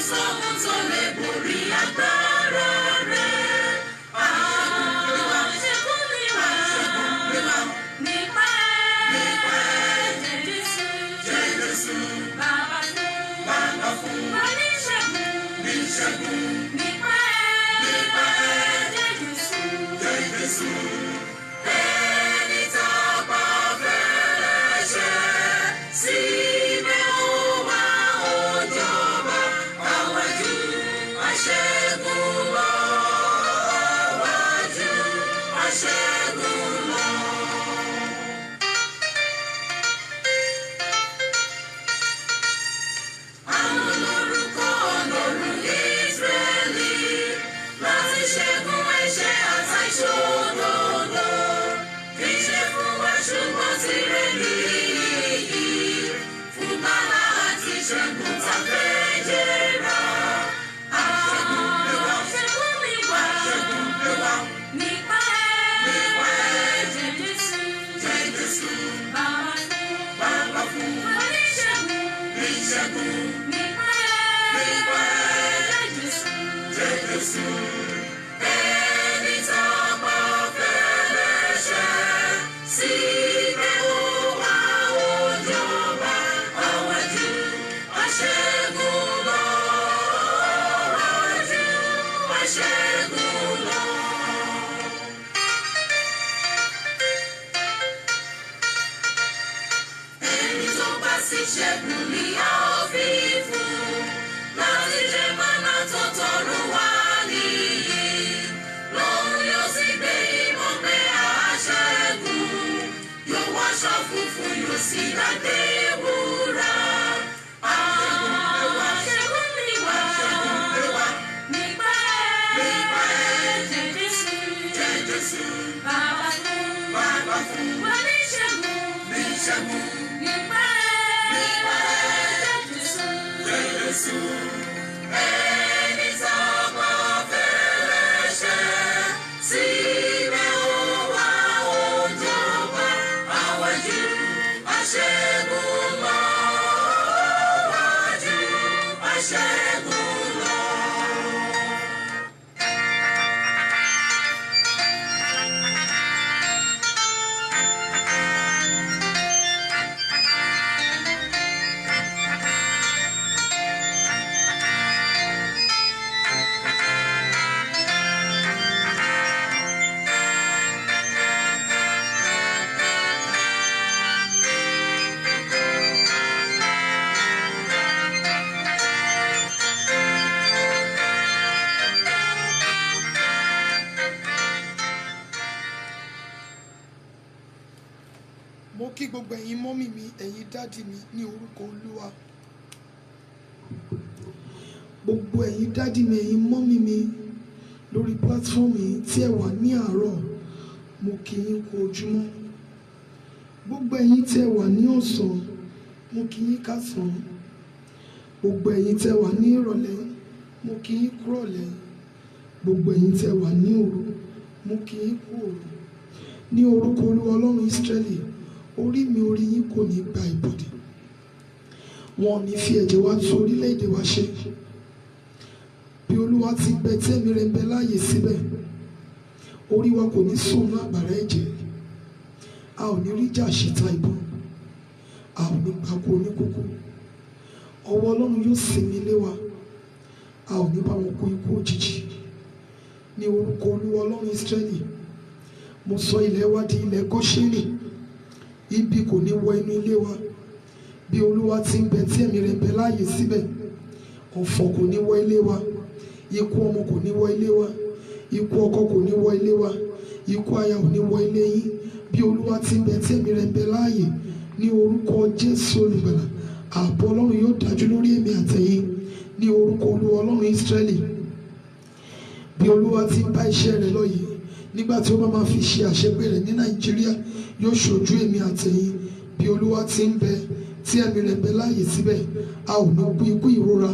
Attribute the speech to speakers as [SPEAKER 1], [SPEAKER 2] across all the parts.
[SPEAKER 1] sóhun tó lè borí agbára rẹ̀. Ìṣẹ́gun ni wá nípa ẹ̀jẹ̀ Jésù. Bàbá fún wa ní ìṣẹ́gun nípa ẹ̀jẹ̀ Jésù. Ẹni tá a bá fẹ́rẹ̀ ṣẹ̀ síbẹ̀ ó wá ó jọba àwájú aṣẹ́gun lọ. Àwájú aṣẹ́gun lọ. Àwọn lórúkọ Ọlọ́run Ísírẹ́lì láti ṣẹ́gun ẹ̀ṣẹ̀ àtàìṣòdodo. Kì í ṣe fún wa ṣùgbọ́n tìrẹ nìyí. Fún bàbá àti ṣẹ́gun tá fẹ́ jẹ́ra. Ṣẹ́gun mi wá nípa ẹ̀jẹ̀ Jésù. Bàbá fún wa ní ìṣẹ́gun nípa ẹ̀jẹ̀ Jésù. Ẹni tá a bá fẹ́rẹ̀ ṣẹ̀ síbẹ̀ ó wá ó jọba àwájú aṣẹ́gun lọ. Àwájú aṣẹ́gun lọ. Ẹni tó bá sì ṣẹ́gun ni a ó fi fún láti jẹ mánà tó tọ̀run wá nìyí. Lòun yóò sì gbé ìmọ̀ pé aṣẹ́gun yóò wọṣọ funfun yóò sì dádé wúrà. Ṣẹ́gun mi wá nípa ẹ̀jẹ̀ Jésù. Bàbá fún wa ní ìṣẹ́gun nípa ẹ̀jẹ̀ Jésù. Ẹni tá a bá fẹ́rẹ̀ ṣẹ̀ síbẹ̀ ó wá ó jọba àwájú aṣẹ́gun lọ. Àwájú aṣẹ́gun lọ.
[SPEAKER 2] Mo kí gbogbo ẹ̀yin mọ́mì mi, ẹ̀yin dádì mi ní orúkọ Olúwa. Gbogbo ẹ̀yin dádì mi, ẹ̀yin mọ́mì mi lórí platform yìí tí ẹ wà ní àárọ̀, mo kí yín kú ojúmọ́. Gbogbo ẹ̀yin tí ẹ wà ní ọ̀sán, mo kí yín kásán. Gbogbo ẹ̀yin tí ẹ wà ní ìrọ̀lẹ́, mo kí yín kú ìrọ̀lẹ́. Gbogbo ẹ̀yin tí ẹ wà ní òru, mo kí yín kú òru. Ní orúkọ Olúwa Ọlọ́run Ísírẹ́lì, orí mi orí yín kò ní gba ìbọ̀dì. Wọn ò ní fi ẹ̀jẹ̀ wa tún orílẹ̀-èdè wa ṣe. Bí Olúwa ti bẹ tí ẹ̀mí rẹ̀ ń bẹ láàyè síbẹ̀, orí wa kò ní sùn ní àgbàrá ẹ̀jẹ̀. A ò ní rí jà ṣìta ìbọn. A ò ní gbàgbọ́ oníkókó. Ọwọ́ Ọlọ́run yóò sinmi lé wa. A ò ní bá wọn kú ikú òjijì. Ní orúkọ Olúwa Ọlọ́run Ísírẹ́lì, mo sọ ilẹ̀ wa di ilẹ̀ Góṣẹ́nì. Ibi kò ní wọ inú ilé wa. Bí Olúwa ti ń bẹ tí ẹ̀mí rẹ̀ ń bẹ láàyè síbẹ̀, ọ̀fọ̀ kò ní wọ ilé wa. Ikú ọmọ kò ní wọ ilé wa. Ikú ọkọ kò ní wọ ilé wa. Ikú aya ò ní wọ ilé yín. Bí Olúwa ti ń bẹ tí ẹ̀mí rẹ̀ ń bẹ láàyè, ní orúkọ Jésù Olùgbàlà, ààbò Ọlọ́run yóò dájú lórí èmi àtẹ̀yin. Ní orúkọ Olúwa Ọlọ́run Ísírẹ́lì, bí Olúwa ti ń bá iṣẹ́ rẹ̀ lọ yìí, nígbà tí ó bá máa fi ṣe àṣepé rẹ̀ ní Nàìjíríà, yóò ṣojú èmi àtẹ̀yin. Bí Olúwa ti ń bẹ tí ẹ̀mí rẹ̀ ń bẹ láàyè síbẹ̀, a ò ní kú ikú ìrora,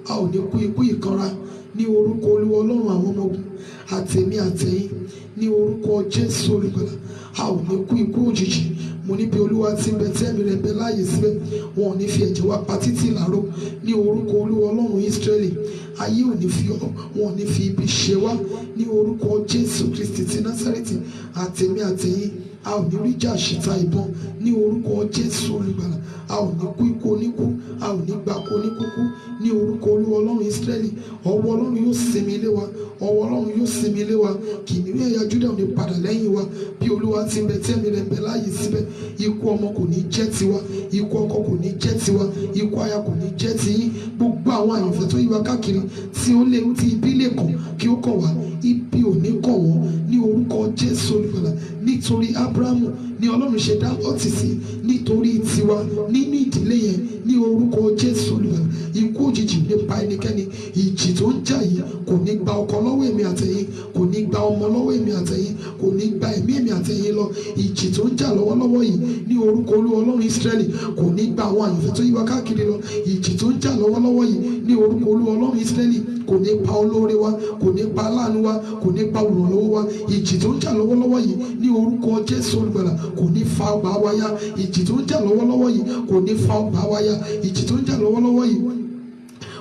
[SPEAKER 2] a ò ní kú ikú ìkanra. Ní orúkọ Olúwa Ọlọ́run àwọn ọmọ ogun, àtẹ̀mí àtẹ̀yin, ní orúkọ Jésù Olùgbàlà, a ò ní kú ikú òjijì. mo ní bí olúwa ti ń bẹ tí ẹ̀mí rẹ̀ ń bẹ láàyè síbẹ̀ wọn ò ní fi ẹ̀jẹ̀ wa pa títí làárọ̀ ní orúkọ olúwa ọlọ́run Ísírẹ́lì. Ayé ò ní fi wọn ò ní fi ibi ṣe wá ní orúkọ Jésù Kristi ti Násárẹ́tì. Àtẹ̀mí àtẹ̀yìn a ò ní rí jà ṣìta ìbọn ní orúkọ Jésù olùgbàlà. A ò ní kú ikú oníkú, a ò ní gba kú oníkúkú ní orúkọ olúwa ọlọ́run Ísírẹ́lì. Ọwọ́ ọlọ́run yóò sinmi ilé wa, ọwọ́ ọlọ́run yóò sinmi ilé wa. Kìnìún ẹ̀yà Júdà ò ní padà lẹ́yìn wa bí olúwa ti ń bẹ tí ẹ̀mí rẹ̀ ń bẹ láàyè síbẹ̀. Ikú ọmọ kò ní jẹ́ tiwa, ikú ọkọ kò ní jẹ́ tiwa, ikú aya kò ní jẹ́ tiyín. Gbogbo àwọn àyànfẹ́ tó yí wa káàkiri tí ó lé tí ibi lè kàn kí ó kàn wá, ibi ò ní kàn wọ́n ní orúkọ Jésù olùgbàlà. Nítorí Ábúráhámù ni ọlọ́run ṣe dá Lọ́ọ̀tì sí, nítorí tiwa nínú ìdílé yẹn ní orúkọ Jésù olùgbàlà. Ikú òjijì nípa ẹnikẹ́ni. Ìjì tó ń jà yìí kò ní gba ọkọ lọ́wọ́ èmi àtẹ̀yìn, kò ní gba ọmọ lọ́wọ́ èmi àtẹ̀yìn, kò ní gba ẹ̀mí èmi àtẹ̀yìn lọ. Ìjì tó ń jà lọ́wọ́lọ́wọ́ yìí ní orúkọ olúwa ọlọ́run Ísírẹ́lì kò ní gba àwọn àyànfẹ́ tó yí wa káàkiri lọ. Ìjì tó ń jà lọ́wọ́lọ́wọ́ yìí ní orúkọ olúwa ọlọ́run Ísírẹ́lì kò ní pa olóore wa, kò ní pa aláàánú wa, kò ní pa olùrànlọ́wọ́ wa. Ìjì tó ń jà lọ́wọ́lọ́wọ́ yìí ní orúkọ Jésù olùgbàlà kò ní fa ọgbà wa ya. Ìjì tó ń jà lọ́wọ́lọ́wọ́ yìí kò ní fa ọgbà wa ya. Ìjì tó ń jà lọ́wọ́lọ́wọ́ yìí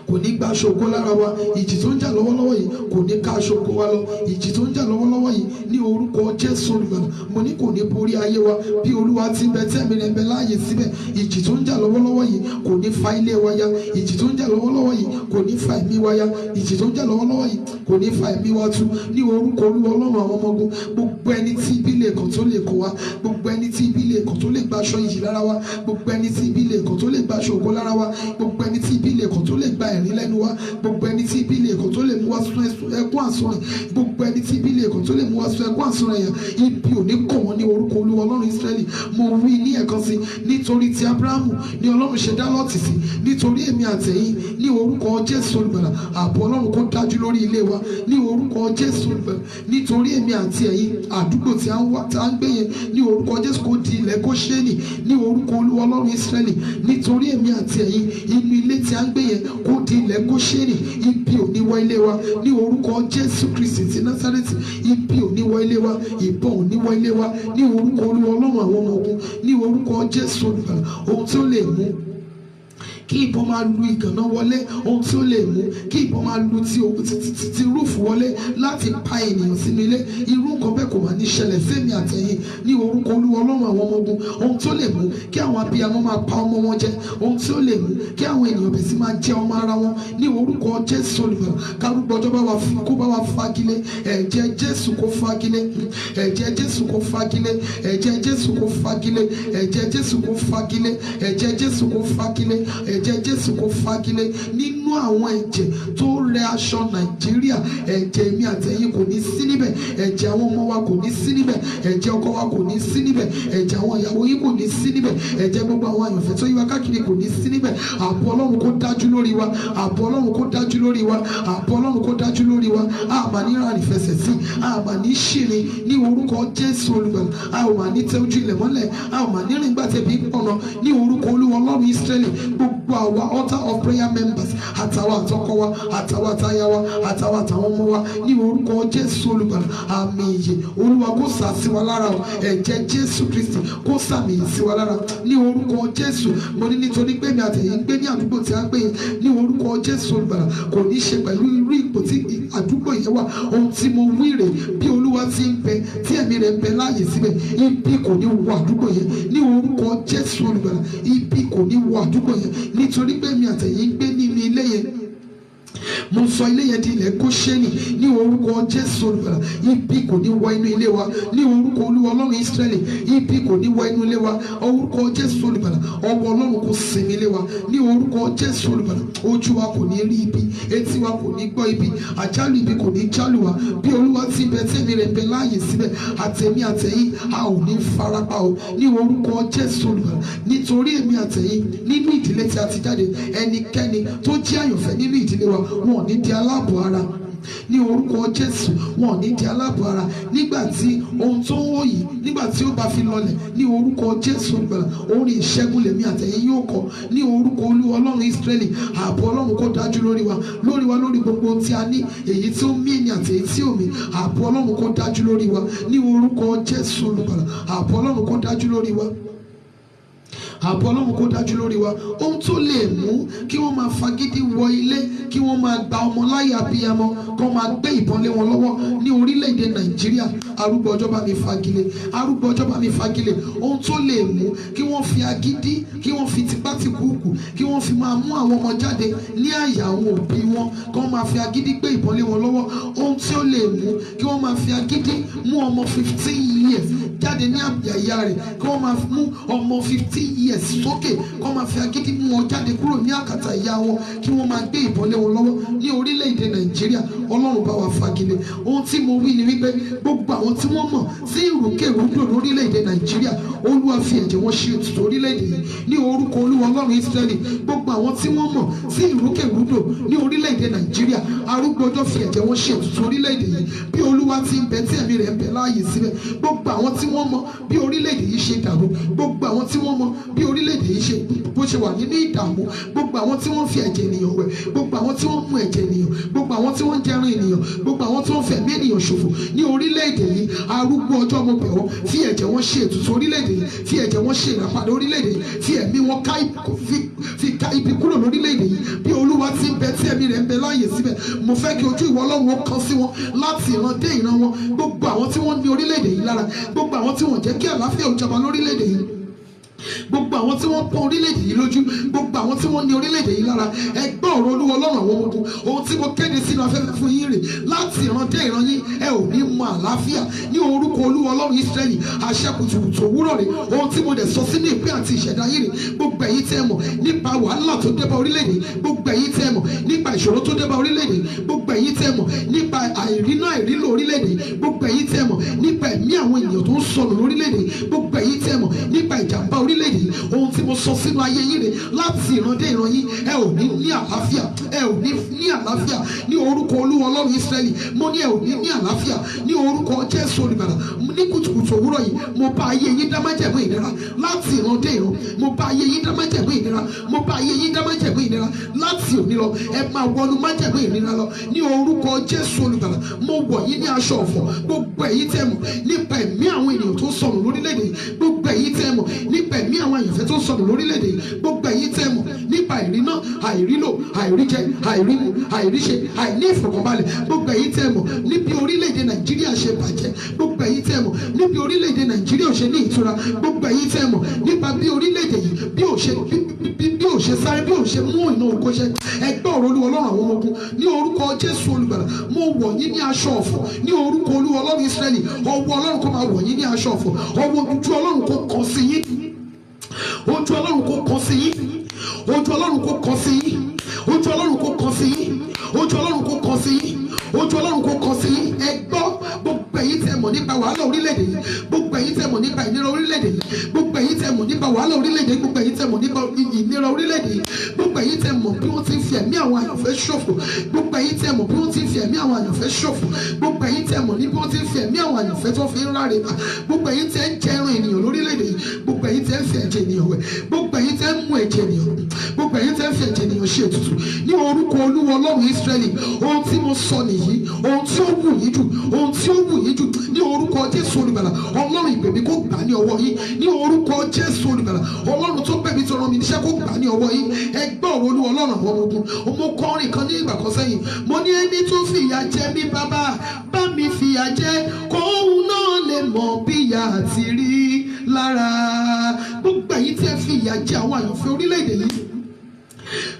[SPEAKER 2] kò ní gba aṣọ ògo lára wa. Ìjì tó ń jà lọ́wọ́lọ́wọ́ yìí kò ní ká aṣọ ògo wa lọ. Ìjì tó ń jà lọ́wọ́lọ́wọ́ yìí ní orúkọ Jésù olùgbàlà mo ní kò ní borí ayé wa bí olúwa ti ń bẹ tí ẹ̀mí rẹ̀ ń bẹ láàyè síbẹ̀. Ìjì tó ń jà lọ́wọ́lọ́wọ́ yìí kò ní fa ilé wa ya. Ìjì tó ń jà lọ́wọ́lọ́wọ́ yìí kò ní fa ẹ̀mí wa ya. Ìjì tó ń jà lọ́wọ́lọ́wọ́ yìí kò ní fa ẹ̀mí wa tú ní orúkọ olúwa ọlọ́run àwọn ọmọ ogun. Gbogbo ẹni tí ibi lè kàn tó lè kàn wá, gbogbo ẹni tí ibi lè kàn tó lè gba aṣọ ìjì lára wa, gbogbo ẹni tí ibi lè kàn tó lè gba aṣọ ògo lára wa, gbogbo ẹni tí ibi lè kàn tó lè gba ẹ̀rín lẹ́nu wa, gbogbo ẹni tí ibi lè kàn tó lè mú wá sún ẹkún àsúnrìn, gbogbo ẹni tí ibi lè kàn tó lè mú wá sún ẹkún àsúnrìn yẹn, ibi ò ní kàn wọ́n ní orúkọ olúwa ọlọ́run Ísírẹ́lì. Mo wí ní ẹ̀kan sí, nítorí ti Ábúráhámù ni ọlọ́run ṣe dá Lọ́ọ̀tì sí, nítorí èmi àtẹ̀yìn ní orúkọ Jésù olùgbàlà. Ààbò ọlọ́run kó dájú lórí ilé wa ní orúkọ Jésù olùgbàlà. Nítorí èmi àti ẹ̀yin àdúgbò tí a ń gbé yẹn ní orúkọ Jésù kó di ilẹ̀ Góṣẹ́nì ní orúkọ olúwa ọlọ́run Ísírẹ́lì. Nítorí èmi àti ẹ̀yin inú ilé tí a ń gbé yẹn kó di ilẹ̀ Góṣẹ́nì. Ibi ò ní wọ ilé wa ní orúkọ Jésù Kristi ti Násárẹ́tì. Ibi ò ní wọ ilé wa, ìbọn ò ní wọ ilé wa ní orúkọ olúwa ọlọ́run àwọn ọmọ ogun ní orúkọ Jésù olùgbàlà. Ohun tí ó lè mú kí ìbọn máa lu ìgànná wọlé, ohun tí ó lè mú kí ìbọn máa lu ti rúùfù wọlé láti pa ènìyàn sínú ilé, irú nǹkan bẹ́ẹ̀ kò máa ní ṣẹlẹ̀ sẹ́mi àtẹ̀yìn ní orúkọ olúwa ọlọ́run àwọn ọmọ ogun. Ohun tí ó lè mú kí àwọn abiyamọ máa pa ọmọ wọn jẹ, ohun tí ó lè mú kí àwọn ènìyàn bẹ̀ sí máa jẹ ọmọ ara wọn ní orúkọ Jésù olùgbàlà. Kárúgbọ ọjọ́ kó bá wa fagilé, ẹ̀jẹ̀ Jésù kó fagilé, ẹ̀jẹ̀ Jésù kó fagilé, ẹ̀jẹ̀ Jésù kó fagilé, ẹ̀jẹ̀ Jésù kó fagilé, ẹ̀jẹ̀ Jésù kó fagilé, ẹ̀jẹ̀ Jésù kó fagilé. Nínú àwọn ẹ̀jẹ̀ tó rẹ aṣọ Nàìjíríà, ẹ̀jẹ̀ mi àtẹ̀yìn kò ní sí níbẹ̀, ẹ̀jẹ̀ àwọn ọmọ wa kò ní sí níbẹ̀, ẹ̀jẹ̀ ọkọ wa kò ní sí níbẹ̀, ẹ̀jẹ̀ àwọn ìyàwó yìí kò ní sí níbẹ̀, ẹ̀jẹ̀ gbogbo àwọn àyànfẹ́ tó yí wa káàkiri kò ní sí níbẹ̀. Ààbò ọlọ́run kó dájú lórí wa, ààbò ọlọ́run kó dájú lórí wa, ààbò ọlọ́run kó dájú lórí wa. A máa ní rárá ìfẹsẹ̀ sí, a máa ní ṣìrì ní orúkọ Jésù olùgbàlà. A ò máa ní tẹ ojú ilẹ̀ mọ́lẹ̀, a ò máa ní rìn gbàtẹ́bí pọ̀nà ní orúkọ olúwa ọlọ́run Ísírẹ́lì. Gbogbo àwa altar of prayer members àtàwọn àtọkọ wa àtàwọn àtàyà wa àtàwọn àtàwọn ọmọ wa ní orúkọ Jésù olùgbàlà. Àmì ìyè olúwa kó sà sí wa lára o, ẹ̀jẹ̀ Jésù Kristi kó sàmì sí wa lára ní orúkọ Jésù. Mo ní nítorí pé mi àtẹ̀yìn gbé ní àdúgbò tí a gbé yẹn ní orúkọ Jésù olùgbàlà kò ní ṣe pẹ̀lú irú ipò tí àdúgbò yẹn wà. Ohun tí mo wí rè bí olúwa ti ń bẹ tí ẹ̀mí rẹ̀ ń bẹ láàyè síbẹ̀, ibi kò ní wọ àdúgbò yẹn ní orúkọ Jésù olùgbàlà. Ibi kò ní wọ àdúgbò yẹn nítorí pé mi àtẹ̀yìn gbé nínú ilé yẹn. Mo sọ ilé yẹn di ilẹ̀ Góṣẹ́nì ní orúkọ Jésù olùgbàlà. Ibi kò ní wọ inú ilé wa ní orúkọ olúwa ọlọ́run Ísírẹ́lì. Ibi kò ní wọ inú ilé wa, orúkọ Jésù olùgbàlà. Ọwọ́ ọlọ́run kò sinmi ilé wa ní orúkọ Jésù olùgbàlà. Ojú wa kò ní rí ibi, etí wa kò ní gbọ́ ibi, àjálù ibi kò ní jálù wa bí olúwa ti bẹ tẹ́mi rẹ̀ bẹ láàyè síbẹ̀. Àtẹ̀mí àtẹ̀yìn a ò ní farapa o ní orúkọ Jésù olùgbàlà. Nítorí èmi àtẹ̀yìn nínú ìdílé tí a ti jáde, ẹnikẹ́ni tó jẹ́ àyànfẹ́ nínú ìdílé wa wọn ò ní di aláàbò ara ní orúkọ Jésù. Wọn ò ní di aláàbò ara nígbà tí ohun tó ń wò yìí nígbà tí ó bá fi lọlẹ̀ ní orúkọ Jésù olùgbàlà. Orin ìṣẹ́gun lèmi àtẹ̀yìn yóò kọ ní orúkọ olúwa ọlọ́run Ísírẹ́lì. Ààbò ọlọ́run kó dájú lórí wa lórí gbogbo ohun tí a ní, èyí tí ó mí ènì àti èyí tí ò mí. Ààbò ọlọ́run kó dájú lórí wa ní orúkọ Jésù olùgbàlà. Ààbò ọlọ́run kó dájú lórí wa. ààbò Ọlọ́run kó dájú lórí wa. Ohun tó lè mú kí wọ́n máa fagídí wọ ilé, kí wọ́n máa gba ọmọ láyé abiyamọ, kí wọ́n máa gbé ìbọn lé wọn lọ́wọ́ ní orílẹ̀-èdè Nàìjíríà, arúgbó ọjọ́ bá mi fagilé, arúgbó ọjọ́ bá mi fagilé. Ohun tó lè mú kí wọ́n fi agídí, kí wọ́n fi tipátìkúùkù, kí wọ́n fi máa mú àwọn ọmọ jáde ní àyà àwọn òbí wọn, kí wọ́n máa fi agídí gbé ìbọn lé wọn lọ́wọ́. Ohun tí ó lè mú kí wọ́n máa fi agídí mú ọmọ 15 years jáde ní àyà ìyá rẹ̀, kí wọ́n máa mú ọmọ 15 years sókè, kí wọ́n máa fi agídí mú wọn jáde kúrò ní àkàtà ìyá wọn, kí wọ́n máa gbé ìbọn lé wọn lọ́wọ́ ní orílẹ̀-èdè Nàìjíríà. Ọlọ́run bá wa fagilé. Ohun tí mo wí ni wípé gbogbo àwọn tí wọ́n mọ̀ sí ìrúkèrúdò lórílẹ̀-èdè Nàìjíríà, Olúwa fi ẹ̀jẹ̀ wọn ṣe ètùtù orílẹ̀-èdè yìí ní orúkọ Olúwa Ọlọ́run Ísírẹ́lì. Gbogbo àwọn tí wọ́n mọ̀ sí ìrúkèrúdò ní orílẹ̀-èdè Nàìjíríà, arúgbó ọjọ́ fi ẹ̀jẹ̀ wọn ṣe ètùtù orílẹ̀-èdè yìí bí Olúwa ti ń bẹ tí ẹ̀mí rẹ̀ ń bẹ láàyè síbẹ̀. Gbogbo àwọn tí wọ́n mọ̀ bí orílẹ̀-èdè yìí ṣe dàrú, gbogbo àwọn tí wọ́n mọ̀ bí orílẹ̀-èdè yìí ṣe bó ṣe wà nínú ìdààmú, gbogbo àwọn tí wọ́n fi ẹ̀jẹ̀ ènìyàn wẹ̀, gbogbo àwọn tí wọ́n mú ẹ̀jẹ̀ ènìyàn, gbogbo àwọn tí wọ́n jẹran ènìyàn, gbogbo àwọn tí wọ́n fẹ̀mí ènìyàn ṣòfò ní orílẹ̀-èdè yìí, arúgbó ọjọ́ mo bẹ̀ wọ́n, fi ẹ̀jẹ̀ wọn ṣe ètùtù orílẹ̀-èdè yìí, fi ẹ̀jẹ̀ wọn ṣe ìràpadà orílẹ̀-èdè yìí, fi ẹ̀mí wọn ká ibi kúrò lórílẹ̀-èdè yìí bí Olúwa ti ń bẹ tí ẹ̀mí rẹ̀ ń bẹ láàyè síbẹ̀. Mo fẹ́ kí ojú ìwọ Ọlọ́run ó kan sí wọn láti ìran dé ìran wọn. Gbogbo àwọn tí wọ́n ní orílẹ̀-èdè yìí lára, gbogbo àwọn tí wọ́n jẹ́ kí àlàáfíà ó jọba lórílẹ̀-èdè yìí, gbogbo àwọn tí wọ́n pọ́n orílẹ̀-èdè yìí lójú, gbogbo àwọn tí wọ́n ní orílẹ̀-èdè yìí lára, ẹ gbọ́ ọ̀rọ̀ Olúwa Ọlọ́run àwọn ọmọ ogun. Ohun tí mo kéde sínú afẹ́fẹ́ fún yín rè láti ìran dé ìran yín, ẹ ò ní mọ àlàáfíà ní orúkọ Olúwa Ọlọ́run Ísírẹ́lì. Àṣẹ kùtùkùtù òwúrọ̀ rè, ohun tí mo dẹ̀ sọ sínú ìpín àti ìṣẹ̀dá yín rè. Gbogbo ẹ̀yin tẹ́ mọ̀ nípa wàhálà tó dé bá orílẹ̀-èdè, gbogbo ẹ̀yin tẹ́ mọ̀ nípa ìṣòro tó dé bá orílẹ̀-èdè, gbogbo ẹ̀yin tẹ́ mọ̀ nípa àìrínà àìrílò orílẹ̀-èdè, gbogbo ẹ̀yin tẹ́ mọ̀ nípa ẹ̀mí àwọn ènìyàn tó ń sọnù lórílẹ̀-èdè, gbogbo ẹ̀yin tẹ́ mọ̀ nípa ìjàmbá orílẹ̀-èdè. Ohun tí mo sọ sínú ayé yín rè láti ìran dé ìran yín, ẹ ò ní àlàáfíà, ẹ ò ní àlàáfíà ní orúkọ Olúwa Ọlọ́run Ísírẹ́lì. Mo ní ẹ ò ní àlàáfíà ní orúkọ Jésù Olùgbàlà. Ní kùtùkùtù òwúrọ̀ yìí, mo bá ayé yín dá májẹ̀mú ìnira láti ìran dé ìran. Mo bá ayé yín dá májẹ̀mú ìnira, mo bá ayé yín dá májẹ̀mú ìnira láti òní lọ. Ẹ máa wọnú májẹ̀mú ìnira lọ ní orúkọ Jésù Olùgbàlà. Mo wọ̀ yín ní aṣọ ọ̀fọ̀. Gbogbo ẹ̀yin tẹ́ mọ̀ nípa ẹ̀mí àwọn ènìyàn tó sọnù lórílẹ̀-èdè, gbogbo ẹ̀yin tẹ́ mọ̀ nípa ẹ̀mí àwọn àyànfẹ́ tó sọnù lórílẹ̀-èdè, gbogbo ẹ̀yin tẹ́ mọ̀ nípa ìrìnà, àìrílò, àìríjẹ, àìrímu, àìríṣe, àìní ìfọ̀kànbalẹ̀, gbogbo ẹ̀yin tẹ́ mọ̀ níbi orílẹ̀-èdè Nàìjíríà ṣe bàjẹ́, gbogbo ẹ̀yin tẹ́ mọ̀ níbi orílẹ̀-èdè Nàìjíríà ò ṣe ní ìtura, gbogbo ẹ̀yin tẹ́ mọ̀ nípa bí orílẹ̀-èdè yìí bí ò ṣe sáré, bí ò ṣe mú iná oko ṣẹ. Ẹ gbọ́ ọ̀rọ̀ Olúwa Ọlọ́run àwọn ọmọ ogun ní orúkọ Jésù Olùgbàlà. Mo wọ̀ yín ní aṣọ ọ̀fọ̀ ní orúkọ Olúwa Ọlọ́run Ísírẹ́lì. Ọwọ́ Ọlọ́run kó máa wọ̀ yín ní aṣọ ọ̀fọ̀, ọwọ́ ojú Ọlọ́run kó kàn sí yín, ojú Ọlọ́run kó kàn sí yín, ojú Ọlọ́run kó kàn sí yín, ojú Ọlọ́run kó kàn sí yín, ojú Ọlọ́run kó kàn sí yín, ojú Ọlọ́run kó kàn sí yín. Ẹ gbọ́ gbogbo ẹ̀yin tẹ́ mọ̀ nípa wàhálà orílẹ̀-èdè yìí, gbogbo ẹ̀yin tẹ́ mọ̀ nípa ìnira orílẹ̀-èdè yìí, gbogbo ẹ̀yin tẹ́ mọ̀ nípa wàhálà orílẹ̀-èdè yìí, gbogbo ẹ̀yin tẹ́ mọ̀ nípa ìnira orílẹ̀-èdè yìí, gbogbo ẹ̀yin tẹ́ mọ̀ bí wọ́n ti ń fi ẹ̀mí àwọn àyànfẹ́ ṣòfò, gbogbo ẹ̀yin tẹ́ mọ̀ bí wọ́n ti ń fi ẹ̀mí àwọn àyànfẹ́ ṣòfò, gbogbo ẹ̀yin tẹ́ mọ̀ ní bí wọ́n ti ń fi ẹ̀mí àwọn àyànfẹ́ tó fi ń ráre bá, gbogbo ẹ̀yin tẹ́ ń jẹ ẹran ènìyàn lórílẹ̀-èdè yìí, gbogbo ẹ̀yin tẹ́ ń fi ẹ̀jẹ̀ ènìyàn wẹ̀, gbogbo ẹ̀yin tẹ́ ń mú ẹ̀jẹ̀ ènìyàn, gbogbo ẹ̀yin tẹ́ ń fi ẹ̀jẹ̀ ènìyàn ṣe ètùtù ní orúkọ Olúwa Ọlọ́run Ísírẹ́lì. Ohun tí mo sọ nìyí, ohun tí ó wù yín jù, ohun tí ó wù yín jù ní orúkọ Jésù Olùgbàlà. Ọlọ́run ìpè mi kó gbà ní ọwọ́ yín ní orúkọ Jésù Olùgbàlà. Ọlọ́run tó pè mí tó rán mi níṣẹ́ kó gbà ní ọwọ́ yín. Ẹ gbọ́ ọ̀rọ̀ Olúwa Ọlọ́run àwọn ọmọ ogun. Mo kọrin kan ní ìgbà kan sẹ́yìn, mo ní ẹni tó fìyà jẹ mí bàbá, bá mi fìyà jẹ kóun náà lè mọ̀ bí ìyà àti rí lára. Gbogbo ẹ̀yin tí ẹ fi ìyà jẹ àwọn àyànfẹ́ orílẹ̀-èdè yìí,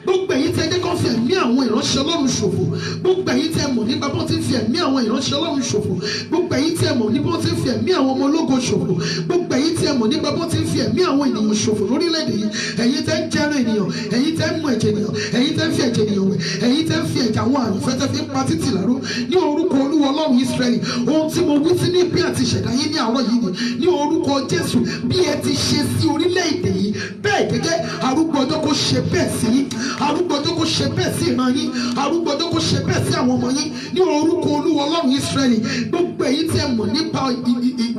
[SPEAKER 2] gbogbo ẹ̀yin tẹ́ jẹ́ kó fi ẹ̀mí àwọn ìránṣẹ́ Ọlọ́run ṣòfò, gbogbo ẹ̀yin tẹ́ mọ̀ nípa bó ti fi ẹ̀mí àwọn ìránṣẹ́ Ọlọ́run ṣòfò, gbogbo ẹ̀yin tẹ́ mọ̀ nípa bó ti fi ẹ̀mí àwọn ọmọ ológo ṣòfò, gbogbo ẹ̀yin tẹ́ mọ̀ nípa bó ti fi ẹ̀mí àwọn ènìyàn ṣòfò lórílẹ̀-èdè yìí, ẹ̀yin tẹ́ ń jẹran ènìyàn, ẹ̀yin tẹ́ ń mú ẹ̀jẹ̀ ènìyàn, ẹ̀yin tẹ́ ń fi ẹ̀jẹ̀ ènìyàn wẹ̀, ẹ̀yin tẹ́ ń fi ẹ̀jẹ̀ àwọn àyànfẹ́ tẹ́ fi ń pa títì láró ní orúkọ Olúwa Ọlọ́run Ísírẹ́lì. Ohun tí mo wí sí ní bí àti ìṣẹ̀dá yín ní àárọ̀ yìí ni ní orúkọ Jésù, bí ẹ ti ṣe sí orílẹ̀-èdè yìí bẹ́ẹ̀ gẹ́gẹ́ arúgbó ọjọ́ kó ṣe bẹ́ẹ̀ sí yín, arúgbó ọjọ́ kó ṣe bẹ́ẹ̀ sí ìran yín, arúgbó ọjọ́ kó ṣe bẹ́ẹ̀ sí àwọn ọmọ yín ní orúkọ Olúwa Ọlọ́run Ísírẹ́lì. Gbogbo èyí tí ẹ mọ̀ nípa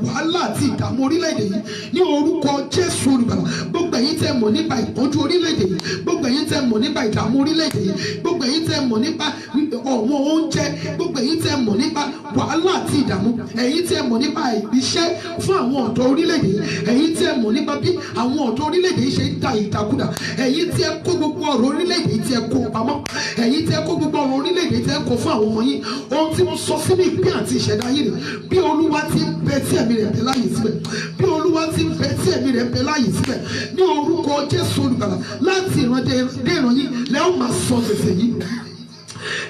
[SPEAKER 2] wàhálà àti ìdààmú orílẹ̀-èdè yìí ní orúkọ Jésù Olùgbàlà, gbogbo èyí tí ẹ mọ̀ mọ̀ nípa ìpọ́njú orílẹ̀-èdè yìí, gbogbo ẹ̀yin tẹ́ mọ̀ nípa ìdààmú orílẹ̀-èdè yìí, gbogbo ẹ̀yin tẹ́ mọ̀ nípa ọ̀wọ́n oúnjẹ, gbogbo ẹ̀yin tẹ́ mọ̀ nípa wàhálà àti ìdààmú, ẹ̀yin tẹ́ mọ̀ nípa iṣẹ́ fún àwọn ọ̀dọ́ orílẹ̀-èdè yìí, ẹ̀yin tẹ́ mọ̀ nípa bí àwọn ọ̀dọ́ orílẹ̀-èdè yìí ṣe ń da ìdàkudà, ẹ̀yin tẹ́ kó gbogbo ọ̀rọ̀ orílẹ̀-èdè yìí tẹ́ kó pamọ́, ẹ̀yin tẹ́ kó gbogbo ọ̀rọ̀ orílẹ̀-èdè yìí tẹ́ kó fún àwọn ọmọ yín. Ohun tí mo sọ sínú ìpín àti ìṣẹ̀dá yìí rè, bí Olúwa ti ń bẹ tí ẹ̀mí rẹ̀ bẹ láàyè síbẹ̀, bí Olúwa ti ń bẹ tí ẹ̀mí rẹ̀ bẹ láàyè síbẹ̀, ní orúkọ Jésù olùgbàlà, láti ìran dé ìran yín lẹ́ ó máa sọ gbèsè yìí.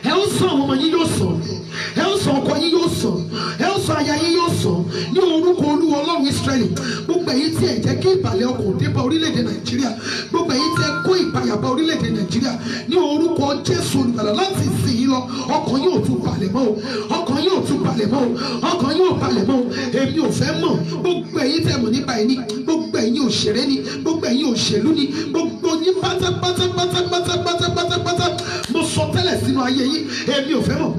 [SPEAKER 2] Ẹ ó sọ àwọn ọmọ yín yóò sọ, ẹ ó sọ ọkọ yín yóò sọ, ẹ ó sọ aya yín yóò sọ, ní orúkọ Olúwa Ọlọ́run Ísírẹ́lì. Gbogbo ẹ̀yin tí ẹ jẹ́ kí ìbàlẹ̀ ọkàn dé bá orílẹ̀-èdè Nàìjíríà, gbogbo ẹ̀yin tí ẹ kó ìpayà bá orílẹ̀-èdè Nàìjíríà, ní orúkọ Jésù olùgbàlà, láti ìsìn yìí lọ ọkàn yóò tún balẹ̀ mọ́ o, ọkàn yóò tún balẹ̀ mọ́ o, ọkàn yóò balẹ̀ mọ́ o. Èmi ò fẹ́ mọ̀, gbogbo ẹ̀yin tẹ́ mọ̀ nípa ẹni, gbogbo ẹ̀yin òṣèré ni, gbogbo ẹ̀yin òṣèlú ni, gbogbo yín pátápátá, mo sọ tẹ́lẹ̀ sínú ayé yín. Èmi ò fẹ́ mọ̀,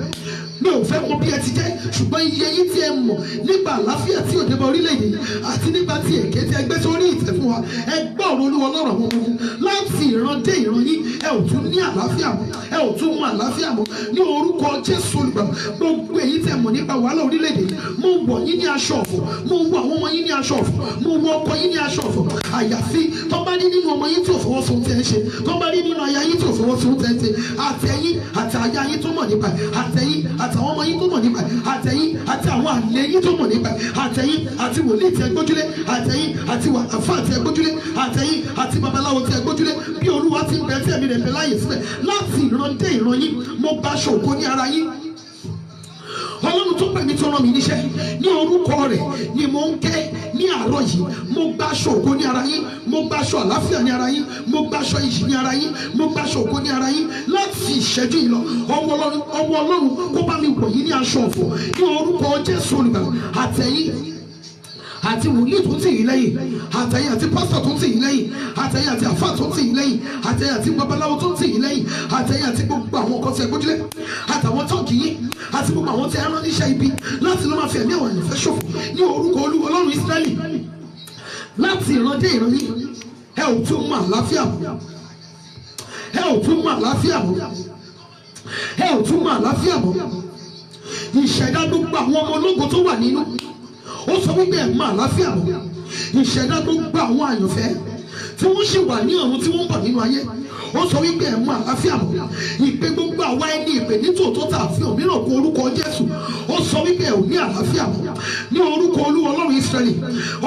[SPEAKER 2] mi ò fẹ́ mọ̀ bí ẹ ti jẹ́, ṣùgbọ́n iye yín tí ẹ mọ̀ nípa àlàáfíà tí ò dé bá orílẹ̀-èdè yìí àti nípa tí èké tí ẹ gbé sórí ìtẹ́ fún wa, ẹ gbọ́ ọ̀rọ̀ Olúwa Ọlọ́run àwọn ọmọ ogun. Láti ìran dé ìran yín ẹ ò tún ní àlàáfíà mọ́, ẹ ò tún mú àlàáfíà mọ́, ní orúkọ Jésù olùgbàlà. Gbogbo èyí tẹ́ mọ̀ nípa wàhálà orílẹ̀-èdè yìí, mo wọ̀ yín ní aṣọ ọ̀fọ̀, mo wọ àwọn ọmọ yín ní aṣọ ọ̀fọ̀, mo wọ ọkọ yín ní aṣọ ọ̀fọ̀. Àyàfi tó bá rí nínú ọmọ yín tí ò fọwọ́ sóhun tẹ́ ń ṣe, tó bá rí nínú aya yín tí ò fọwọ́ sóhun tẹ́ ń ṣe, àtẹ̀yìn àti aya yín tó mọ̀ nípa, àtẹ̀yìn àtàwọn ọmọ yín tó mọ̀ nípa, àtẹ̀yìn àti àwọn àlè yín tó mọ̀ nípa, àtẹ̀yìn àti wòlíì tí ẹ gbójúlé, àtẹ̀yìn àti àfáà tí ẹ gbójúlé, àtẹ̀yìn àti babaláwo tí ẹ gbójúlé. Bí Olúwa ti ń bẹ tí ẹ̀mí rẹ̀ bẹ láàyè síbẹ̀, láti ìran dé ìran yín mo bá aṣọ ògo ní ara yín. Ọlọ́run tó pè mí tó rán mi níṣẹ́, ní orúkọ rẹ̀ ni mo ń ké ní àárọ̀ yìí. Mo gba aṣọ ògo ní ara yín, mo gba aṣọ àlàáfíà ní ara yín, mo gba aṣọ ìyì ní ara yín, mo gba aṣọ ògo ní ara yín. Láti ìṣẹ́jú yìí lọ, ọwọ́ Ọlọ́run kó bá mi wọ̀ yín ní aṣọ ọ̀fọ̀, ní orúkọ Jésù olùgbàlà. Àtẹ̀yìn àti wòlíì tó tì yín lẹ́yìn, àtẹ̀yìn àti pásítọ̀ tó tì yín lẹ́yìn, àtẹ̀yìn àti àfáà tó tì yín lẹ́yìn, àtẹ̀yìn àti babaláwo tó tì yín lẹ́yìn, àtẹ̀yìn àti gbogbo àwọn ọkọ tí ẹ gbójúlé, àtàwọn tọ́ọ̀kì yín, àti gbogbo àwọn tí ẹ rán níṣẹ́ ibi láti lọ́ máa fi ẹ̀mí àwọn ènìyàn fẹ́ ṣòfò, ní orúkọ Olúwa Ọlọ́run Ísírẹ́lì. Láti ìran dé ìran yín ẹ ò tún mọ àlàáfíà mọ́, ẹ ò tún mọ àlàáfíà mọ́, ẹ ò tún mọ àlàáfíà mọ́. Ìṣẹ̀dá gbogbo àwọn ọmọ ológo tó wà nínú, ó sọ wípé ẹ̀ mọ àlàáfíà mọ́. Ìṣẹ̀dá gbogbo àwọn àyànfẹ́ tí wọ́n ṣì wà ní ọ̀run tí wọ́n ń bọ̀ nínú ayé, ó sọ wípé ẹ̀ mọ àlàáfíà mọ́. Ìpè gbogbo àwa ẹni ìpè nítòótọ́ tà fi òmíràn kó orúkọ Jésù, ó sọ wípé ẹ̀ ò ní àlàáfíà mọ́, ní orúkọ Olúwa Ọlọ́run Ísírẹ́lì.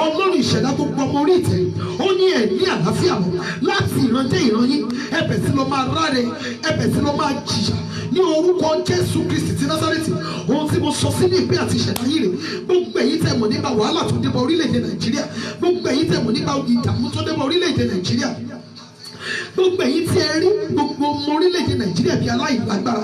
[SPEAKER 2] Ọlọ́run ìṣẹ̀dá gbogbo ọmọ orí ìtẹ́, ó ní ẹ̀ ní àlàáfíà mọ́. Láti ìran dé ìran yín ẹbẹ̀ sí lọ máa ráre, ẹbẹ̀ sí lọ máa jìyà, ní orúkọ Jésù Kristi ti Násárẹ́tì. Ohun tí mo sọ sínú ìpín àti ìṣẹ̀dá yìí rè, gbogbo ẹ̀yin tẹ́ mọ̀ nípa wàhálà tó dé bá orílẹ̀-èdè Nàìjíríà, gbogbo ẹ̀yin tẹ́ mọ̀ nípa ìdààmú tó dé bá orílẹ̀-èdè Nàìjíríà, gbogbo ẹ̀yin tí ẹ rí gbogbo ọmọ orílẹ̀-èdè Nàìjíríà bí aláìlágbára,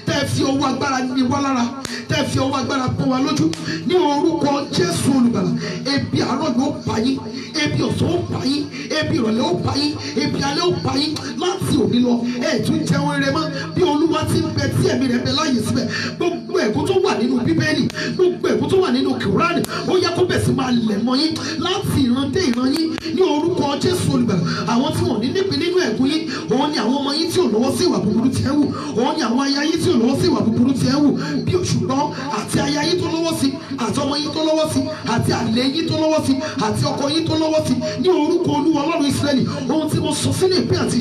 [SPEAKER 2] tẹ́ fi ọwọ́ agbára ní wá lára, tẹ́ fi ọwọ́ agbára pọ́n wa lójú, ní orúkọ Jésù olùgbàlà. Ebi àárọ̀ yóò pa yín, ebi ọ̀sán ó pa yín, ebi ìrọ̀lẹ́ ó pa yín, ebi alẹ́ ó pa yín. Láti òní lọ ẹ tún jẹun rere mọ́, bí Olúwa ti ń bẹ tí ẹ̀mí rẹ̀ bẹ láàyè síbẹ̀. Gbogbo ẹ̀kọ́ tó wà nínú Bíbélì, gbogbo ẹ̀kọ́ tó wà nínú Kùránì, ó yẹ kó bẹ̀ sí máa lẹ̀ mọ́ yín láti ìran dé ìran yín, ní orúkọ Jésù olùgbàlà. Àwọn tí wọ́n ní nípìn nínú ẹ̀kún yín, òun ni àwọn ọmọ yín tí ò lọ́wọ́ sí ìwà búburú tí ẹ wù, òun ni àwọn aya yín tí ò lọ́wọ́ sí ìwà búburú tí ẹ wù. Bí òṣùgbọ́n àti aya yín tó lọ́wọ́ sí, àti ọmọ yín tó lọ́wọ́ sí, àti àlè yín tó lọ́wọ́ sí, àti ọkọ yín tó lọ́wọ́ sí, ní orúkọ Olúwa Ọlọ́run Ísírẹ́lì. Ohun tí mo sọ sínú ìpín àti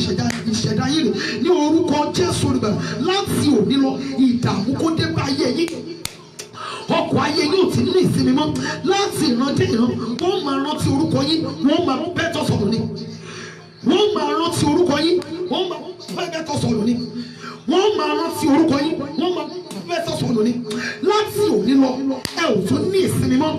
[SPEAKER 2] ìṣẹ̀dá yìí rè, ní orúkọ Jésù olùgbàlà. Láti òní lọ ìdààmú kó dé bá ayé yín, ọkọ̀ ayé yóò ti ní ìsinmi mọ́. Láti ìran dé ìran wọ́n máa rántí orúkọ yín, wọ́n máa bẹ́tọ̀ sọ̀rọ̀ ni, wọ́n máa rántí orúkọ yín, wọ́n máa bẹ́tọ̀ sọ̀rọ̀ ni, wọ́n máa rántí orúkọ yín, wọ́n máa bẹ́tọ̀ sọ̀rọ̀ ni. Láti òní lọ ẹ ò tún ní ìsinmi mọ́,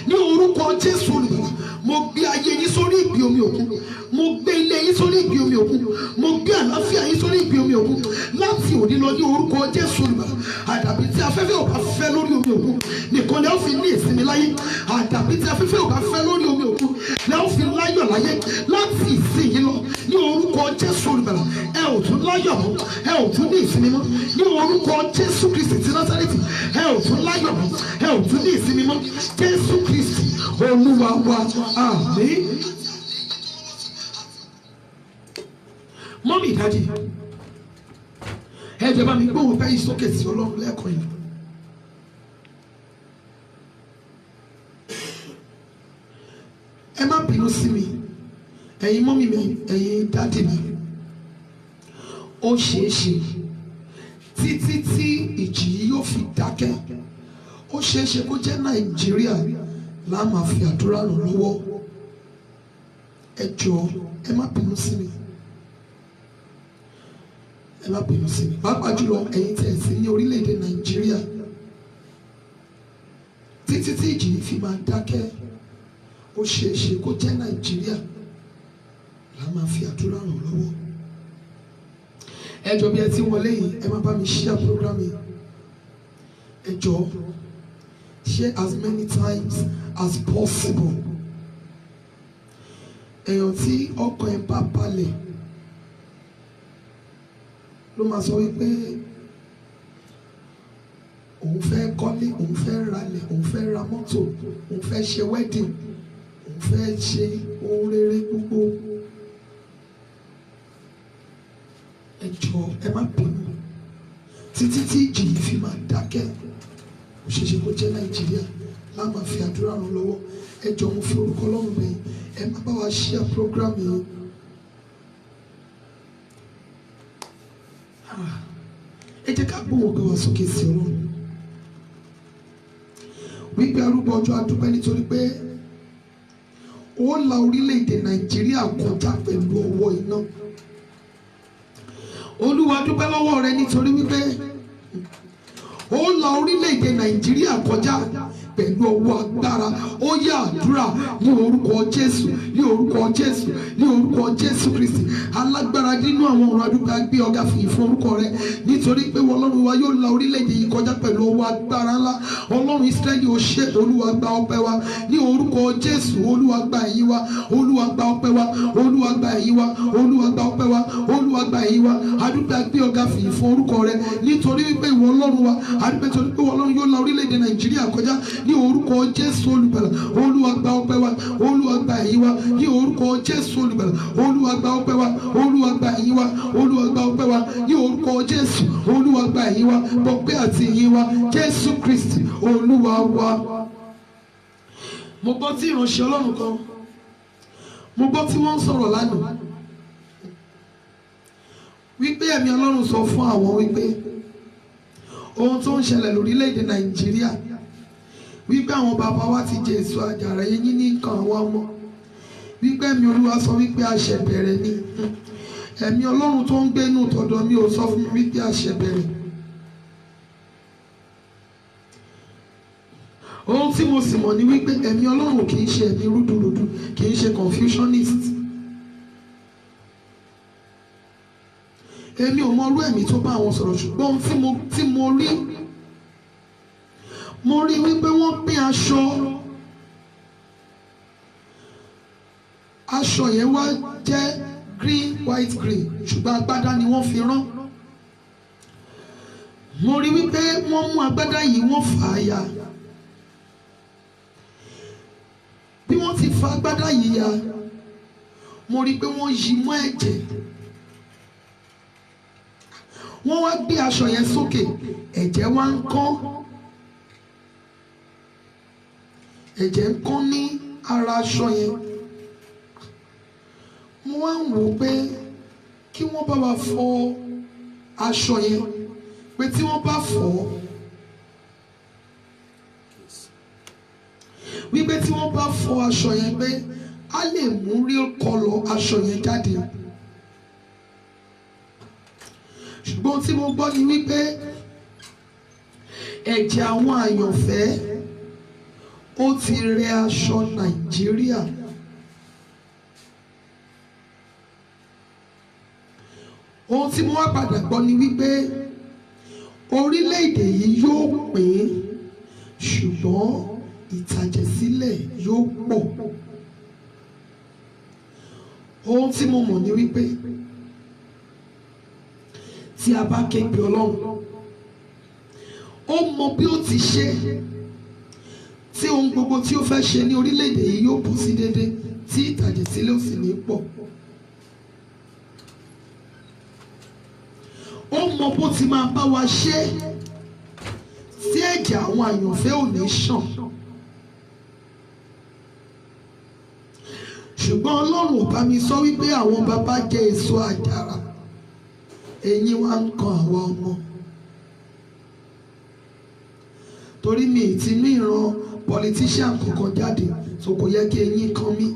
[SPEAKER 2] ní orúkọ Jésù olùgbàlà. Mo gbé ayé yín sórí ìgbì omi òkun, mo gbé ilé yín sórí ìgbì omi òkun, mo gbé àlàáfíà yín sórí ìgbì omi òkun. Láti òní lọ ní orúkọ Jésù olùgbàlà. Àdàbí tí afẹ́fẹ́ ò bá fẹ́ lórí omi òkun nìkan lẹ ó fi ní ìsinmi láyé, àdàbí tí afẹ́fẹ́ ò bá fẹ́ lórí omi òkun lẹ ó fi láyọ̀ láyé. Láti ìsìn yìí lọ ní orúkọ Jésù olùgbàlà, ẹ ò tún láyọ̀ mọ́, ẹ ò tún ní ìsinmi mọ́, ní orúkọ Jésù Kristi ti Násárẹ́tì. Ẹ ò tún láyọ̀ mọ́, ẹ ò tún ní ìsinmi mọ́. Jésù Kristi Olúwa wa, àmín. mọ́mì ìdájì ẹ jẹ́ bá mi gbóhùn bẹ́ẹ̀ yìí sókè sí Ọlọ́run lẹ́ẹ̀kan yìí. ẹ má bínú sí mi ẹ̀yin mọ́mì mi ẹ̀yin dáàdì mi, ó ṣeé ṣe títí tí ìjì yìí yóò fi dákẹ́, ó ṣeé ṣe kó jẹ́ Nàìjíríà la máa fi àdúrà ràn lọ́wọ́. Ẹ jọ̀ọ́ ẹ má bínú sí mi, ẹ má bínú sí mi, pàápàá jùlọ ẹ̀yin tẹ̀ sí ní orílẹ̀-èdè Nàìjíríà. Títí tí ìjì yìí fi máa dákẹ́, ó ṣeé ṣe kó jẹ́ Nàìjíríà la máa fi àdúrà ràn lọ́wọ́. Ẹ jọ̀ọ́ bí ẹ ti wọlé yìí, ẹ má bá mi share program yìí. Ẹ jọ̀ọ́ share as many times as possible. Èèyàn tí ọkàn ẹ̀ bá balẹ̀ ló máa sọ wípé òun fẹ́ kọ́lé, òun fẹ́ ralẹ̀, òun fẹ́ ra mọ́tò, òun fẹ́ ṣe wedding, òun fẹ́ ṣe ohun rere gbogbo. Ẹ jọ̀ọ́ ẹ má bínú títí tí ìjì yìí fi máa dákẹ́, ó ṣeé ṣe kó jẹ́ Nàìjíríà la máa fi àdúrà ràn lọ́wọ́. Ẹ jọ̀ọ́ mo fi orúkọ Ọlọ́run bẹ̀ yín, ẹ má bá wa share program yìí. Ẹ jẹ́ ká gbóhùn ọgbẹ́ wa sókè sí Ọlọ́run wípé arúgbó ọjọ́ adúpẹ́ nítorí pé ó la orílẹ̀-èdè Nàìjíríà kọjá pẹ̀lú ọwọ́ iná. Olúwa dúpẹ́ lọ́wọ́ rẹ nítorí wípé ó la orílẹ̀-èdè Nàìjíríà kọjá pẹ̀lú ọwọ́ agbára. Ó yá àdúrà ní orúkọ Jésù, ní orúkọ Jésù, ní orúkọ Jésù Kristi alágbára nínú àwọn ọ̀run. Adúpẹ́ agbé ọ̀gá fìyìn fún orúkọ rẹ nítorí pé Ọlọ́run wa yóò la orílẹ̀-èdè yìí kọjá pẹ̀lú ọwọ́ agbára ńlá. Ọlọ́run Ísírẹ́lì ó ṣe, Olúwa gba ọpẹ́ wa ní orúkọ Jésù. Olúwa gba ẹ̀yìn wa, Olúwa gba ọpẹ́ wa, Olúwa gba ẹ̀yìn wa, Olúwa gba ọpẹ́ wa, Olúwa gba ẹ̀yìn wa. Adúpẹ́ agbé ọ̀gá fìyìn fún orúkọ rẹ nítorí pé ìwọ Ọlọ́run wa, adúpẹ́ nítorí pé Ọlọ́run yóò la orílẹ̀-èdè Nàìjíríà kọjá ní orúkọ Jésù olùgbàlà. Olúwa gba ọpẹ́ wa, Olúwa gba ẹ̀yìn wa ní orúkọ Jésù olùgbàlà. Olúwa gba ọpẹ́ wa, Olúwa gba ẹ̀yìn wa, Olúwa gba ọpẹ́ wa ní orúkọ Jésù. Olúwa gba ẹ̀yìn wa, ọpẹ́ àti ìyìn wa, Jésù Kristi Olúwa wa. Mo gbọ́ tí ìránṣẹ́ Ọlọ́run kan, mo gbọ́ tí wọ́n ń sọ̀rọ̀ lánàá wípé ẹ̀mí Ọlọ́run sọ fún àwọn wípé ohun tó ń ṣẹlẹ̀ lórílẹ̀‐èdè Nàìjíríà wípé àwọn bàbá wa ti jẹ èso àjàrà yín ní nǹkan àwọn ọmọ, wípé ẹ̀mí Olúwa sọ wípé àṣẹbẹ̀rẹ̀ ni. Ẹ̀mí Ọlọ́run tó ń gbé inú tọ̀dọ̀ mi ò sọ fún mi wípé àṣẹbẹ̀rẹ̀. Ohun tí mo sì mọ̀ ni wípé ẹ̀mí Ọlọ́run kì í ṣe ẹ̀mí rúdurùdu, kì í ṣe confusionist. Èmi ò mọ irú ẹ̀mí tó bá àwọn sọ̀rọ̀, ṣùgbọ́n ohun tí mo rí wípé wọ́n pín aṣọ yẹn wá jẹ́ green white green, ṣùgbọ́n agbádá ni wọ́n fi rán. Mo rí wípé wọ́n mú agbádá yìí wọ́n fà á ya. Bí wọ́n ti fa agbádá yìí ya, mo rí pé wọ́n yí mọ́ ẹ̀jẹ̀. Wọ́n wá gbé aṣọ yẹn sókè, ẹ̀jẹ̀ wá ń kán, ẹ̀jẹ̀ ń kán ní ara aṣọ yẹn. Mo wá ń wò pé kí wọ́n bá wa fọ aṣọ yẹn, pé tí wọ́n bá fọ̀ wípé tí wọ́n bá fọ aṣọ yẹn pé a lè mú real color aṣọ yẹn jáde. Ṣùgbọ́n tí mo gbọ́ ni wípé ẹ̀jẹ̀ àwọn àyànfẹ́ ó ti rẹ aṣọ Nàìjíríà. Ohun tí mo wá padà gbọ́ ni wípé orílẹ̀-èdè yìí yóò pé, ṣùgbọ́n ìtàjẹ̀sílẹ̀ yóò pọ̀. Ohun tí mo mọ̀ ni wípé tí a bá ké pe Ọlọ́run, ó mọ bí ó ti ṣe tí ohun gbogbo tí ó fẹ́ ṣe ní orílẹ̀-èdè yìí yóò bọ́ sí déédéé, tí ìtàjẹ̀sílẹ̀ ò sì ní pọ̀. mọ bó ti máa bá wa ṣe tí ẹ̀jẹ̀ àwọn àyànfẹ́ ò ní ṣàn. Ṣùgbọ́n Ọlọ́run ò bá mi sọ wípé àwọn bàbá jẹ èso àjàrà, eyín wa ń kan àwa ọmọ. Torí mi ì ti ní ìran politician kankan jáde, so kò yẹ kí eyín kan mí.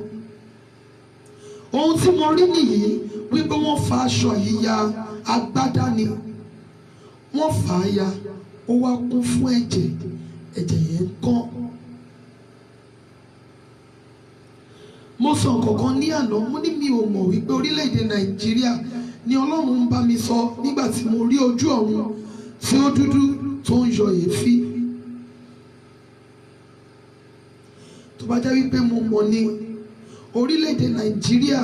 [SPEAKER 2] Ohun tí mo rí nìyí wípé wọ́n fa aṣọ yìí ya agbádá ni, wọ́n fà á ya, ó wá kún fún ẹ̀jẹ̀, ẹ̀jẹ̀ yẹn ń kán. Mo sọ nǹkankan ní àná, mo ní mi ò mọ̀ wípé orílẹ̀-èdè Nàìjíríà ni Ọlọ́run ń bá mi sọ nígbà tí mo rí ojú ọ̀run tí ó dúdú tó ń yọ èéfín. Tó bá jẹ́ wípé mo mọ̀ ní orílẹ̀-èdè Nàìjíríà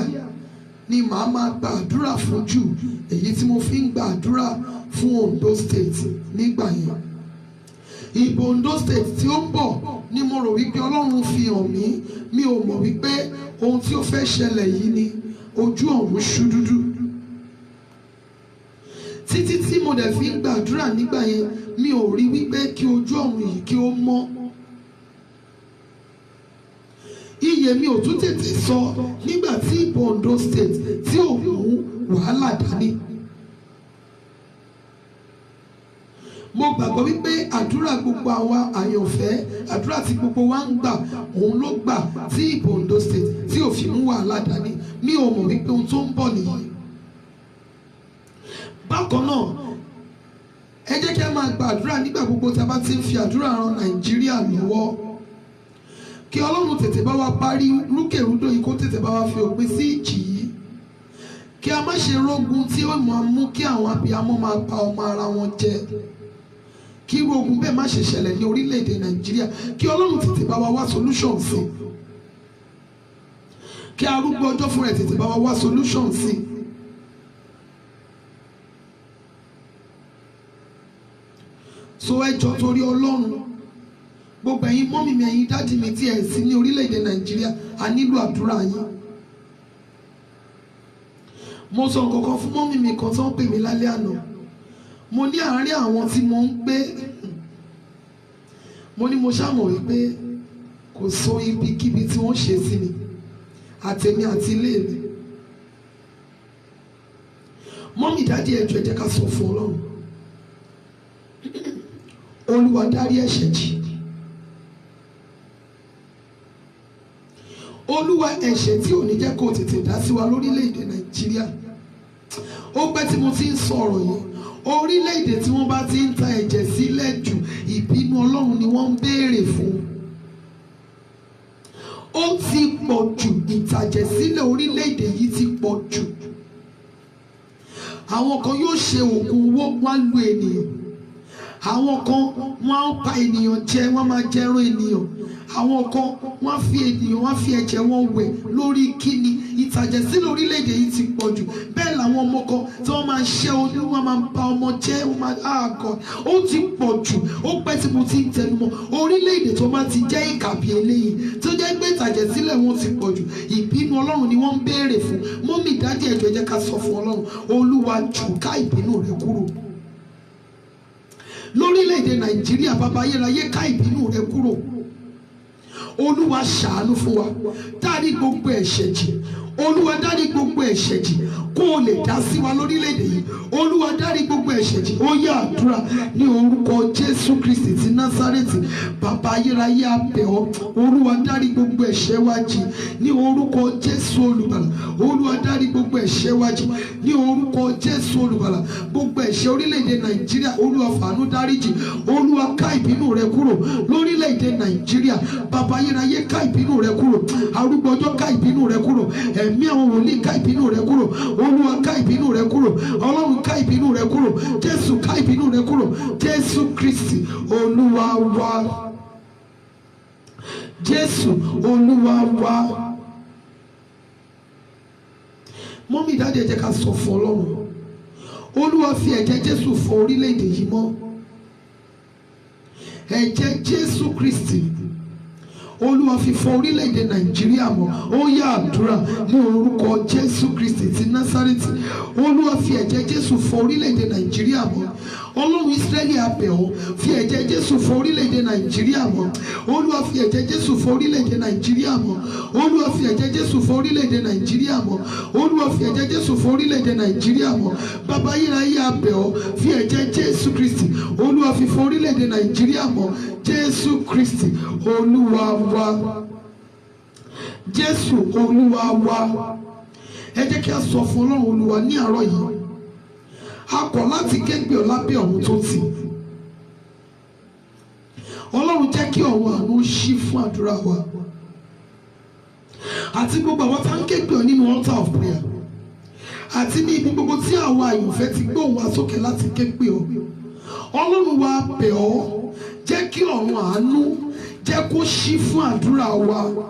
[SPEAKER 2] ni màá máa gba àdúrà fún jù, èyí tí mo fi ń gba àdúrà fún Ondo State nígbà yẹn. Ìbò Ondo State tí ó ń bọ̀ ni mo rò wípé Ọlọ́run fi hàn mí, mi ò mọ̀ wípé ohun tí ó fẹ́ ṣẹlẹ̀ yìí ni ojú ọ̀run ṣú dúdú. Títí tí mo dẹ̀ fi ń gbàdúrà nígbà yẹn, mi ò rí wípé kí ojú ọ̀run yìí kí ó mọ́. Iye mi ò tún tètè sọ nígbà tí ìbò Ondo State tí ò mú wàhálà dání. Mo gbàgbọ́ wípé àdúrà gbogbo àwa àyànfẹ́, àdúrà tí gbogbo wa ń gbà, òun ló gbà tí ìbò Ondo State tí ò fi mú wàhálà dání. Mi ò mọ̀ wípé ohun tó ń bọ̀ nìyí. Bákan náà, ẹ jẹ́ kí a máa gba àdúrà nígbà gbogbo tí a bá ti ń fi àdúrà ran Nàìjíríà lọ́wọ́. Kí Ọlọ́run tètè bá wa parí rúkèrúdò yìí, kó tètè bá wa fi òpin sí ìjì yìí. Kí a má ṣe rógun tí ó máa mú kí àwọn abiyamọ máa pa ọmọ ara wọn jẹ. Kí irú ogun bẹ́ẹ̀ má ṣe ṣẹlẹ̀ ní orílẹ̀-èdè Nàìjíríà. Kí Ọlọ́run tètè bá wa wá solution sí. Kí arúgbó ọjọ́ fún rẹ̀ tètè bá wa wá solution sí. So ẹ jọ̀ọ́ torí Ọlọ́run, gbogbo ẹ̀yin mọ́mì mi, ẹ̀yin dádì mi tí ẹ̀ sí ní orílẹ̀-èdè Nàìjíríà, a nílò àdúrà yín. Mo sọ nǹkankan fún mọ́mì mi kan tó ń pè mí lálẹ́ àná. Mo ní àárín àwọn tí mo ń gbé, mo ní mo ṣàmọ̀ wípé kò sọ ibikíbi tí wọ́n ṣe sí mi, àtẹ̀mí àti ilé mi. Mọ́mì dádì ẹ jọ̀ọ́ ẹ jẹ́ ká sọ fún Ọlọ́run. Olúwa dárí ẹ̀ṣẹ̀ jì. Olúwa, ẹ̀ṣẹ̀ tí ò ní jẹ́ kó tètè dá sí wa lórílẹ̀-èdè Nàìjíríà. Ó pẹ́ tí mo ti ń sọ ọ̀rọ̀ yìí. Orílẹ̀-èdè tí wọ́n bá ti ń ta ẹ̀jẹ̀ sílẹ̀ jù, ìbínú Ọlọ́run ni wọ́n ń béèrè fún. Ó ti pọ̀ jù, ìtàjẹ̀ sílẹ̀ orílẹ̀-èdè yìí ti pọ̀ jù. Àwọn kan yóò ṣe oògùn owó, wọ́n á lu ènìyàn. Àwọn kan wọ́n á pa ènìyàn jẹ, wọ́n máa jẹran ènìyàn. Àwọn kan wọ́n á fi ènìyàn, wọ́n á fi ẹ̀jẹ̀ wọn wẹ̀ lórí kíni. Ìtàjẹ̀ sílẹ̀ orílẹ̀-èdè yìí ti pọ̀ jù. Bẹ́ẹ̀ làwọn ọmọ kan tí wọ́n máa ṣẹ́ oyún, wọ́n máa pa ọmọ jẹ́, wọ́n máa àgọ́. Ó ti pọ̀ jù. Ó pẹ́ tí mo ti ń tẹnumọ́. Orílẹ̀-èdè tó bá ti jẹ́ ìkàbí eléyìí, tó jẹ́ pé ìtàjẹ̀ sílẹ̀ wọn ti pọ̀ jù, ìbínú Ọlọ́run ni wọ́n ń béèrè fún. Mọ́mì dádì ẹ jọ̀ọ́ ẹ jẹ́ ká sọ fún Ọlọ́run. Olúwa jù ká ìbínú rẹ kúrò lórílẹ̀-èdè Nàìjíríà. Bàbá ayérayé, ká ìbínú rẹ kúrò. Olúwa ṣàánú fún wa, dárí gbogbo ẹ̀ṣẹ̀ jì. Olúwa dárí gbogbo ẹ̀ṣẹ̀ jì kó o lè dá sí wa lórílẹ̀-èdè yìí. Olúwa dárí gbogbo ẹ̀ṣẹ̀ jì. Ó yá àdúrà ní orúkọ Jésù Kristi ti Násárẹ́tì. Bàbá ayérayé, a bẹ̀ ọ́. Olúwa dárí gbogbo ẹ̀ṣẹ̀ wa jì ní orúkọ Jésù olùgbàlà. Olúwa dárí gbogbo ẹ̀ṣẹ̀ wa jì ní orúkọ Jésù olùgbàlà. Gbogbo ẹ̀ṣẹ̀ orílẹ̀-èdè Nàìjíríà, Olúwa fàánú dáríjì. Olúwa ká ìbínú rẹ kúrò lórílẹ̀-èdè Nàìjíríà. Bàbá ayérayé, ká ìbínú rẹ kúrò. Arúgbó ọjọ́, ká ìbínú rẹ kúrò. Ẹ̀mí àwọn wòlíì, ká ìbínú rẹ kúrò. Olúwa, ká ìbínú rẹ kúrò. Ọlọ́run, ká ìbínú rẹ kúrò. Jésù, ká ìbínú rẹ kúrò. Jésù Kristi Olúwa wa. Jésù Olúwa wa. Mọ́mì dádì ẹ jẹ́ ká sọ fún Ọlọ́run. Olúwa, fi ẹ̀jẹ̀ Jésù fọ orílẹ̀-èdè yìí mọ́. Ẹ̀jẹ̀ Jésù Kristi, Olúwa, fi fọ orílẹ̀-èdè Nàìjíríà mọ́. Ó yá àdúrà ní orúkọ Jésù Kristi ti Násárẹ́tì. Olúwa, fi ẹ̀jẹ̀ Jésù fọ orílẹ̀-èdè Nàìjíríà mọ́. Ọlọ́run Ísírẹ́lì a bẹ̀ ọ́, fi ẹ̀jẹ̀ Jésù fọ orílẹ̀-èdè Nàìjíríà mọ́. Olúwa fi ẹ̀jẹ̀ Jésù fọ orílẹ̀-èdè Nàìjíríà mọ́. Olúwa fi ẹ̀jẹ̀ Jésù fọ orílẹ̀-èdè Nàìjíríà mọ́. Olúwa fi ẹ̀jẹ̀ Jésù fọ orílẹ̀-èdè Nàìjíríà mọ́. Bàbá ayérayé a bẹ̀ ọ́, fi ẹ̀jẹ̀ Jésù Kristi Olúwa fi fọ orílẹ̀-èdè Nàìjíríà mọ́. Jésù Kristi Olúwa wa. Jésù Olúwa wa. Ẹ jẹ́ kí a sọ fún Ọlọ́run Olúwa ní àárọ̀ yìí. A kọ̀ láti képe ọ lábẹ́ ọ̀run tó tì. Ọlọ́run jẹ́ kí ọ̀run àánú ṣí fún àdúrà wa. Àti gbogbo àwọn tá ń képe ọ nínú altar of prayer. Àti ní ibi gbogbo tí àwọn àyànfẹ́ ti gbóhùn wa sókè láti képe ọ. Ọlọ́run wa bẹ̀ ọ́, jẹ́ kí ọ̀run àánú jẹ́ kó ṣí fún àdúrà wa.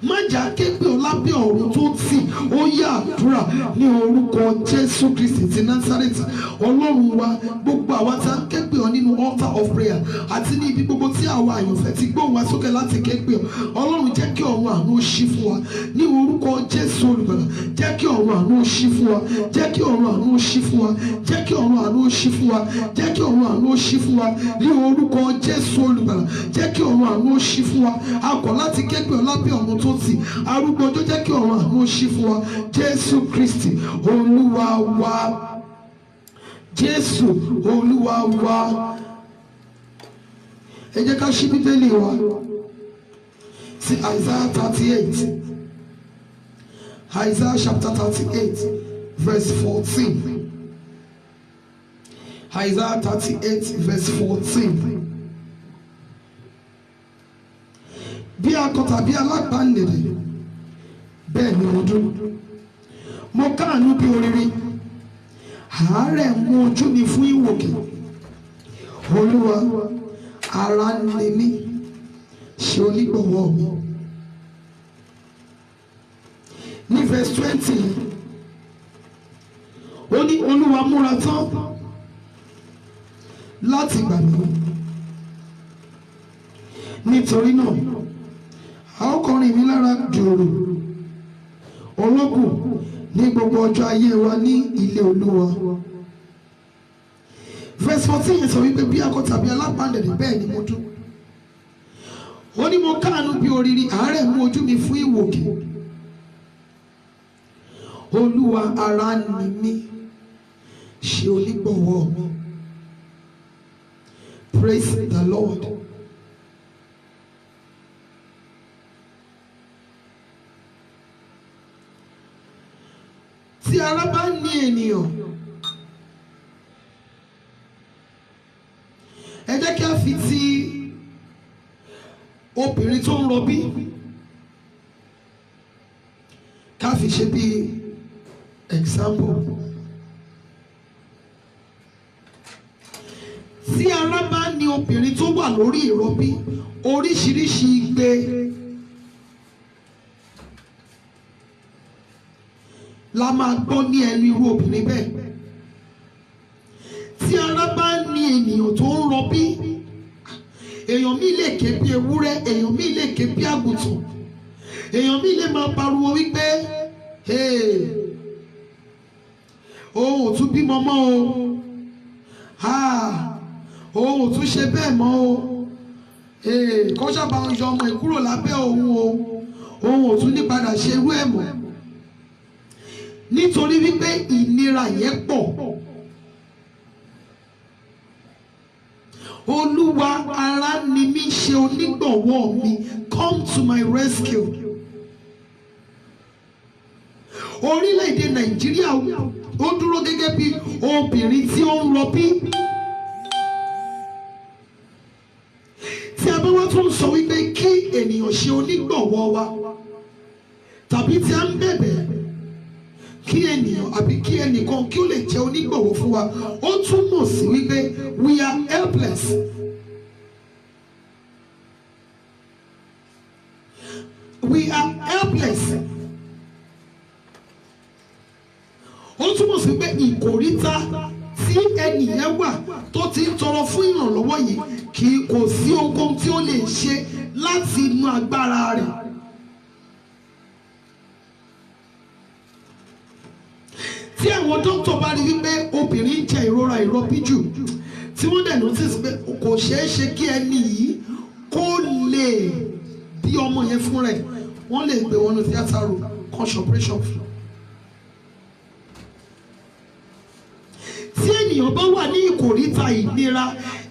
[SPEAKER 2] Má jà képe ọ lábẹ́ ọ̀run tó tì. Ó yá àdúrà ní orúkọ Jésù Kristi ti Násárẹ́tì. Ọlọ́run wa, gbogbo àwa tá ń képe ọ nínú altar of prayer àti ní ibi gbogbo tí àwọn àyànfẹ́ ti gbóhùn wa sókè láti képe ọ. Ọlọ́run jẹ́ kí ọ̀run àánú ṣí fún wa ní orúkọ Jésù Olùgbàlà. Jẹ́ kí ọ̀run àánú ṣí fún wa. Jẹ́ kí ọ̀run àánú ṣí fún wa. Jẹ́ kí ọ̀run àánú ṣí fún wa. Jẹ́ kí ọ̀run àánú ṣí fún wa ní orúkọ Jésù Olùgbàlà. Jẹ́ kí ọ̀run àánú ṣí fún wa. A kọ̀ láti képe ọ lábẹ́ ọ̀run tó tì. Arúgbó ọjọ́ jẹ́ kí ọ̀run àánú ṣí fún wa. Jésù Kristi Olúwa wa. Jésù Olúwa wa. Ẹ jẹ́ ká ṣí Bíbélì wa sí Isaiah 38. Isaiah chapter 38 verse 14. Isaiah 38 verse 14. Bí akọ tàbí alágbàǹdẹ̀rẹ̀ bẹ́ẹ̀ ni mo dúró. Mo káàánú bí oriri. Àárẹ̀ mú ojú mi fún ìwòkè. Olúwa, ara ń ni mí, ṣe onígbọ̀wọ́ mi. Ní verse 20, ó ní Olúwa múra tán láti gbà mí. Nítorí náà, a ó kọrin mi lára dùùrù ológun ní gbogbo ọjọ́ ayé wa ní ilé Olúwa. Verse 14 sọ wípé bí akọ tàbí alágbàǹdẹ̀rẹ̀ bẹ́ẹ̀ ni mo dún. Ó ní mo káàánú bí oriri, àárẹ̀ mú ojú mi fún ìwòkè. Olúwa, ara ni mí, ṣe onígbọ̀wọ́ mi. Praise the Lord. Tí ara bá ní ènìyàn, ẹ jẹ́ kí a fi ti obìnrin tó ń rọbí ká fi ṣe bí example. Tí ara bá ní obìnrin tó wà lórí ìrọbí, oríṣiríṣi igbe la máa gbọ́ ní ẹnu irú obìnrin bẹ́ẹ̀. Tí ara bá ní ènìyàn tó ń rọbí, èèyàn mi lè ké bí ewúrẹ́, èèyàn mi lè ké bí àgùntàn, èèyàn mi lè máa pariwo wípé òun ò tún bímọ mọ́ o, òun ò tún ṣe bẹ́ẹ̀ mọ́ o, kó sábà ń yọ ọmọ ẹ̀ kúrò lábẹ́ òun o, òun ò tún ní padà ṣe irú ẹ̀ mọ́. Nítorí wípé ìnira yẹn pọ̀. Olúwa, ara ni mí, ṣe onígbọ̀wọ́ mi. Come to my rescue. Orílẹ̀-èdè Nàìjíríà ó dúró gẹ́gẹ́ bí obìnrin tí ó ń rọbí. Tí a bá wá tún sọ wípé kí ènìyàn ṣe onígbọ̀wọ́ wa, tàbí tí a ń bẹ̀bẹ̀ kí ènìyàn àbí kí ẹnìkan kí ó lè jẹ́ onígbọ̀wọ́ fún wa, ó túmọ̀ sí wípé we are helpless. We are helpless. Ó túmọ̀ sí pé ìkòríta tí ẹnìyẹn wà tó ti ń tọrọ fún ìrànlọ́wọ́ yìí kò sí ohunkóhun tí ó lè ṣe láti inú agbára rẹ̀. Tí àwọn àwọn dókítà bá rí wípé obìnrin ń jẹ ìrora ìrọbí jù, tí wọ́n dẹ̀ notice pé kò ṣeé ṣe kí ẹni yìí kó lè bí ọmọ yẹn fún rẹ̀, wọ́n lè gbé wọn ní theatre room kan operation fún. Tí ènìyàn bá wà ní ìkòríta ìnira,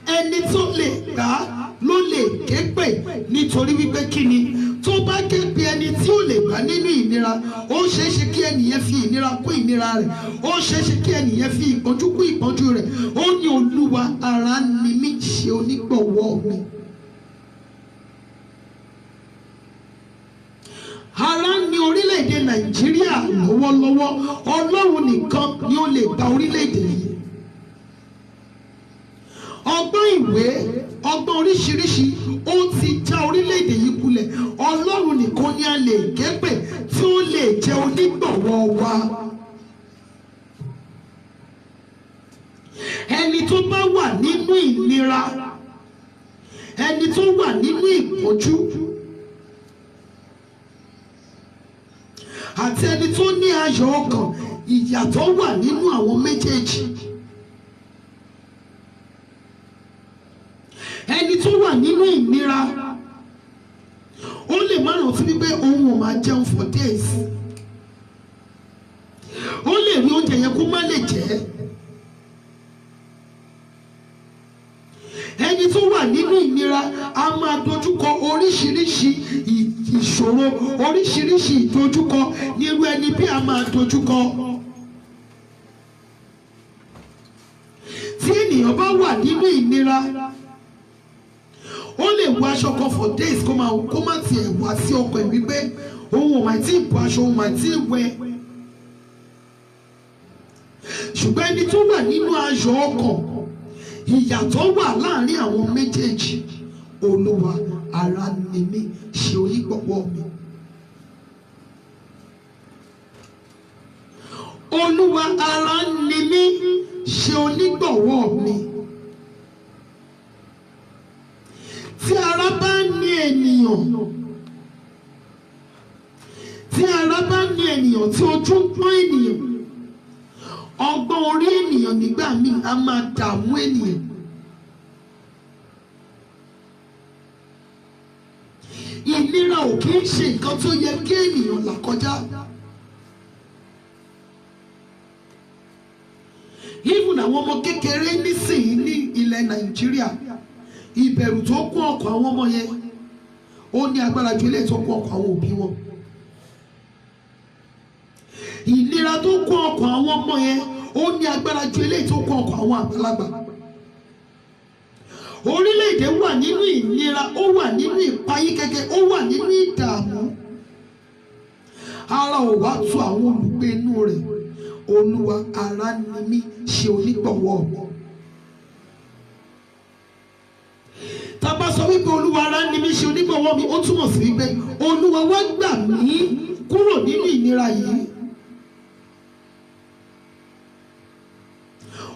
[SPEAKER 2] ẹni tó lè gbà á ló lè ké pè, nítorí wípé kí ni, tó bá ké pe ẹni tí ó lè gbà nínú ìnira, ó ṣeé ṣe kí ẹnìyẹn fi ìnira kún ìnira rẹ̀, ó ṣeé ṣe kí ẹnìyẹn fi ìpọ́njú kún ìpọ́njú rẹ̀. Ó ní Olúwa ara ni mí, ṣe onígbọ̀wọ́ mi. Ara ní orílẹ̀-èdè Nàìjíríà lọ́wọ́lọ́wọ́, Ọlọ́run nìkan ni ó lè gba orílẹ̀-èdè yìí. Ọgbọ́n ìwé, ọgbọ́n oríṣiríṣi ó ti já orílẹ̀-èdè yìí kulẹ̀. Ọlọ́run nìkan ni a lè ké pè tí ó lè jẹ́ onígbọ̀wọ́ wa. Ẹni tó bá wà nínú ìnira, ẹni tó wà nínú ìpọ́njú, àti ẹni tó ní ayọ̀ ọkàn, ìyàtọ̀ wà nínú àwọn méjèèjì. Ẹni tó wà nínú ìnira, ó lè má rántí wípé òun ò máa jẹun for days, ó lè rí oúnjẹ yẹn kó má lè jẹ. Ẹni tó wà nínú ìnira a máa dojúkọ oríṣiríṣi ìṣòro, oríṣiríṣi ìdojúkọ ní irú ẹni bí a máa dojúkọ. Tí ènìyàn bá wà nínú ìnira, ó lè wọ aṣọ kan for days kó má tiẹ̀ wá sí ọkàn ẹ̀ wípé òun ò máa tí ì bọ́ aṣọ, òun máa tí ì wẹ̀. Ṣùgbọ́n ẹni tó wà nínú ayọ̀ ọkàn, ìyàtọ̀ wà láàrin àwọn méjèèjì. Olúwa ara ni mí, ṣe onígbọ̀wọ́ mi. Olúwa ara ni mí, ṣe onígbọ̀wọ́ mi. Tí ara bá ní ènìyàn, tí ara bá ní ènìyàn, tí ojú ń pọ́n ènìyàn, ọgbọ́n orí ènìyàn nígbà míì a máa dààmú ènìyàn. Ìnira ò kì í ṣe nǹkan tó yẹ kí ènìyàn là kọjá. Even àwọn ọmọ kékeré nísìnyí ní ilẹ̀ Nàìjíríà, ìbẹ̀rù tó kún ọkàn àwọn ọmọ yẹn ó ní agbára ju eléyìí tó kún ọkàn àwọn òbí wọn. Ìnira tó kún ọkàn àwọn ọmọ yẹn ó ní agbára ju eléyìí tó kún ọkàn àwọn àgbàlagbà. Orílẹ̀-èdè wà nínú ìnira, ó wà nínú ìpayín kẹ̀kẹ́, ó wà nínú ìdààmú. Ara ò wá tu àwọn olùgbé inú rẹ̀. Olúwa ara ni mí, ṣe onígbọ̀wọ́ mi. Tá bá sọ wípé Olúwa ara ni mí, ṣe onígbọ̀wọ́ mi, ó túmọ̀ sí wípé Olúwa wá gbà mí kúrò nínú ìnira yìí.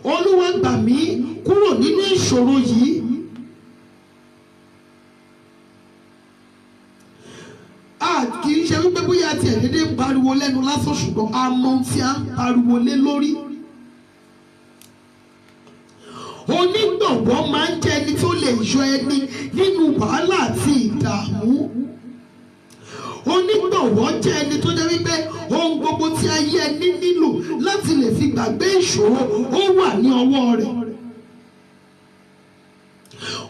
[SPEAKER 2] Olúwa gbà mí kúrò nínú ìṣòro yìí. Kì í ṣe wípé bóyá tí ẹ̀dẹ́dẹ́ ń pariwo lẹ́nu lásán, ṣùgbọ́n a mọ ohun tí a ń pariwo lé lórí. Onígbọ̀wọ́ máa ń jẹ́ ẹni tó lè yọ ẹni nínú wàhálà àti ìdààmú. Onígbọ̀wọ́ jẹ́ ẹni tó jẹ́ wípé ohun gbogbo tí ayé ẹni nílò láti lè fi gbàgbé ìṣòro ó wà ní ọwọ́ rẹ̀.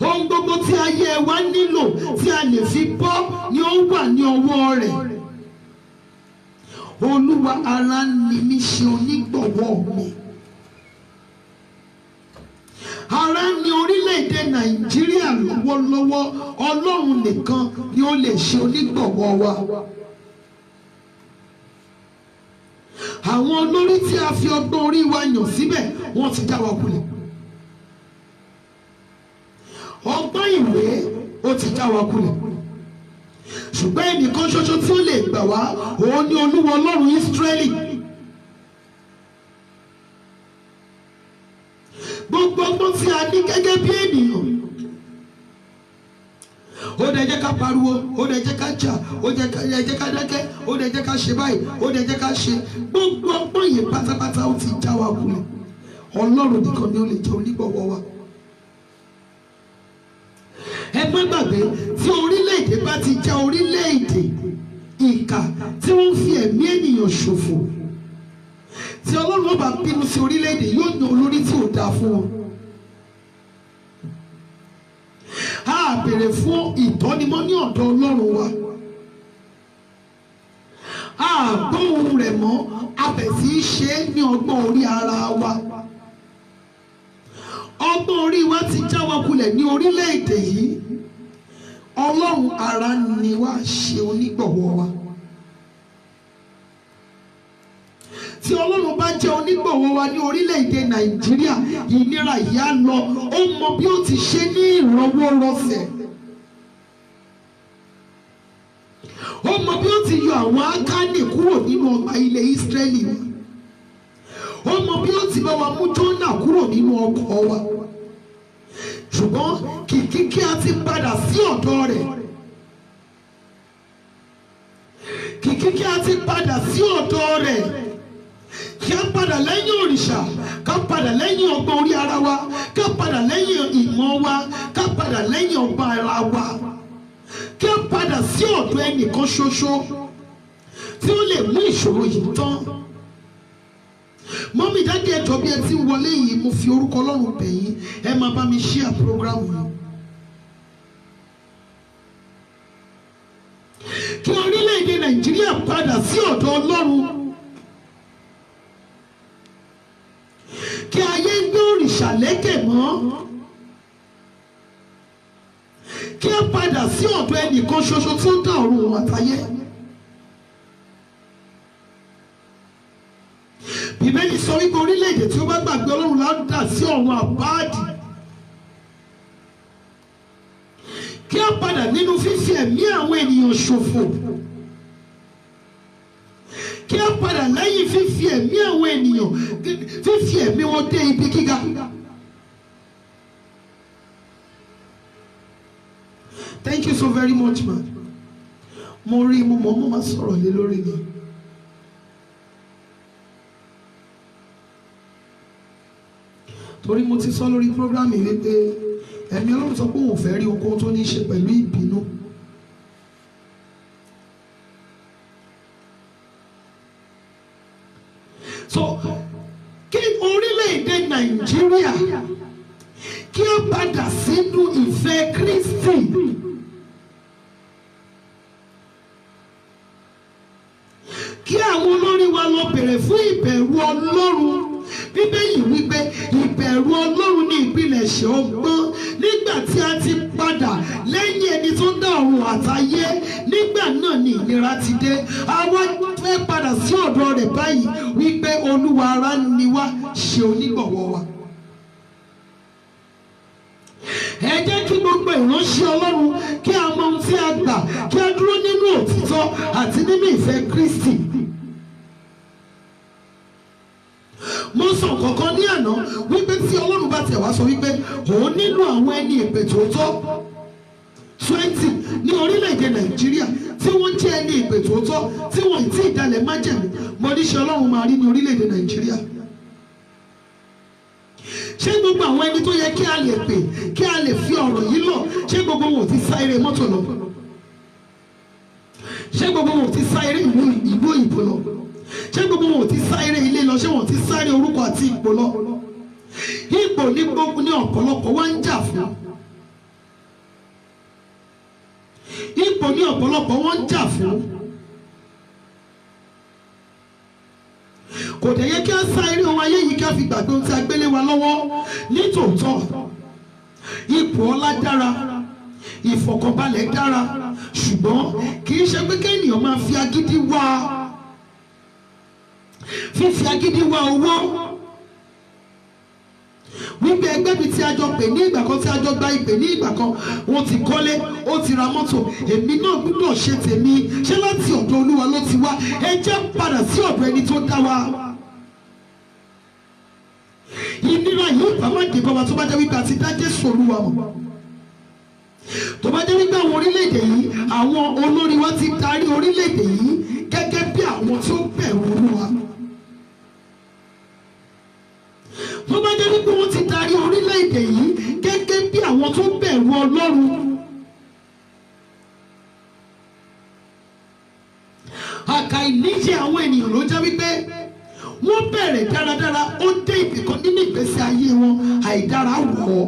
[SPEAKER 2] Ohun gbogbo tí ayé wa nílò tí a lè fi bọ́ ni ó wà ní ọwọ́ rẹ̀. Olúwa ara ni mí, ṣe onígbọ̀wọ́ mi. Ara ní orílẹ̀-èdè Nàìjíríà lọ́wọ́lọ́wọ́, Ọlọ́run nìkan ni ó lè ṣe onígbọ̀wọ́ wa. Àwọn olórí tí a fi ọgbọ́n orí wa yàn síbẹ̀, wọ́n ti já wa kulẹ̀. Ọgbọ́n ìwé ó ti já wa kulẹ̀. Ṣùgbọ́n ẹnìkan ṣoṣo tí ó lè gbà wá, òun ni Olúwa Ọlọ́run Ísírẹ́lì. Gbogbo ọgbọ́n tí a ní gẹ́gẹ́ bí ènìyàn, ó dẹ̀ jẹ́ ká ká pariwo, ó dẹ̀ jẹ́ ká jà, ó dẹ̀ jẹ́ ká dákẹ́, ó dẹ̀ jẹ́ ká ṣe báyìí, ó dẹ̀ jẹ́ ká ṣe. Gbogbo ọgbọ́n yìí pátápátá ó ti já wa kulẹ̀. Ọlọ́run nìkan ni ó lè jẹ́ onígbọ̀wọ́ wa. Ẹ má gbàgbé, tí orílẹ̀-èdè bá ti jẹ́ orílẹ̀-èdè ìkà tí wọ́n fi ẹ̀mí ènìyàn ṣòfò, tí Ọlọ́run bá bínú sí orílẹ̀-èdè yóò yan olórí tí ò dáa fún wọn. A béèrè fún ìtọ́nimọ́ ní ọ̀dọ̀ Ọlọ́run wa. A gbọ́ ohùn rẹ̀ mọ́, a bẹ̀ sí í ṣe é ní ọgbọ́n orí ara wa. Ọgbọ́n orí wa ti já wa kulẹ̀ ní orílẹ̀-èdè yìí. Ọlọ́run ara ni wá ṣe onígbọ̀wọ́ wa. Tí Ọlọ́run bá jẹ́ onígbọ̀wọ́ wa ní orílẹ̀-èdè Nàìjíríà, ìnira yìí á lọ. Ó mọ bí ó ti ṣe ní ìrọwọ́rọsẹ̀. Ó mọ bí ó ti yọ àwọn Ákánì kúrò nínú ọgbà ilẹ̀ Ísírẹ́lì. Ó mọ bí ó ti bá wa mú Jónà kúrò nínú ọkọ̀ wa. Ṣùgbọ́n kìkì kí a ti padà sí ọ̀dọ̀ rẹ̀. Kìkì kí a ti padà sí ọ̀dọ̀ rẹ̀. Kí a padà lẹ́yìn òrìṣà, ká padà lẹ́yìn ọgbọ́n orí ara wa, ká padà lẹ́yìn ìmọ̀ wa, ká padà lẹ́yìn ọgbọ́n ara wa. Kí a padà sí ọ̀dọ̀ ẹnìkan ṣoṣo tí ó lè mú ìṣòro yìí tán. Mọ́mí dáàdì ẹjọ́ bí ẹ ti ń wọlé yìí, mo fi orúkọ Ọlọ́run bẹ̀ yín, ẹ máa bá mi share program yìí. Kí orílẹ̀-èdè Nàìjíríà padà sí ọ̀dọ̀ Ọlọ́run. Kí ayé gbé òrìṣà lékè mọ́. Kí a padà sí ọ̀dọ̀ ẹnìkan ṣoṣo tí ó dá ọ̀run àtayé. Bíbélì sọ wípé orílẹ̀-èdè tí ó bá gbàgbé Ọlọ́run la dà sí ọ̀run àpáàdì. Kí a padà nínú fífi ẹ̀mí àwọn ènìyàn ṣòfò. Kí a padà lẹ́yìn fífi ẹ̀mí àwọn ènìyàn, fífi ẹ̀mí wọn dé ibi gíga. Thank you so very much, man. Mo rí mo máa sọ̀rọ̀ lé lórí ni. Torí mo ti sọ lórí program yìí wípé ẹ̀mí Ọlọ́run sọ pé òun fẹ́ rí ohun tó ní í ṣe pẹ̀lú ìbínú. So kí orílẹ̀-èdè Nàìjíríà kí ó padà sínú ìfẹ́ Kristi. Kí àwọn olórí wa lọ bèrè fún ìbẹ̀rù Ọlọ́run. Bíbélì wípé ìbẹ̀rù Ọlọ́run ní ìpilẹ̀ṣẹ̀ ọgbọ́n. Nígbà tí a ti padà lẹ́yìn ẹni tó dá ọ̀run àtayé, nígbà náà ni ìnira ti dé. Àwa fẹ́ padà sí ọ̀dọ̀ rẹ̀ báyìí wípé Olúwa ara ni wá ṣe onígbọ̀wọ́ wa. Ẹ jẹ́ kí gbogbo ìránṣẹ́ Ọlọ́run kí a mọ ohun tí a gbà, kí a dúró nínú òtítọ́ àti nínú ìfẹ́ Kristi. Mo sọ kankan ní àná wípé tí Ọlọ́run bá tẹ̀ wá sọ wípé òun nílò àwọn ẹni ìpè tòótọ́ 20 ní orílẹ̀-èdè Nàìjíríà tí wọ́n jẹ́ ẹni ìpè tòótọ́ tí wọ́n ti ìdálẹ̀ májẹ̀mú, mo ní ṣe Ọlọ́run máa rí ní orílẹ̀-èdè Nàìjíríà. Ṣé gbogbo àwọn ẹni tó yẹ kí a lè pè, kí a lè fi ọ̀rọ̀ yìí lọ, ṣé gbogbo wọn ò ti sá eré mọ́tò lọ? Ṣé gbogbo wọn ò ti sá eré ìlú òyìnbó lọ? Ṣé gbogbo wọn ò ti sá eré ilé lọ? Ṣé wọn ò ti sá eré orúkọ àti ipò lọ? Ipò ní gbogbo ní ọ̀pọ̀lọpọ̀ wá ń jà fún. Ipò ní ọ̀pọ̀lọpọ̀ wọ́n ń jà fún. Kò dẹ̀ yẹ kí a sá eré ohun ayé yìí ká fi gbàgbé ohun tí a gbélé wa lọ́wọ́. Nítòótọ́ ipò ọlá dára, ìfọ̀kànbalẹ̀ dára, ṣùgbọ́n kì í ṣe pé kéèyàn máa fi agídí wá, fífi agídí wá owó. Wípé ẹgbẹ́ mi tí a jọ pè ní ìgbà kan, tí a jọ gba ìpè ní ìgbà kan, wọ́n ti kọ́lé, ó ti ra mọ́tò, èmi náà gbọ́dọ̀ ṣe tèmi. Ṣé láti ọ̀dọ̀ Olúwa ló ti wá? Ẹ jẹ́ padà sí ọ̀dọ̀ ẹni tó dá wa. Ìnira yìí bá má dé bá wa tó bá jẹ́ wípé a ti dá Jésù Olúwa mọ̀. tó bá jẹ́ wípé àwọn orílẹ̀-èdè yìí àwọn olórí wa ti darí orílẹ̀-èdè yìí gẹ́gẹ́ bí àwọn tí ó bẹ̀rù Olúwa, tó bá jẹ́ wípé wọ́n ti darí orílẹ̀-èdè yìí gẹ́gẹ́ bí àwọn tó bẹ̀rù Ọlọ́run, àkàìníṣe àwọn ènìyàn ló jẹ́ wípé wọ́n bẹ̀rẹ̀ dáradára ó dé ibìkan nínú ìgbésí ayé wọn àìdára wọ̀ ọ́.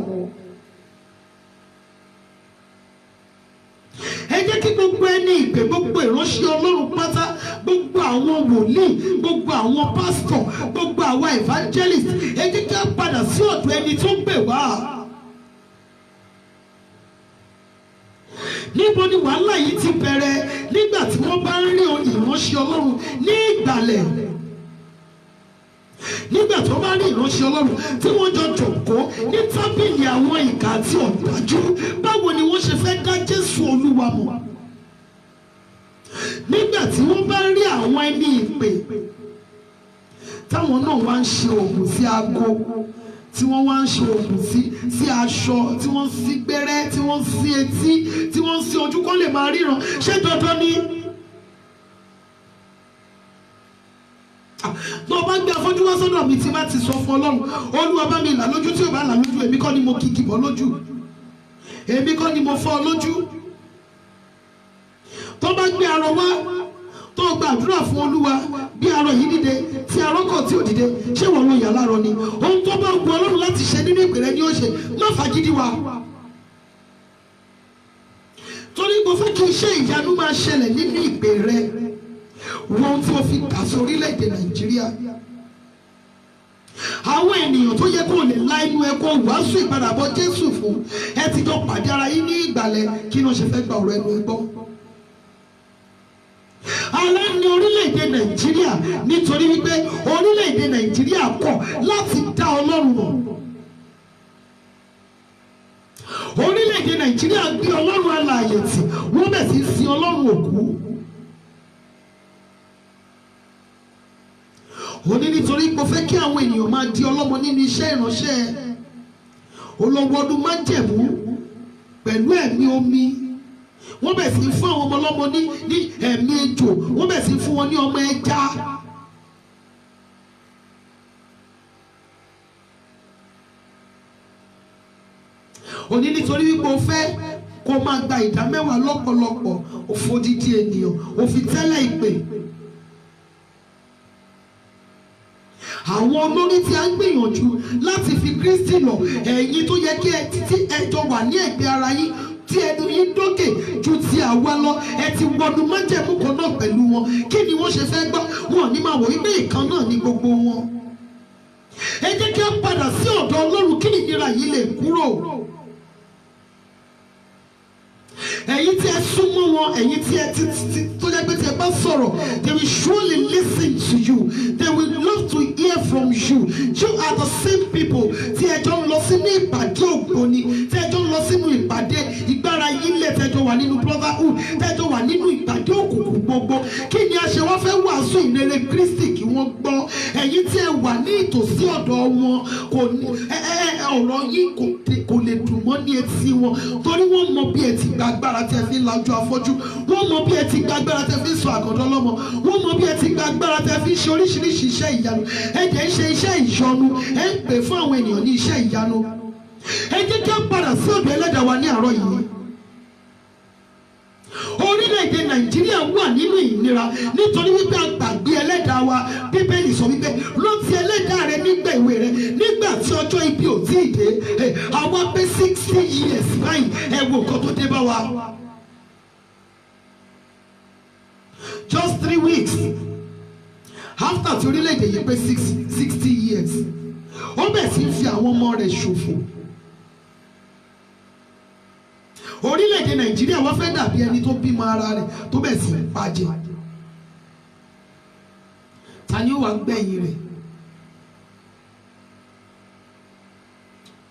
[SPEAKER 2] Ẹ jẹ́ kí gbogbo ẹni ìpè, gbogbo ìránṣẹ́ Ọlọ́run pátá, gbogbo àwọn wòlíì, gbogbo àwọn pásítọ̀, gbogbo àwa evangelist, ẹ jẹ́ kí a padà sí ọ̀dọ̀ ẹni tó gbè wá. Níbo ni wàhálà yìí ti bẹ̀rẹ̀? Nígbà tí wọ́n bá ń rí ìránṣẹ́ Ọlọ́run ní ìgbàlẹ̀, nígbà tó bá rí ìránṣẹ́ Ọlọ́run tí wọ́n jọ jòkó ní tábìlì àwọn ìkà àti ọ̀dájú, báwo ni wọ́n ṣe fẹ́ dá Jésù Olúwa mọ̀? Nígbà tí wọ́n bá rí àwọn ẹni ìpè táwọn náà wá ń ṣe oògùn sí aago, tí wọ́n wá ń ṣe oògùn sí aṣọ, tí wọ́n sí gbẹ́rẹ́, tí wọ́n sí etí, tí wọ́n sí ojú kó lè máa ríran, ṣé dandan ni? Tó bá gbé afọ́jú wá sọ́dọ̀ mi tí bá ti sọ fún Ọlọ́run, Olúwa bá mi là lójú, tí ò bá là lójú, èmi kọ́ ni mo kìkì bọ́ lójú, èmi kọ́ ni mo fọ́ lójú. Tó bá gbé arọ wá tó gbàdúrà fún Olúwa bí arọ yìí dìde tí arọ kọ̀ tí ò dìde, ṣé wọ́n ló yà lárọ ni? Ohun tó bá wu Ọlọ́run láti ṣe nínú ìpè rẹ ni ó ṣe, má fagídí wa. Torí mo fẹ́ kí iṣẹ́ ìyanu máa ṣẹlẹ̀ nínú ìpè rẹ. Wọ́n tí ó fi kà sí orílẹ̀-èdè Nàìjíríà, àwọn ènìyàn tó yẹ kó lè la inú ẹ kó wàásù ìpadàbọ̀ Jésù fún, ẹ ti jọ pàdé ara yín ní ìgbàlẹ̀, kí ni wọ́n ṣe fẹ́ gba ọ̀rọ̀ ẹnu ẹ gbọ́? Alẹ́ ní orílẹ̀-èdè Nàìjíríà nítorí wípé orílẹ̀-èdè Nàìjíríà kọ̀ láti dá Ọlọ́run mọ̀. Orílẹ̀-èdè Nàìjíríà gbé Ọlọ́run alààyè tì, wọ́n bẹ̀ sí sin Ọlọ́run òkú. Ó ní nítorí pé ó fẹ́ kí àwọn ènìyàn máa di ọlọ́mọ nínú iṣẹ́ ìránṣẹ́ olówó ọdún májẹ̀mú pẹ̀lú ẹ̀mí omi. Wọ́n bẹ̀ sí fún àwọn ọmọ ọlọ́mọ ní ẹ̀mí ejò, wọ́n bẹ̀ sí fún wọn ní ọmọ ẹja. Ó ní nítorí wípé ó fẹ́ kó máa gba ìdámẹ́wàá lọ́pọ̀lọpọ̀, ó fòdìdí ènìyàn, ó fi tẹ́lẹ̀ ìpè. Àwọn olórí tí a ń gbìyànjú láti fi Kristi lọ, ẹ̀yin tó yẹ kí ẹ jọ wà ní ẹ̀gbẹ́ ara yín, tí ẹnu yín dókè ju ti àwa lọ, ẹ ti wọnú májẹ̀mú kan náà pẹ̀lú wọn. Kí ni wọ́n ṣe fẹ́ gbọ́? Wọn ò ní máa wò wípé ìkan náà ní gbogbo wọn. Ẹ jẹ́ kí a padà sí ọ̀dọ̀ Ọlọ́run kí ìnira yìí lè kúrò. Ẹ̀yin tí ẹ súnmọ́ wọn, ẹ̀yin tí ẹ tó jẹ́ pé tí ẹ bá sọ̀rọ̀, they will surely listen to you, they will love to hear from you. You are the same people tí ẹ jọ ń lọ sínú ìpàdé ògbóni, tí ẹ jọ ń lọ sínú ìpàdé ìgbára yílẹ̀, tí ẹ jọ wà nínú brotherhood, tí ẹ jọ wà nínú ìpàdé òkùnkùn gbogbo. Kí ni a ṣe wá fẹ́ wàásù ìrere Kristi kí wọ́n gbọ́? Ẹ̀yin tí ẹ wà ní ìtòsí ọ̀dọ̀ wọn, ọ̀rọ̀ yín kò lè dùn mọ́ ní etí wọn, torí wọ́n mọ bí ẹ ti gba agbára tí ẹ fi ń lajú afọ́jú, wọ́n mọ bí ẹ ti gba agbára tí ẹ fi ń sọ àgọ́dọ́ lọ́mọ, wọ́n mọ bí ẹ ti gba agbára tí ẹ fi ń ṣe oríṣiríṣi iṣẹ́ ìyanu. Ẹ jẹ́ ń ṣe iṣẹ́ ìyanu, ẹ ń pè fún àwọn ènìyàn ní iṣẹ́ ìyanu. Ẹ jẹ́ kí a padà sí ọ̀dọ̀ Ẹlẹ́dàá wa ní àárọ̀ yìí. Orílẹ̀-èdè Nàìjíríà wà nínú ìnira nítorí wípé a gbàgbé Ẹlẹ́dàá wa. Bíbélì sọ wípé rántí Ẹlẹ́dàá rẹ nígbà ìwé rẹ, nígbà tí ọjọ́ ibi ò tí ì dé. Àwa pé 60 years báyìí, ẹ wo nǹkan tó dé bá wa. Just 3 weeks after tí orílẹ̀-èdè yìí pé 60 years, ó bẹ̀ sí fi àwọn ọmọ rẹ̀ ṣòfò. Orílẹ̀-èdè Nàìjíríà wá fẹ́ dàbí ẹni tó bímọ ara rẹ̀ tó bẹ̀ sí pàjẹ́. Ta ni ó wá gbẹ̀yìn rẹ̀?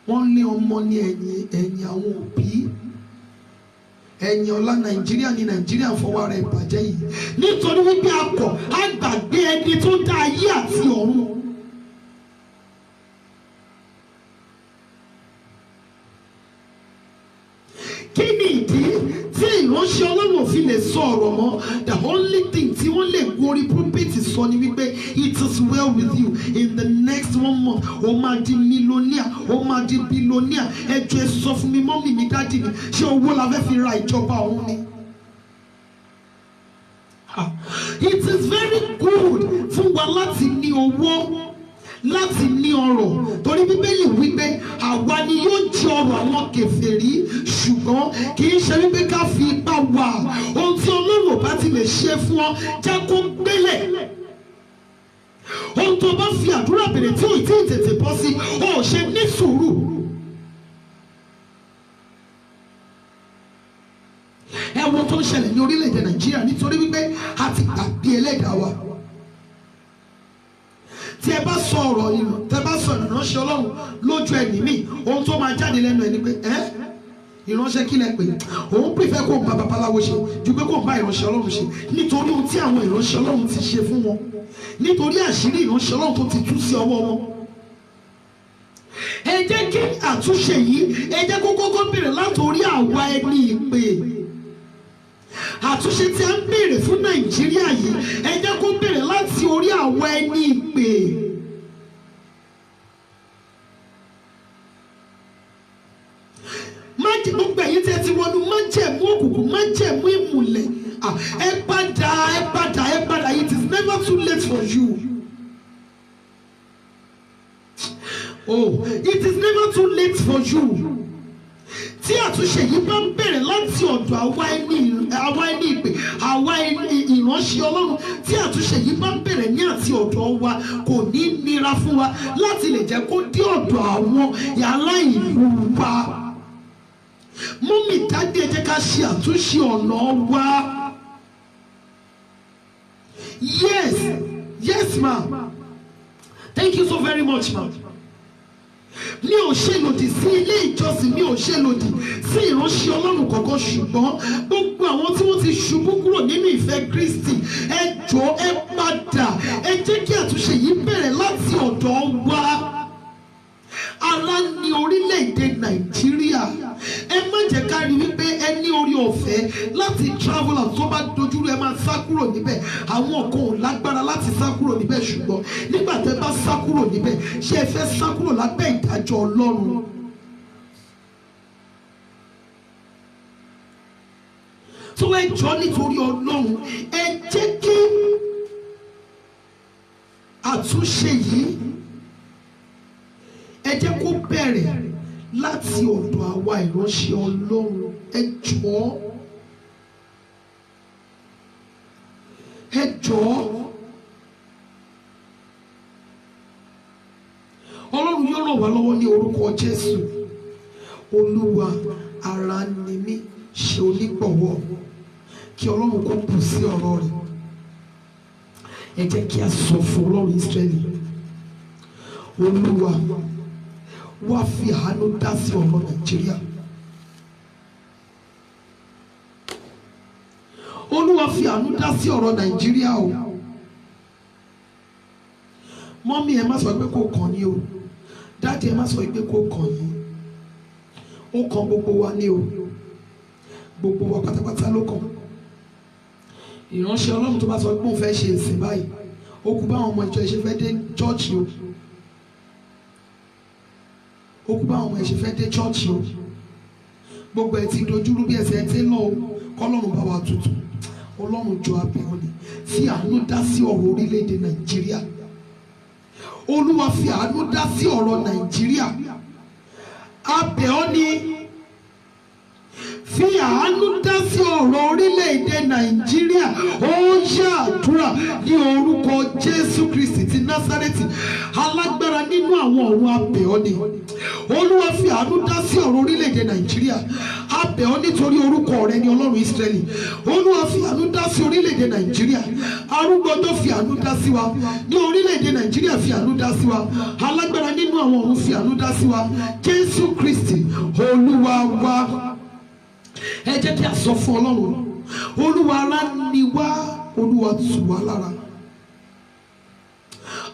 [SPEAKER 2] Wọ́n lé ọmọ ní ẹ̀yìn àwọn òbí. Ẹ̀yìn ọ̀la Nàìjíríà ni Nàìjíríà fọwọ́ rẹ̀ bàjẹ́ yìí. Nítorí wípé a kọ̀, a gbàgbé ẹni tó dá ayé àti ọ̀run. Kí ni ìránṣẹ́ Ọlọ́run ò fi lè sọ ọ̀rọ̀ mọ́. The only thing tí wọ́n lè gorí pulpit sọ ni wípé it is well with you in the next 1 month o máa di millionaire, o máa di billionaire. Ẹ jọ̀ọ́ ẹ sọ fún mi mọ́mì mi dáàdì mi ṣé owó la fẹ́ fi ra ìjọba òun ni? It is very good fún wa láti ní owó, láti ní ọrọ̀, torí Bíbélì wípé àwa ni yóò jẹ ọrọ̀ àwọn kèfèrí, ṣùgbọ́n kì í ṣe wípé ká fi ipá wà. Ohun tí Ọlọ́run bá ti lè ṣe fún ọ jẹ́ kó gbélé. Ohun tó bá fi àdúrà bèrè tí ò tí ì tètè bọ́ sí, ó ṣe ní sùúrù. Ẹ̀wọ̀n tó ń ṣẹlẹ̀ ní orílẹ̀-èdè Nàìjíríà nítorí wípé a ti gbàgbé ẹlẹ́dàá wa. Tí ẹ bá sọ ọ̀rọ̀ ìrùn, tẹ bá sọ ìránṣẹ́ Ọlọ́run lójú ẹni mi, ohun tó máa jáde lẹ́nu ẹni pé ìránṣẹ́ kí lẹ pè é? Òun pèfẹ́ kó bá babaláwo ṣe ju pé kó bá ìránṣẹ́ Ọlọ́run ṣe, nítorí ohun tí àwọn ìránṣẹ́ Ọlọ́run ti ṣe fún wọn, nítorí àṣírí ìránṣẹ́ Ọlọ́run tó ti tú sí ọwọ́ wọn. Ẹ jẹ́ kí àtúnṣe yìí, ẹ jẹ́ kó kọ́kọ́ bẹ̀rẹ̀ látòrí àwa ẹni ìpè. Àtúnṣe tí a ń béèrè fún Nàìjíríà yìí, ẹ jẹ́ kó bẹ̀rẹ̀ láti orí àwa ẹni ìpè. Gbogbo ẹ̀yin tí ẹ ti wọnú májẹ̀mú òkùnkùn, májẹ̀mú ìmùlẹ̀, ẹ padà, it is never too late for you. Oh, it is never too late for you. Tí àtúnṣe yìí bá ń bẹ̀rẹ̀ láti ọ̀dọ̀ àwa ẹni ìpè, àwa ìránṣẹ́ Ọlọ́run, tí àtúnṣe yìí bá ń bẹ̀rẹ̀ ní àti ọ̀dọ̀ wa, kò ní nira fún wa láti lè jẹ́ kó dé ọ̀dọ̀ àwọn yàrá ìlú wa. Mọ́mì dáadé ẹ jẹ́ ká ṣe àtúnṣe ọ̀nà wa. Yes ma. Thank you so very much ma. Mi ò ṣe lòdì sí ilé ìjọsìn, mi ò ṣe lòdì sí ìránṣẹ́ Ọlọ́run kankan, ṣùgbọ́n gbogbo àwọn tí wọ́n ti ṣubú kúrò nínú ìfẹ́ Kristi, ẹ jọ̀ọ́ ẹ padà, ẹ jẹ́ kí àtúnṣe yìí bẹ̀rẹ̀ láti ọ̀dọ̀ wa. Ara ní orílẹ̀-èdè Nàìjíríà, ẹ má jẹ́ ká rí wípé ẹ ní orí ọ̀fẹ́ láti travel out, tó bá dojúrú ẹ máa sá kúrò níbẹ̀. Àwọn kan ò lágbára láti sá kúrò níbẹ̀, ṣùgbọ́n nígbà tẹ́ bá sá kúrò níbẹ̀, ṣé ẹ fẹ́ sá kúrò lábẹ́ ìdájọ́ Ọlọ́run? Tó ẹ jọ̀ọ́ nítorí Ọlọ́run, ẹ jẹ́ kí àtúnṣe yìí, ẹ jẹ́ kó bẹ̀rẹ̀ láti ọ̀dọ̀ àwa ìránṣẹ́ Ọlọ́run. Ẹ jọ̀ọ́ Ọlọ́run yóò ràn wá lọ́wọ́ ní orúkọ Jésù. Olúwa, ara ni mí, ṣe onígbọ̀wọ́ kí Ọlọ́run kó bù sí ọ̀rọ̀ rẹ̀. Ẹ jẹ́ kí a sọ fún Ọlọ́run Ísírẹ́lì, Olúwa wá fi àánú dá sí ọ̀rọ̀ Nàìjíríà. Olúwa fi àánú dá sí ọ̀rọ̀ Nàìjíríà o. Mọ́mí ẹ má sọ pé kò kàn yín o, dáàdì ẹ má sọ pé kò kàn yín, ó kàn gbogbo wa ní o, gbogbo wa pátápátá ló kàn. Ìránṣẹ́ Ọlọ́run tó bá sọ pé òun fẹ́ ṣe ìsìn báyìí, ó kú báwọn ọmọ ìjọ ìṣe fẹ́ dé chọ́ọ̀chì o, ó kú báwọn ọmọ ìṣe fẹ́ dé chọ́ọ̀chì o, gbogbo ẹ̀ ti dojúrú bí ẹsẹ̀ ẹ ti lọ o, kọ́lọ́run bá wa tutù. Ọlọ́run jọ abẹ́ọ́ ni, fi àánú dá sí ọ̀rọ̀ orílẹ̀-èdè Nàìjíríà. Olúwa fi àánú dá sí ọ̀rọ̀ Nàìjíríà. Abẹ́ọ́ ni, fi àánú dá sí ọ̀rọ̀ orílẹ̀-èdè Nàìjíríà. Ó yá àdúrà ní orúkọ Jésù Kristi ti Násárẹ́tì, alágbára nínú àwọn ọ̀run. Abẹ́ọ́ ni, Olúwa fi àánú dá sí ọ̀rọ̀ orílẹ̀-èdè Nàìjíríà. Abẹ́ọ́ nítorí orúkọ rẹ ni Ọlọ́run Ísírẹ́lì. Olúwa fi àánú dá sí orílẹ̀-èdè Nàìjíríà. Arúgbọ́dọ̀ fi àánú dá sí wa ní orílẹ̀-èdè Nàìjíríà, fi àánú dá sí wa. Alágbára nínú àwọn ọ̀run, fi àánú dá sí wa. Jésù Kristi Olúwa wa. Ẹ jẹ́ kí a sọ fún Ọlọ́run, Olúwa, ara ni wá, Olúwa tù wá lára.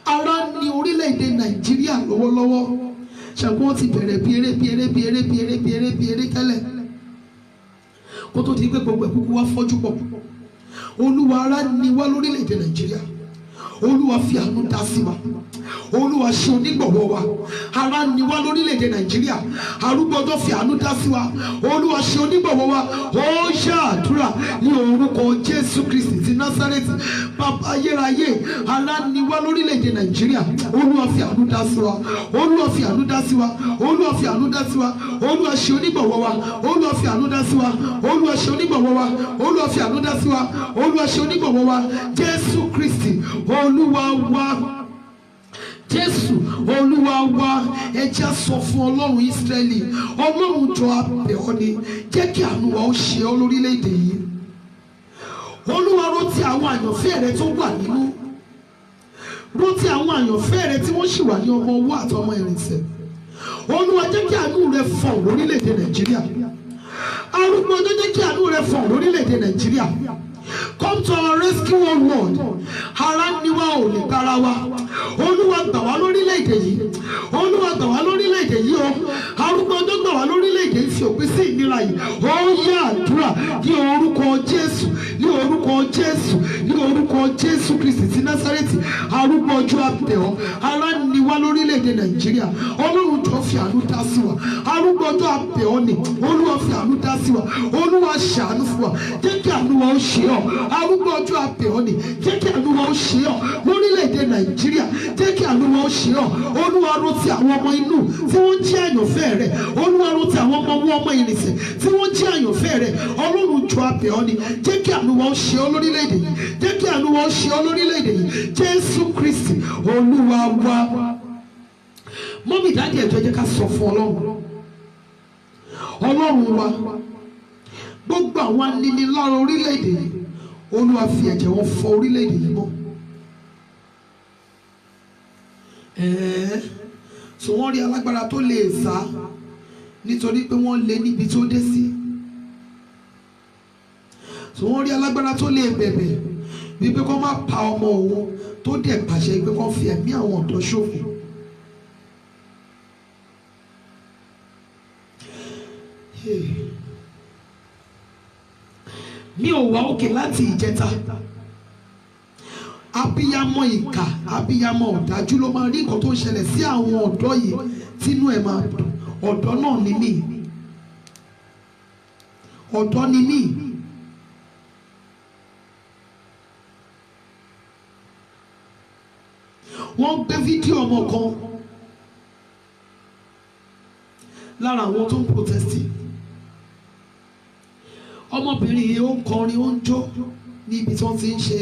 [SPEAKER 2] Ara ni orílẹ̀-èdè Nàìjíríà lọ́wọ́lọ́wọ́. Ṣàgbọ́n ti bẹ̀rẹ̀ bí eré tẹ́lẹ̀. kó tó di pé gbogbo ẹ̀kúkú wá fọ́jú pọ̀. Olúwa ara ni wá lórílẹ̀‐èdè Nàìjíríà. Olúwa fi àánú dá sí wa. Olúwa ṣe onígbọ̀wọ́ wa. Ara ni wá lórílẹ̀‐èdè Nàìjíríà. Arúgbó ọjọ́ fi àánú dá sí wa. Olúwa ṣe onígbọ̀wọ́ wa. Ó ṣàdúrà ní orúkọ Jésù Kristi ti Násárẹ́tì. Bàbá ayérayé, ara ni wá lórílẹ̀‐èdè Nàìjíríà. Olúwa fi àánú dá sí wa. Olúwa fi àánú dá sí wa. Olúwa fi àánú dá sí wa. Olúwa ṣe onígbọ̀wọ́ wa. Olúwa fi àánú dá sí wa. Olúwa ṣe onígbọ̀wọ́ wa. Olúwa fi àánú dá sí wa. Olúwa ṣe onígbọ̀wọ́ wa. Jésù Kristi Olúwa wa. Jésù Olúwa wa. Ẹ jẹ́ sọ fún Ọlọ́run Ísírẹ́lì, Ọlọ́run jọ abẹ́ ọ ni, jẹ́ kí àánú wa ó ṣe ọ́ lórílẹ̀‐èdè yìí. Olúwa rántí àwọn àyànfẹ́ rẹ tó wà nínú, rántí àwọn àyànfẹ́ rẹ tí wọ́n sì wà ní ọmọ owó àtọmọ ìrìnsẹ̀. Olúwa jẹ́ kí àánú rẹ fọ̀ lórílẹ̀‐èdè Nàìjíríà. Arúgbó ọjọ́ jẹ́ kí àánú rẹ fọ̀ lórílẹ̀‐èdè Nàìjíríà. Come to our rescue, O Lord. Ara ni wa ò lè gbára wa. Olúwa gbà wá lórílẹ̀‐èdè yìí. Olúwa gbà wá lórílẹ̀‐èdè yìí o. Arúgbó ọjọ́ gbà wá lórílẹ̀‐èdè yìí, fi òpin sí ìnira yìí. Ó yá àdúrà ní orúkọ Jésù, ní orúkọ Jésù, ní orúkọ Jésù Kristi ti Násárẹ́tì. Arúgbó ọjọ́ abẹ́ ọ. Ara ni wa lórílẹ̀‐èdè Nàìjíríà. Ọlọ́run jọ fi àánú dá sí wa. Arúgbó ọjọ́ abẹ́ ọ ni. Olúwa fi àánú dá sí wa. Olúwa ṣàánú fún wa. Jẹ́ kí àánú wa ó ṣe ọ́. Arúgbó ọjọ́ abẹ́ ọ ni. Jẹ́ kí àánú wa ó ṣe ọ́ lórílẹ̀‐èdè Nàìjíríà. Jẹ́ kí àánú wa ó ṣe ọ́. Olúwa rántí àwọn ọmọ inú tí wọ́n jí àyànfẹ́ rẹ̀. Olúwa rántí àwọn ọmọ owó ọmọ ìrìnsẹ̀ tí wọ́n jí àyànfẹ́ rẹ̀. Ọlọ́run jọ abẹ́ ọ ni. Jẹ́ kí àánú wa ó ṣe ọ́ lórílẹ̀‐èdè yìí. Jẹ́ kí àánú wa ó ṣe ọ́ lórílẹ̀‐èdè yìí. Jésù Kristi Olúwa wa. Mọ́mí dáàdì ẹ̀jọ̀ jẹ́ ká sọ fún Ọlọ́run wa. Gbogbo àwọn aninilára orílẹ̀‐èdè yìí, Olúwa fi ẹ̀jẹ̀ wọn fọ orílẹ̀‐èdè yìí mọ́. So wọ́n rí alágbára tó lè sá nítorí pé wọ́n lé níbi tó dé sí. So wọ́n rí alágbára tó lè bẹ̀bẹ̀ bí pé kó má pa ọmọ òun, tó dẹ̀ pàṣẹ pé kó fi ẹ̀mí àwọn ọ̀dọ́ ṣòfò. Mi ò wá òkè láti ìjẹta. Abiyamọ ìkà, abiyamọ ọ̀dájú ló máa rí nǹkan tó ń ṣẹlẹ̀ sí àwọn ọ̀dọ́ yìí tínú ẹ̀ máa dùn. Ọ̀dọ́ náà ni mí. Ọ̀dọ́ ni mí. Wọ́n gbé fídíò ọmọ kan lára àwọn tó ń protesti. Ọmọbìnrin yìí ó ń kọrin, ó ń jó ní ibi tí wọ́n ti ń ṣe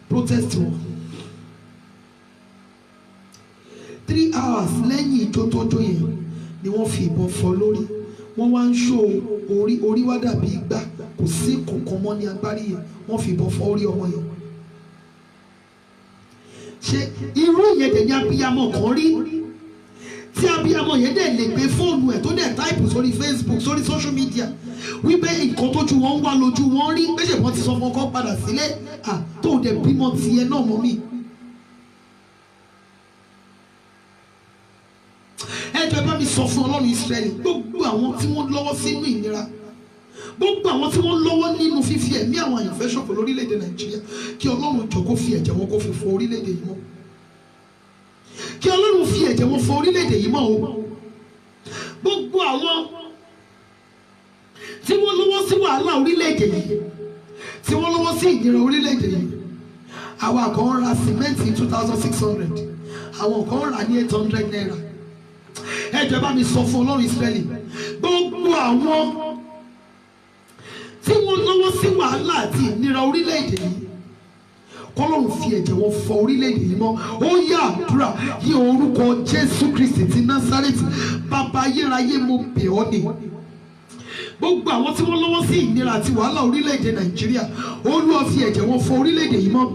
[SPEAKER 2] protest wọn. 3 hours lẹ́yìn ijó tó jó yẹn ni wọ́n fi ìbọn fọ́ lórí. Wọ́n wá ń ṣó orí wá dàbí igbá, kò sí kankan mọ́ ní agbárí yẹn. Wọ́n fi ìbọn fọ́ orí ọmọ yẹn. Ṣé irú yẹn dẹ̀ ní abiyamọ kan rí? Tí abiyamọ yẹn dẹ̀ lè gbé fóònù ẹ̀ tó dẹ̀ táìpù sórí Facebook, sórí social media, wípé nǹkan tójú wọn ń wá lójú wọn rí, pé ṣe wọ́n ti sọ fún ọkọ padà sílé, tó dẹ̀ bímọ tiẹ̀ náà mọ́ mi. Ẹ jọ̀ọ́ bá mi sọ fún Ọlọ́run Ísírẹ́lì, gbogbo àwọn tí wọ́n lọ́wọ́ sínú ìnira, gbogbo àwọn tí wọ́n lọ́wọ́ nínú fífi ẹ̀mí àwọn àyànfẹ́ ṣòfò lórílẹ̀‐èdè Nàìjíríà, kí Ọlọ́run jọ kó fi ẹ̀jẹ̀ wọn kó fi fọ orílẹ̀‐èdè yìí mọ́. Kí Ọlọ́run fi ẹ̀jẹ̀ wọn fọ orílẹ̀‐èdè yìí mọ́ o. Gbogbo àwọn tí wọ́n lọ́wọ́ sí wàhálà orílẹ̀‐èdè yìí, tí wọ́n lọ́wọ́ sí ìnira orílẹ̀‐èdè yìí. Àwọn kan ra sìmẹ́ǹtì 2,600, àwọn kan rà ní 800 naira. Ẹ jọ̀ọ́ bá mi sọ fún Ọlọ́run Ísírẹ́lì, gbogbo àwọn tí wọ́n lọ́wọ́ sí wàhálà àti ìnira orílẹ̀‐èdè yìí, kọ́lọ́run fi ẹ̀jẹ̀ wọn fọ orílẹ̀‐èdè yìí mọ́. Ó yá àdúrà ní orúkọ Jésù Kristi ti Násárẹ́tì. Bàbá ayérayé, mo bẹ̀ ọ́ ni. Gbogbo àwọn tí wọ́n lọ́wọ́ sí ìnira àti wàhálà orílẹ̀‐èdè Nàìjíríà, Olúwa fi ẹ̀jẹ̀ wọn fọ orílẹ̀‐èdè yìí mọ́.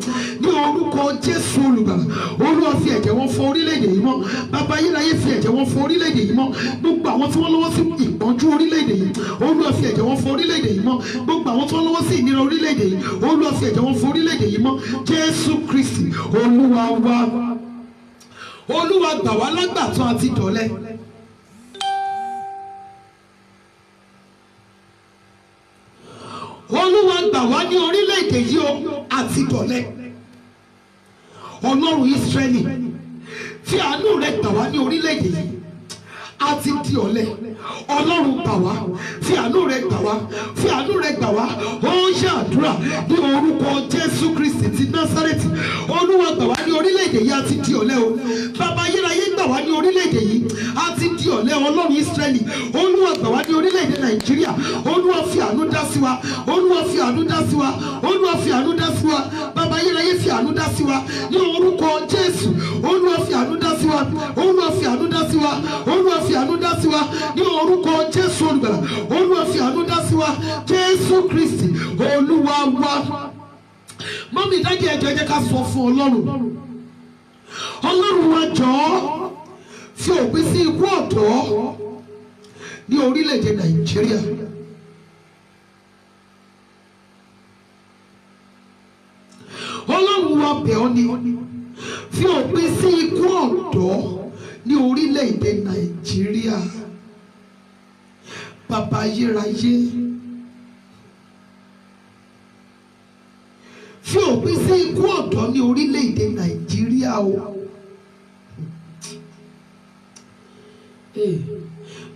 [SPEAKER 2] Ní orúkọ Jésù Olùgbàlà, Olúwa fi ẹ̀jẹ̀ wọn fọ orílẹ̀‐èdè yìí mọ́. Bàbá ayérayé, fi ẹ̀jẹ̀ wọn fọ orílẹ̀‐èdè yìí mọ́. Gbogbo àwọn tí wọ́n lọ́wọ́ sí ìpọ́njú orílẹ̀‐èdè yìí, Olúwa fi ẹ̀jẹ̀ wọn fọ orílẹ̀‐èdè yìí mọ́. Gbogbo àwọn tí wọ́n lọ́wọ́ sí ìnira orílẹ̀‐èdè yìí, Olúwa fi ẹ̀jẹ̀ wọn fọ orílẹ̀‐èdè yìí mọ́. Jésù Kristi Olúwa wa. Olúwa gbà wá lágbàtàn àti dọ̀lẹ. gbà wá ní orílẹ̀-èdè yìí o àti dọ̀lẹ. Ọlọ́run Ísírẹ́lì fi àánú rẹ gbà wá ní orílẹ̀-èdè yìí àti di ọ̀lẹ. Ọlọ́run gbà wá, fi àánú rẹ gbà wá, fi àánú rẹ gbà wá. Ó ń ṣàdúrà ní orúkọ Jésù Kristi ti Násárẹ́tì. Olúwa gbà wá ní orílẹ̀-èdè yìí àti di ọ̀lẹ o. Bàbá ayérayé gbà wá ní orílẹ̀-èdè yìí àti di ọ̀lẹ. Ọlọ́run Ísírẹ́lì, Olúwa gbà wá ní orílẹ̀-èdè Nàìjíríà. Olúwa fi àánú dá sí wa, Olúwa fi àánú dá sí wa, Olúwa fi àánú dá sí wa. Bàbá ayérayé fi àánú dá sí wa ní orúkọ Jésù. Olúwa fi àánú dá sí wa, Olúwa fi àánú dá sí wa, Olúwa fi àánú dá sí wa ní orúkọ Jésù olùgbàlà. Olúwa fi àánú dá sí wa, Jésù Kristi Olúwa wa. Mọ́mí dájú ẹjọ́ ẹ jẹ́ ká sọ fún Ọlọ́run. Ọlọ́run wa jọ̀ọ́ fi òpin sí ikú ọ̀dọ́ ní orílẹ̀-èdè Nàìjíríà. Ọlọ́run wa bẹ̀ ọ́ ni fi òpin sí ikú ọ̀dọ́ ní orílẹ̀-èdè Nàìjíríà. Bàbá ayérayé, fi òpin sí ikú ọ̀dọ́ ní orílẹ̀-èdè Nàìjíríà o.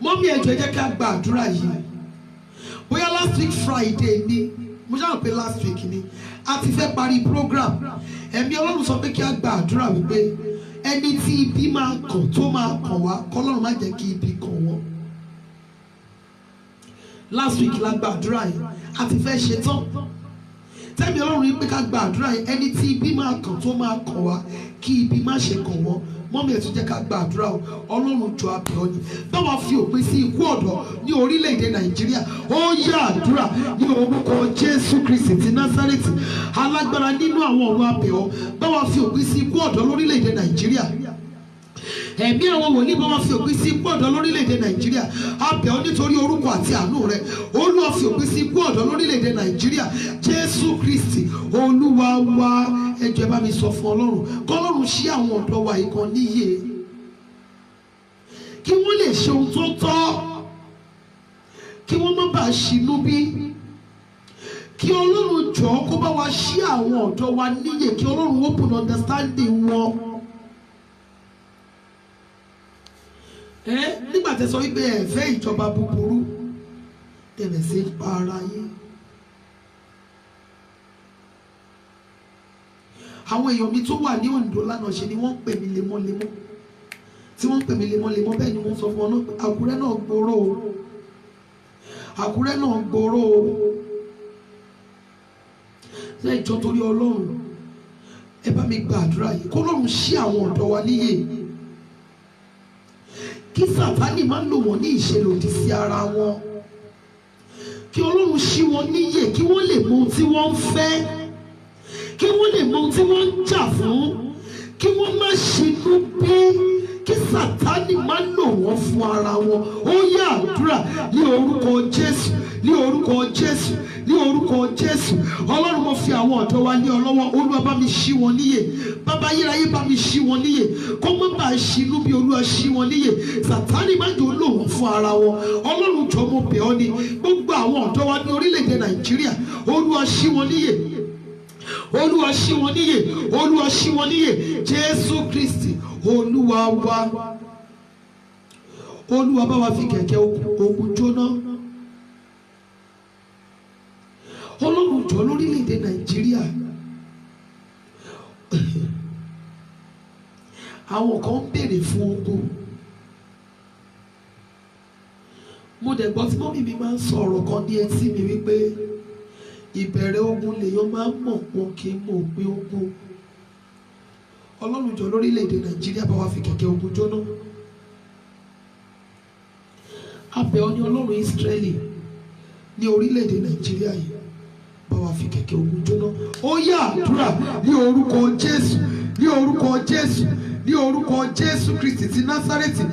[SPEAKER 2] Mọ́mí ẹ̀jọ̀ ẹ jẹ́ ká gba àdúrà yìí. Bóyá last week Friday ni, mo ṣáà pé last week ni, a ti fẹ́ parí program. Ẹ̀mí Ọlọ́run sọ pé kí a gba àdúrà wípé ẹni tí ibi máa kàn tó máa kàn wá, kọ́lọ́run má jẹ́ kí ibi kàn wọ́n. Last week la gba àdúrà yìí, a ti fẹ́ ṣe tán. Tẹ́mi Ọlọ́run yìí pé ká gba àdúrà yìí, ẹni tí ibi máa kàn tó máa kàn wá, kí ibi má ṣe kàn wọ́n. Mọ́mí ẹ̀ tún jẹ́ ká gba àdúrà o. Ọlọ́run jọ abẹ́ ọ ni. Báwa fi òpin sí ikú ọ̀dọ́ ní orílẹ̀-èdè Nàìjíríà. Ó yá àdúrà ní orúkọ Jésù Kristi ti Násárẹ́tì. Alágbára nínú àwọn ọ̀run abẹ́ ọ. Báwa fi òpin sí ikú ọ̀dọ́ lórílẹ̀-èdè Nàìjíríà. Ẹ̀mí àwọn wòlíì bá wa fi òpin sí ikú ọ̀dọ́ lórílẹ̀-èdè Nàìjíríà. A bẹ̀ ọ́ nítorí orúkọ àti àánú rẹ̀. Olúwa fi òpin sí ikú ọ̀dọ́ lórílẹ̀-èdè Nàìjíríà. Jésù Kristi Olúwa wa. Ẹ jọ̀ọ́ bá mi sọ fún Ọlọ́run kọ́lọ́run ṣí àwọn ọ̀dọ́ wa yìí kan níyè kí wọ́n lè ṣe ohun tó tọ́, kí wọ́n má bàa ṣìnú bí. Kí Ọlọ́run jọ̀ọ́ kó bá wa ṣí àwọn ọ̀dọ́ wa níyè, kí Ọlọ́run open understanding wọn. Nígbà tẹ́ sọ wípé ẹ fẹ́ ìjọba búburú, tẹ̀lẹ̀ sí pa ara yín. Àwọn èèyàn mi tó wà ní Oǹdó lánàá ṣe ni wọ́n ń pè mí lemọ́lemọ́, tí wọ́n ń pè mí lemọ́lemọ́ bẹ́ẹ̀ ni wọ́n sọ fún ọ náà pé Àkúrẹ́ náà gbòòrò o, Àkúrẹ́ náà gbòòrò o. Ṣé ìjọ torí Ọlọ́run ẹ bá mi gba àdúrà yìí kó Ọlọ́run ṣí àwọn ọ̀dọ́ wa níyè, kí Sátánì má lò wọ́n ní ìṣelòdì sí ara wọn, kí Ọlọ́run ṣí wọn níyè, kí wọ́n lè mọ ohun tí wọ́n ń fẹ́, kí wọ́n lè mọ ohun tí wọ́n ń jà fún, kí wọ́n má ṣinú bí, kí Sátánì má lò wọ́n fún ara wọn. Ó yá àdúrà ní orúkọ Jésù, ní orúkọ Jésù, ní orúkọ Jésù. Ọlọ́run mo fi àwọn ọ̀dọ́ wa ní ọ lọ́wọ́. Olúwa bá mi ṣí wọn níyè. Bàbá ayérayé bá mi ṣí wọn níyè. Kó má bàa ṣinú bí, Olúwa ṣí wọn níyè. Sátánì má jò lò wọ́n fún ara wọn. Ọlọ́run jọ̀ọ́ mo bẹ̀ ọ́ ni. Gbogbo àwọn ọ̀dọ́ wa ní orílẹ̀-èdè Nàìjíríà, Olúwa ṣí wọn níyè. Olúwa ṣí wọn níyè. Olúwa ṣí wọn níyè. Jésù Kristi Olúwa wa. Olúwa bá wa fi kẹ̀kẹ́ ogun jóná. Ọlọ́run jọ̀ọ́ lórílẹ̀-èdè Nàìjíríà. Àwọn kan ń béèrè fún ogun. Mo dẹ̀ gbọ́ tí mọ́mí mi máa ń sọ ọ̀rọ̀ kan ní etí mi wípé ìbẹ̀rẹ̀ ogun lèèyàn máa ń mọ̀, wọn kì í mọ̀ òpin ogun. Ọlọ́run jọ̀ọ́ lórílẹ̀-èdè Nàìjíríà bá wa fi kẹ̀kẹ́ ogun jóná. A bẹ̀ ọ́ ní Ọlọ́run Ísírẹ́lì ní orílẹ̀-èdè Nàìjíríà yìí, bá wa fi kẹ̀kẹ́ ogun jóná. Ó yá àdúrà ní orúkọ Jésù, ní orúkọ Jésù, ní orúkọ Jésù Kristi ti Násárẹ́tì.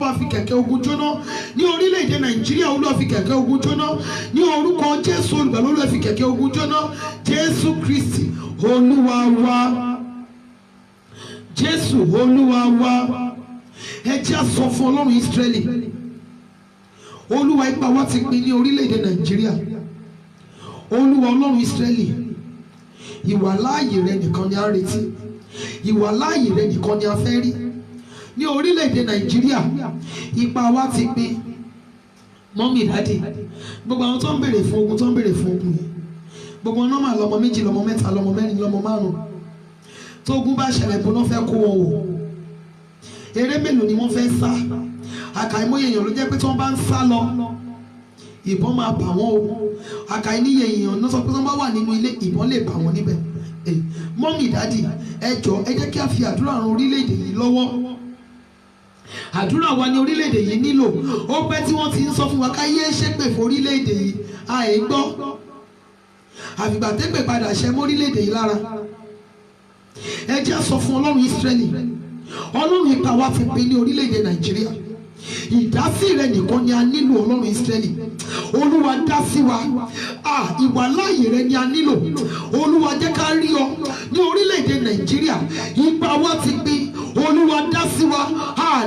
[SPEAKER 2] Olúwa fi kẹ̀kẹ́ ogun jóná ní orílẹ̀-èdè Nàìjíríà. Olúwa fi kẹ̀kẹ́ ogun jóná ní orúkọ Jésù olùgbàlà. Olúwa fi kẹ̀kẹ́ ogun jóná. Jésù Kristi Olúwa wa. Jésù Olúwa wa. Ẹ jẹ́ á sọ fún Ọlọ́run Ísírẹ́lì. Olúwa ipa wa ti pin ní orílẹ̀-èdè Nàìjíríà. Olúwa Ọlọ́run Ísírẹ́lì, ìwàláàyè rẹ nìkan ni a retí, ìwàláàyè rẹ nìkan ni a fẹ́ rí ní orílẹ̀-èdè Nàìjíríà. Ipa wa ti pin. Mọ́mì dádì, gbogbo àwọn tó ń béèrè fún ogun yìí, gbogbo wọn náà máa lọ́mọ 2, lọ́mọ 3, lọ́mọ 4, lọ́mọ 5. tó ogun bá ṣẹlẹ̀ bó náà fẹ́ kó wọn wò, eré mélòó ni wọ́n fẹ́ sá? Àkàìmọye èèyàn ló jẹ́ pé tí wọ́n bá ń sá lọ ìbọn máa bà wọ́n o. Àkàìníye èèyàn ló sọ pé tí wọ́n bá wà nínú ilé ìbọn lè bà wọ́n níbẹ̀. Mọ́mì dádì, ẹ jọ̀ọ́ ẹ jẹ́ kí a fi àdúrà ran orílẹ̀-èdè yìí lọ́wọ́. Àdúrà wa ní orílẹ̀-èdè yìí nílò. Ó pẹ́ tí wọ́n ti ń sọ fún wa ká yé ṣépè fún orílẹ̀-èdè yìí, àì gbọ́. Àfìgbà tẹ́gbẹ̀ padà ṣẹ́ mọ́ orílẹ̀-èdè yìí lára. Ẹ jẹ́ sọ fún Ọlọ́run Ísírẹ́lì, Ọlọ́run ipa wa ti pin ní orílẹ̀-èdè Nàìjíríà. Ìdásí rẹ nìkan ni a nílò Ọlọ́run Ísírẹ́lì. Olúwa dá sí wa. Ìwàláàyè rẹ ni a nílò. Olúwa jẹ́ ká rí ọ ní orílẹ̀-èdè Nàìjíríà. Ipa wa ti pin. Olúwa dá sí wa.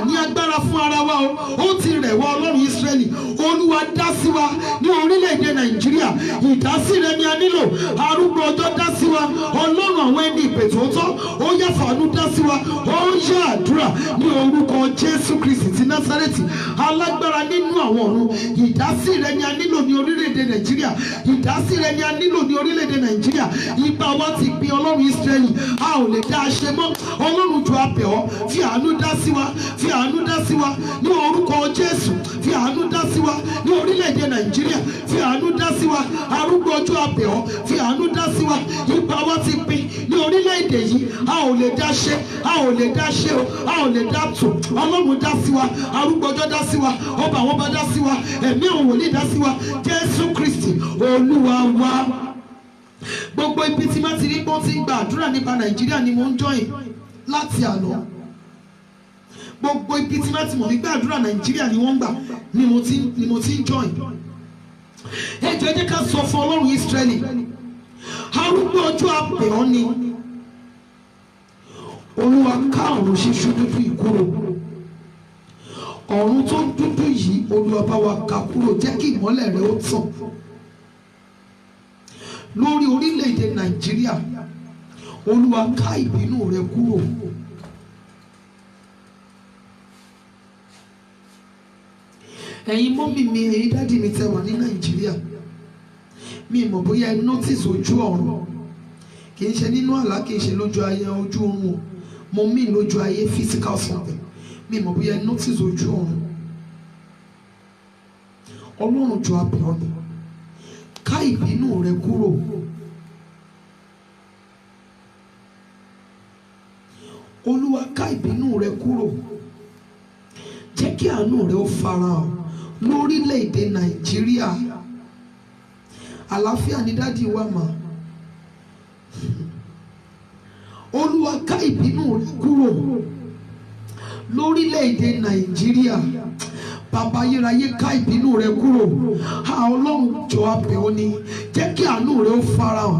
[SPEAKER 2] Ní agbára fún ara wa o. Ó ti rẹ̀ wá Ọlọ́run Ísírẹ́lì. Olúwa dá sí wa ní orílẹ̀-èdè Nàìjíríà. Ìdásí rẹ ni a nílò. Arúgbó ọjọ́ dá sí wa. Ọlọ́run àwọn ẹni ìpè tòótọ́, ó yá fàánú dá sí wa. Ó yá àdúrà ní orúkọ Jésù Kristi ti Násárẹ́tì, alágbára nínú àwọn ọ̀run. Ìdásí rẹ ni a nílò ní orílẹ̀-èdè Nàìjíríà. Ìdásí rẹ ni a nílò ní orílẹ̀-èdè Nàìjíríà. Ipa wa ti pin Ọlọ́run Ísírẹ́lì. A ò lè dá a ṣe mọ́. Ọlọ́run jọ̀ọ́ a bẹ̀ ọ́, fi àánú dá sí wa, fi àánú dá sí wa ní orúkọ Jésù. Fi àánú dá sí wa ní orílẹ̀-èdè Nàìjíríà. Fi àánú dá sí wa. Arúgbó ọjọ́ a bẹ̀ ọ́, fi àánú dá sí wa. Ipa wa ti pin ní orílẹ̀-èdè yìí. A ò lè dá ṣe, a ò lè dá ṣe o, a ò lè dá tò. Ọlọ́run dá sí wa. Arúgbó ọjọ́ dá sí wa. Ọba àwọn ọba dá sí wa. Ẹ̀mí àwọn wòlíì dá sí wa. Jésù Kristi Olúwa wa. Gbogbo ibi tí má ti rí pọ́n ti ń gba àdúrà nípa Nàìjíríà ni mo ń jọyìn láti àná. Gbogbo ibi tí má ti mọ̀ nígbà àdúrà Nàìjíríà ni wọ́n ń gbà ni mo ti ń jọyìn. Ẹ jọ̀ọ́ ẹ jẹ́ ká sọ fún Ọlọ́run Ísírẹ́lì, arúgbó ọjọ́ a bẹ̀ ọ́ ni. Olúwa ká ọ̀run ṣíṣú dúdú yìí kúrò. Ọ̀run tó dúdú yìí Olúwa bá wa ká kúrò, jẹ́ kí ìmọ́lẹ̀ rẹ̀ ó tàn lórí orílẹ̀-èdè Nàìjíríà. Olúwa ká ìbínú rẹ̀ kúrò. Ẹ̀yin mọ́mì mi, ẹ̀yin dádì mi tẹ́ wà ní Nàìjíríà, mi mọ̀ bóyá ẹ notice ojú ọ̀run. Kì í ṣe nínú àlá, kì í ṣe lójú ayé ojú oorun, mo mí lójú ayé physical something. Mi mọ̀ bóyá ẹ notice ojú ọ̀run. Ọlọ́run jọ̀ọ́ a bẹ̀ ọ́ ni, ká ìbínú rẹ̀ kúrò. Olúwa ká ìbínú rẹ̀ kúrò. Jẹ́ kí àánú rẹ̀ ó farahàn lórílẹ̀-èdè Nàìjíríà. Àlàáfíà ni dádì wa mà. Olúwa ká ìbínú rẹ̀ kúrò lórílẹ̀-èdè Nàìjíríà. Bàbá ayérayé ká ìbínú rẹ̀ kúrò. Ọlọ́run jọ̀ọ́ a bẹ̀ ọ́ ni, jẹ́ kí àánú rẹ̀ ó farahàn.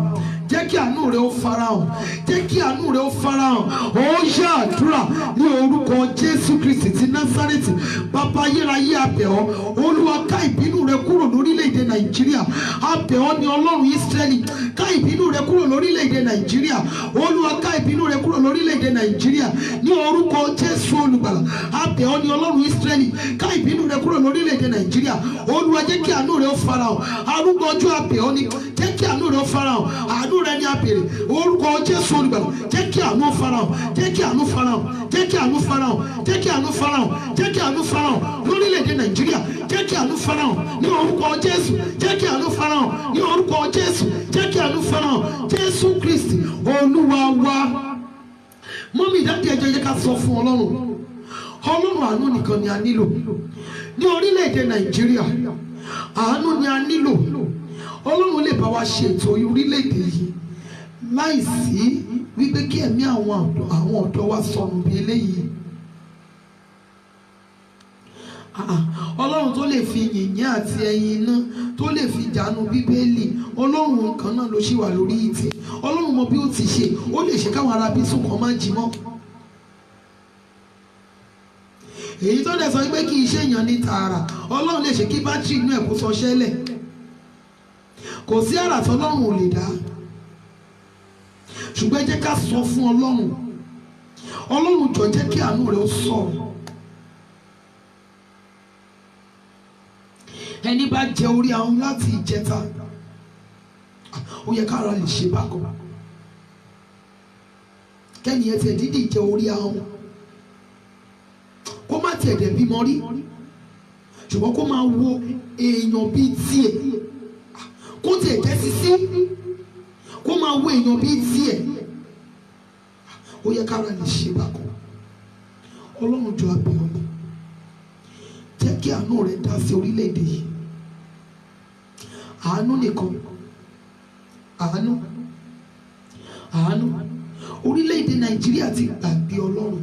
[SPEAKER 2] Jẹ́ kí àánú rẹ̀ ó farahàn. Jẹ́ kí àánú rẹ̀ ó farahàn. Ó yá àdúrà ní orúkọ Jésù Kristi ti Násárẹ́tì. Bàbá ayérayé a bẹ̀ ọ́. Olúwa ká ìbínú rẹ̀ kúrò lórílẹ̀-èdè Nàìjíríà. A bẹ̀ ọ́ ní Ọlọ́run Ísírẹ́lì. Ká ìbínú rẹ̀ kúrò lórílẹ̀-èdè Nàìjíríà. Olúwa ká ìbínú rẹ̀ kúrò lórílẹ̀-èdè Nàìjíríà ní orúkọ Jésù Olùgbàlà. A bẹ̀ ọ́ ní Ọlọ́run Ísírẹ́lì. Ká ìbínú rẹ̀ kúrò lórílẹ̀-èdè Nàìjíríà. Olúwa jẹ́ kí àánú rẹ̀ ó farahàn. Arúgbó ọjọ́ a bẹ̀ ọ́ ni, jẹ́ kí àánú rẹ̀ ó farahàn. Àánú rẹ̀ ni a béèrè. Orúkọ Jésù Olùgbàlà, jẹ́ kí àánú farahàn. Jẹ́ kí àánú farahàn. Jẹ́ kí àánú farahàn. Jẹ́ kí àánú farahàn. Jẹ́ kí àánú farahàn lórílẹ̀-èdè Nàìjíríà. Jẹ́ kí àánú farahàn ní orúkọ Jésù. Jẹ́ kí àánú farahàn ní orúkọ Jésù. Jẹ́ kí àánú farahàn. Jésù Kristi Olúwa wa. Mọ́mì ìdádì ẹ jẹ́ ká sọ fún Ọlọ́run. Ọlọ́run àánú nìkan ni a nílò ní orílẹ̀-èdè Nàìjíríà. Àánú ni a nílò. Ọlọ́run lè bá wa ṣètò orílẹ̀-èdè yìí láìsí wípé kí ẹ̀mí àwọn ọ̀dọ́ wa sọnù bí eléyìí. Ọlọ́run tó lè fi yìnyín àti ẹyin iná tó lè fi jánu Bíbélì, Ọlọ́run kan náà ló ṣì wà lórí ìtẹ́. Ọlọ́run mọ bí ó ti ṣe, ó lè ṣe káwọn ará bí sùn kan má jí mọ́. èyí tó dẹ̀ sọ pé kì í ṣe èèyàn ní tààrà, Ọlọ́run lè ṣe kí bátìrì inú ẹ̀ kó sọ ṣẹlẹ̀. Kò sí àrà tí Ọlọ́run ò lè dá. Ṣùgbọ́n ẹ jẹ́ ká sọ fún Ọlọ́run, Ọlọ́run jọ̀ọ́ jẹ́ kí àánú rẹ̀ ó sọ̀rọ̀. Ẹni bá jẹ orí ahọ́n láti ìjẹta, ó yẹ kára lè ṣe bákan. Kẹ́ni ẹ tiẹ̀ dídì jẹ orí ahọ́n, kó má tiẹ̀ dẹ̀ bímọ rí, ṣùgbọ́n kó máa wo èèyàn bíi tiẹ̀, kó tiẹ̀ jẹ́ sísí, kó máa wo èèyàn bíi tiẹ̀, ó yẹ kára lè ṣe bákan. Ọlọ́run jọ̀ọ́ a bẹ̀ ọ́, jẹ́ kí àánú rẹ̀ dá sí orílẹ̀-èdè yìí. Àánú nìkan, àánú, àánú. Orílẹ̀-èdè Nàìjíríà ti gbàgbé Ọlọ́run.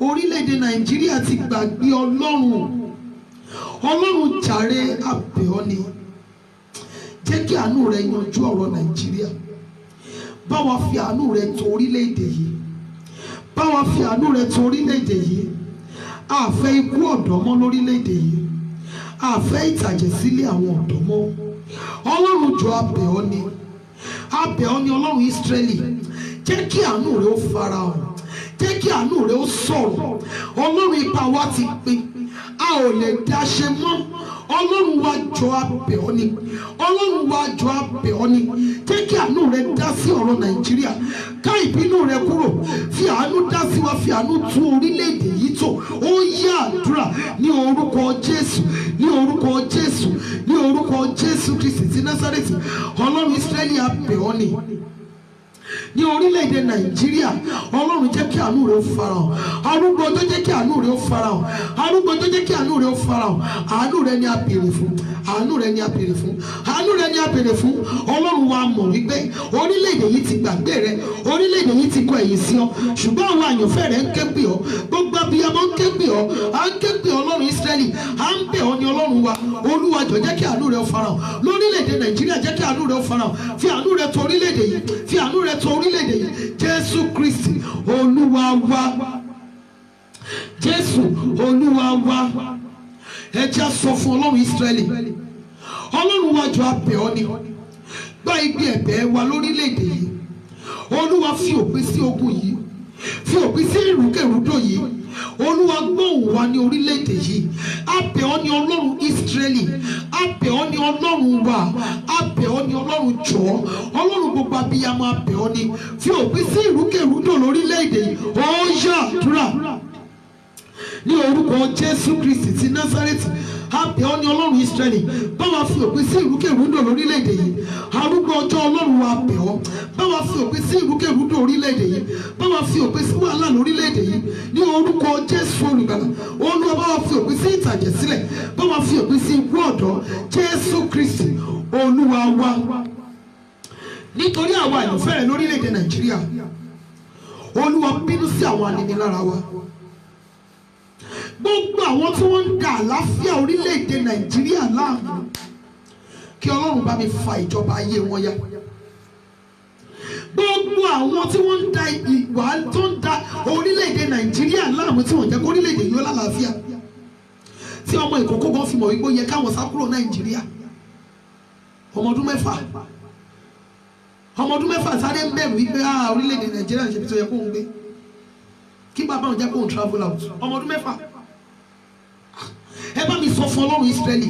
[SPEAKER 2] Orílẹ̀-èdè Nàìjíríà ti gbàgbé Ọlọ́run. Ọlọ́run jàre, a bẹ̀ ọ́ ni, jẹ́ kí àánú rẹ̀ yanjú ọ̀rọ̀ Nàìjíríà. Bá wa fi àánú rẹ̀ tò orílẹ̀-èdè yìí. Bá wa fi àánú rẹ̀ tò orílẹ̀-èdè yìí. A fẹ́ ikú ọ̀dọ́ mọ́ lórílẹ̀-èdè yìí. A fẹ́ ìtàjẹ̀sílẹ̀ àwọn ọ̀dọ́ mọ́. Ọlọ́run jọ̀ọ́ a bẹ̀ ọ́ ni, a bẹ̀ ọ́ ni Ọlọ́run Ísírẹ́lì, jẹ́ kí àánú rẹ̀ ó farahàn, jẹ́ kí àánú rẹ̀ ó sọ̀rọ̀. Ọlọ́run ipa wa ti pin, a ò lè dá ṣe mọ́. Ọlọ́run wa jọ̀ọ́ a bẹ̀ ọ́ ni, Ọlọ́run wa jọ̀ọ́ a bẹ̀ ọ́ ni, jẹ́ kí àánú rẹ̀ dá sí ọ̀rọ̀ Nàìjíríà. Ká ìbínú rẹ̀ kúrò, fi àánú dá sí wa, fi àánú tún orílẹ̀-èdè yìí tò. Ó yá àdúrà ní orúkọ Jésù, ní orúkọ Jésù, ní orúkọ Jésù Kristi ti Násárẹ́tì. Ọlọ́run Ísírẹ́lì a bẹ̀ ọ́ ni, ní orílẹ̀-èdè Nàìjíríà. Ọlọ́run jẹ́ kí àánú rẹ̀ ó farahàn. Arúgbó tó jẹ́ kí àánú rẹ̀ ó farahàn. Arúgbó tó jẹ́ kí àánú rẹ̀ ó farahàn. Àánú rẹ̀ ni a béèrè fún. Àánú rẹ̀ ni a béèrè fún. Àánú rẹ̀ ni a béèrè fún. Ọlọ́run wa mọ̀ wípé orílẹ̀-èdè yìí ti gbàgbé rẹ̀. Orílẹ̀-èdè yìí ti kọ ẹ̀yìn sí ọ. Ṣùgbọ́n àwọn àyànfẹ́ rẹ̀ ń ké pè ọ́. Gbogbo abiyamọ ń ké pè ọ́. À ń ké pè Ọlọ́run Ísírẹ́lì. À ń bẹ̀ ọ́ ní Ọlọ́run wa. Olúwa jọ̀ọ́ jẹ́ kí àánú rẹ̀ ó farahàn. Lórílẹ̀-èdè Nàìjíríà jẹ́ kí àánú rẹ̀ ó farahàn. Fi àánú rẹ̀ tò orílẹ̀-èdè yìí. Fi àánú rẹ̀ tò orílẹ̀-èdè yìí. Jésù Kristi Olúwa wa. Jésù Olúwa wa. Ẹ jẹ́ sọ fún Ọlọ́run Ísírẹ́lì. Ọlọ́run wa jọ̀ọ́ a bẹ̀ ọ́ ni, gba igbe ẹ̀bẹ̀ wa lórílẹ̀-èdè yìí. Olúwa fi òpin sí ogun yìí, fi òpin sí ìrúkèrúdò yìí. Olúwa gbóhùn wa ní orílẹ̀-èdè yìí. A bẹ̀ ọ́ ní Ọlọ́run Ísírẹ́lì, a bẹ̀ ọ́ ní Ọlọ́run wa, a bẹ̀ ọ́ ní Ọlọ́run jọ̀ọ́. Ọlọ́run gbogbo abiyamọ a bẹ̀ ọ́ ní, fi òpin sí ìrúkèrúdò lórílẹ̀-èdè yìí. Ó yá àdúrà ní orúkọ Jésù Kristi ti Násárẹ́tì. A bẹ̀ ọ́ ní Ọlọ́run Ísírẹ́lì, bá wa fi òpin sí ìrúkèrúdò lórílẹ̀-èdè yìí. Arúgbó ọjọ́ Ọlọ́run wa bẹ̀ ọ́, bá wa fi òpin sí ìrúkèrúdò orílẹ̀-èdè yìí. Bá wa fi òpin sí wàhálà lórílẹ̀-èdè yìí ní orúkọ Jésù Olùgbàlà. Olúwa bá wa fi òpin sí ìtàjẹ̀sílẹ̀, bá wa fi òpin sí ikú ọ̀dọ́. Jésù Kristi Olúwa wa. Nítorí àwọn àyànfẹ́ rẹ̀ lórílẹ̀-èdè Nàìjíríà, Olúwa bínú sí àwọn aninilára wa. Gbogbo àwọn tí wọ́n ń da àlàáfíà orílẹ̀-èdè Nàìjíríà láàmú, kí Ọlọ́run bá mi fa ìjọba ayé wọn ya. Gbogbo àwọn tí wọ́n ń da ìwà tó ń da orílẹ̀-èdè Nàìjíríà láàmú, tí wọ́n jẹ́ kó orílẹ̀-èdè yóò lálàáfíà, tí ọmọ ìkókó gan fi mọ̀ wípé ó yẹ káwọn sá kúrò Nàìjíríà. Ọmọ ọdún mẹ́fà sáré ń bẹ̀rù wípé orílẹ̀-èdè Nàìjíríà ń ṣe bí tó yẹ kó ń gbé, kí bàbá òun jẹ́ kó ń travel out. Ọmọ ọdún mẹ́fà. Ẹ bá mi sọ fún Ọlọ́run Ísírẹ́lì,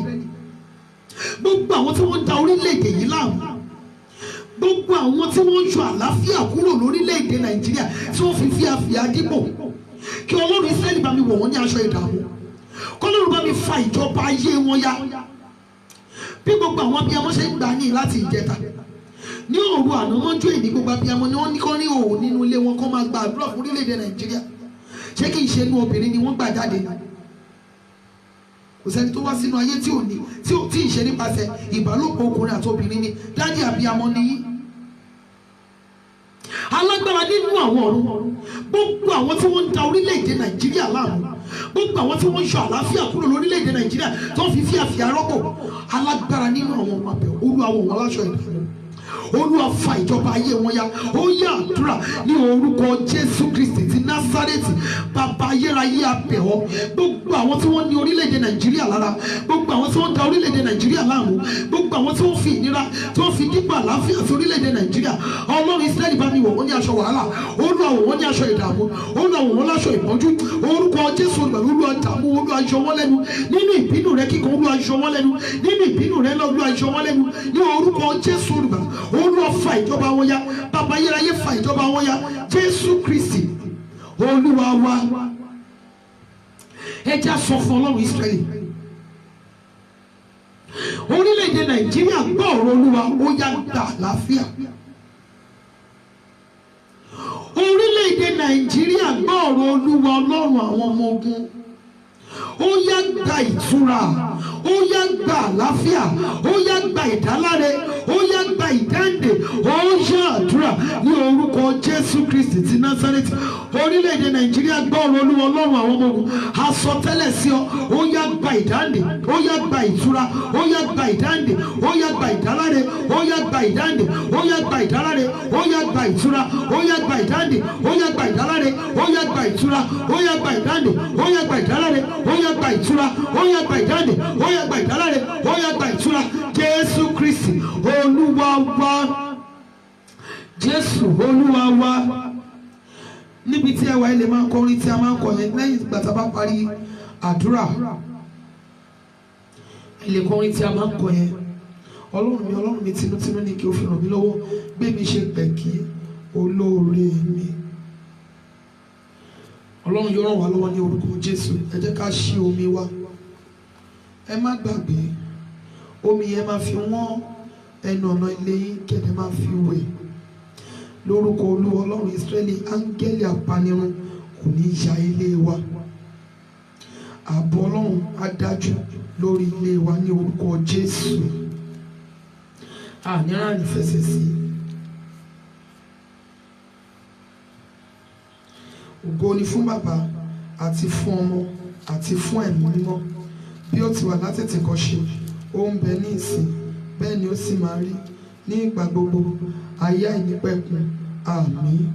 [SPEAKER 2] gbogbo àwọn tí wọ́n ń da orílẹ̀-èdè yìí láàmú, gbogbo àwọn tí wọ́n ń yọ àlàáfíà kúrò lórílẹ̀-èdè Nàìjíríà, tí wọ́n fi fíafíà dípò, kí Ọlọ́run Ísírẹ́lì bá mi wọ̀ wọ́n ní aṣọ ìdààmú, kí Ọlọ́run bá mi fa ìjọba ayé wọn ya. Bí gbogbo àwọn abiyamọ ṣe ń gbà ní láti ìjẹta, ní òru àná mọ́jú èyí, gbogbo abiyamọ ni wọ́n ní kọ́ ní òun nínú ilé wọn kọ́ máa gba àdúrà fún orílẹ̀-èdè Nàìjíríà. Ṣé kì í ṣe inú obìnrin ni wọ́n gbà jáde? Kò sẹ́ni tó wá sínú ayé tí ò ní, tí ì ṣe nípasẹ̀ ìbálòpọ̀ ọkùnrin àti obìnrin ni. Dádì abiyamọ nìyí. Alágbára nínú àwọn ọ̀run, gbogbo àwọn tí wọ́n ń da orílẹ̀-èdè Nàìjíríà láàmú, gbogbo àwọn tí wọ́n ń yọ àlàáfíà kúrò lórílẹ̀-èdè Nàìjíríà tó ń fi fíafíà rọ́pò, alágbára nínú àwọn ọmọ abẹ, Olúwa wọ̀ wọ́n láṣọ ìdààmú. Olúwa fa ìjọba ayé wọn ya. Ó yá àdúrà ní orúkọ Jésù Kristi ti Násárẹ́tì. Bàbá ayérayé a bẹ̀ ọ́, gbogbo àwọn tí wọ́n ní orílẹ̀-èdè Nàìjíríà lára, gbogbo àwọn tí wọ́n da orílẹ̀-èdè Nàìjíríà láàmú, gbogbo àwọn tí wọ́n fi ìnira tí wọ́n fi dípò àlàáfíà sí orílẹ̀-èdè Nàìjíríà, Ọlọ́run Ísírẹ́lì bá mi wọ̀ wọ́n ní aṣọ wàhálà, Olúwa wọ̀ wọ́n ní aṣọ ìdààmú, Olúwa wọ̀ wọ́n láṣọ ìpọ́njú, orúkọ Jésù Olúwa dààmú, Olúwa yọ wọ́n lẹ́nu nínú ìbínú rẹ kíkan, Olúwa yọ wọ́n lẹ́nu nínú ìbínú rẹ lọ, Olúwa yọ wọ́n lẹ́nu ní orúkọ Jésù Olúwa fa ìjọba wọn ya. Bàbá ayérayé fa ìjọba wọn ya. Jésù Kristi Olúwa wa. Ẹ jẹ́ sọ fún Ọlọ́run Ísírẹ́lì, orílẹ̀-èdè Nàìjíríà gbọ́ ọ̀rọ̀ Olúwa, ó yá gba àlàáfíà. Orílẹ̀-èdè Nàìjíríà gbọ́ ọ̀rọ̀ Olúwa Ọlọ́run àwọn ọmọ ogun, ó yá gba ìtura, ó yá gba àlàáfíà, ó yá gba ìdáláre, ó yá gba ìdáǹdè, ó yá àdúrà ní orúkọ Jésù Kristi ti Násárẹ́tì. Orílẹ̀-èdè Nàìjíríà gbọ́ ọ̀rọ̀ Olúwa Ọlọ́run àwọn ọmọ ogun, a sọ tẹ́lẹ̀ sí ọ, ó yá gba ìdáǹdè, ó yá gba ìtura, ó yá gba ìdáǹdè, ó yá gba ìdáláre, ó yá gba ìdáǹdè, ó yá gba ìdáláre, ó yá gba ìtura, ó yá gba ìdáǹdè, ó yá gba ìdáláre, ó yá gba ìtura, ó yá gba ìdáǹdè, ó yá gba ìdáláre, ó yá gba ìtura, ó yá gba ìdáǹdè, ó yá gba ìdáláre, ó yá gba ìtura. Jésù Kristi Olúwa wa. Jésù Olúwa wa. Níbi tí ẹwà ilé máa ń kọrin tí a máa ń kọ yẹn lẹ́yìn ìgbà tá a bá parí àdúrà, ilé kọrin tí a máa ń kọ yẹn, Ọlọ́run mi tinútinú ní kí o fi ràn mí lọ́wọ́, gbé mi ṣe pẹ̀kí olóore mi. Ọlọ́run yóò ràn wá lọ́wọ́ ní orúkọ Jésù. Ẹ jẹ́ ká ṣí omi wa. Ẹ má gbàgbé omi yẹn máa fi wọ́n ẹnu ọ̀nà ilé yín, kẹ́dẹ̀ máa fi wẹ̀. Lórúkọ Olúwa Ọlọ́run Ísírẹ́lì, áńgẹ́lì apanirun kò ní ya ilé wa. Ààbò Ọlọ́run á dájú lórí ilé wa ní orúkọ Jésù. Àníràn ìfẹsẹ̀ sí. Ògo ni fún Bàbá àti fún Ọmọ àti fún Ẹ̀mí Mímọ́, bí ó ti wà látètèkọ́ṣe, ó ń bẹ ní ìsìn, bẹ́ẹ̀ ni ó sì máa rí ní ìgbà gbogbo, ayé àìnípẹ̀kun. Àmín.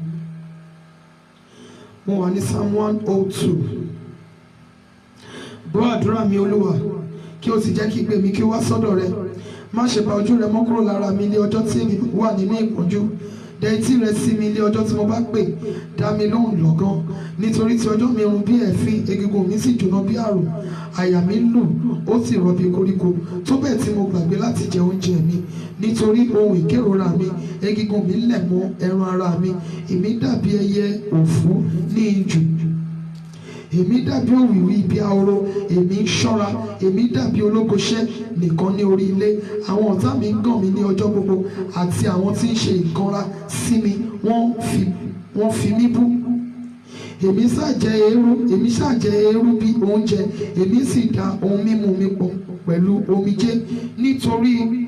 [SPEAKER 2] Mo wà ní Psalm 102. Gbọ́ àdúrà mi Olúwa, kí o sì jẹ́ kí ìgbé mi kí ó wá sọ́dọ̀ rẹ. Má ṣe pa ojú rẹ mọ́ kúrò lára mi ní ọjọ́ tí èmi wà nínú ìpọ́njú. Dẹ etí rẹ sí mi ní ọjọ́ tí mo bá pè, dá mi lóhùn lọ́gán. Nítorí tí ọjọ́ mi run bí ẹ̀fín, egungun mi sì jóná bí àrò. Àyà mi lù, ó sì rọ bí koríko, tó bẹ́ẹ̀ tí mo gbàgbé láti jẹ oúnjẹ mi. Nítorí ohun ìkérora mi, egungun mi lẹ̀ mọ́ ẹran ara mi. Èmi dàbí ẹyẹ òfú ní ijù. Èmi dàbí òwìwí ibi ahoro, èmi ń ṣọ́ra. Èmi dàbí ológoṣẹ́ nìkan ní orí ilé. Àwọn ọ̀tá mi ń gàn mí ní ọjọ́ gbogbo, àti àwọn tí ń ṣe ìkanra sí mi wọ́n fi mí bú. Èmi ṣàjẹ eérú bí oúnjẹ, èmi sì da ohun mímu mi pọ̀ pẹ̀lú omijé nítorí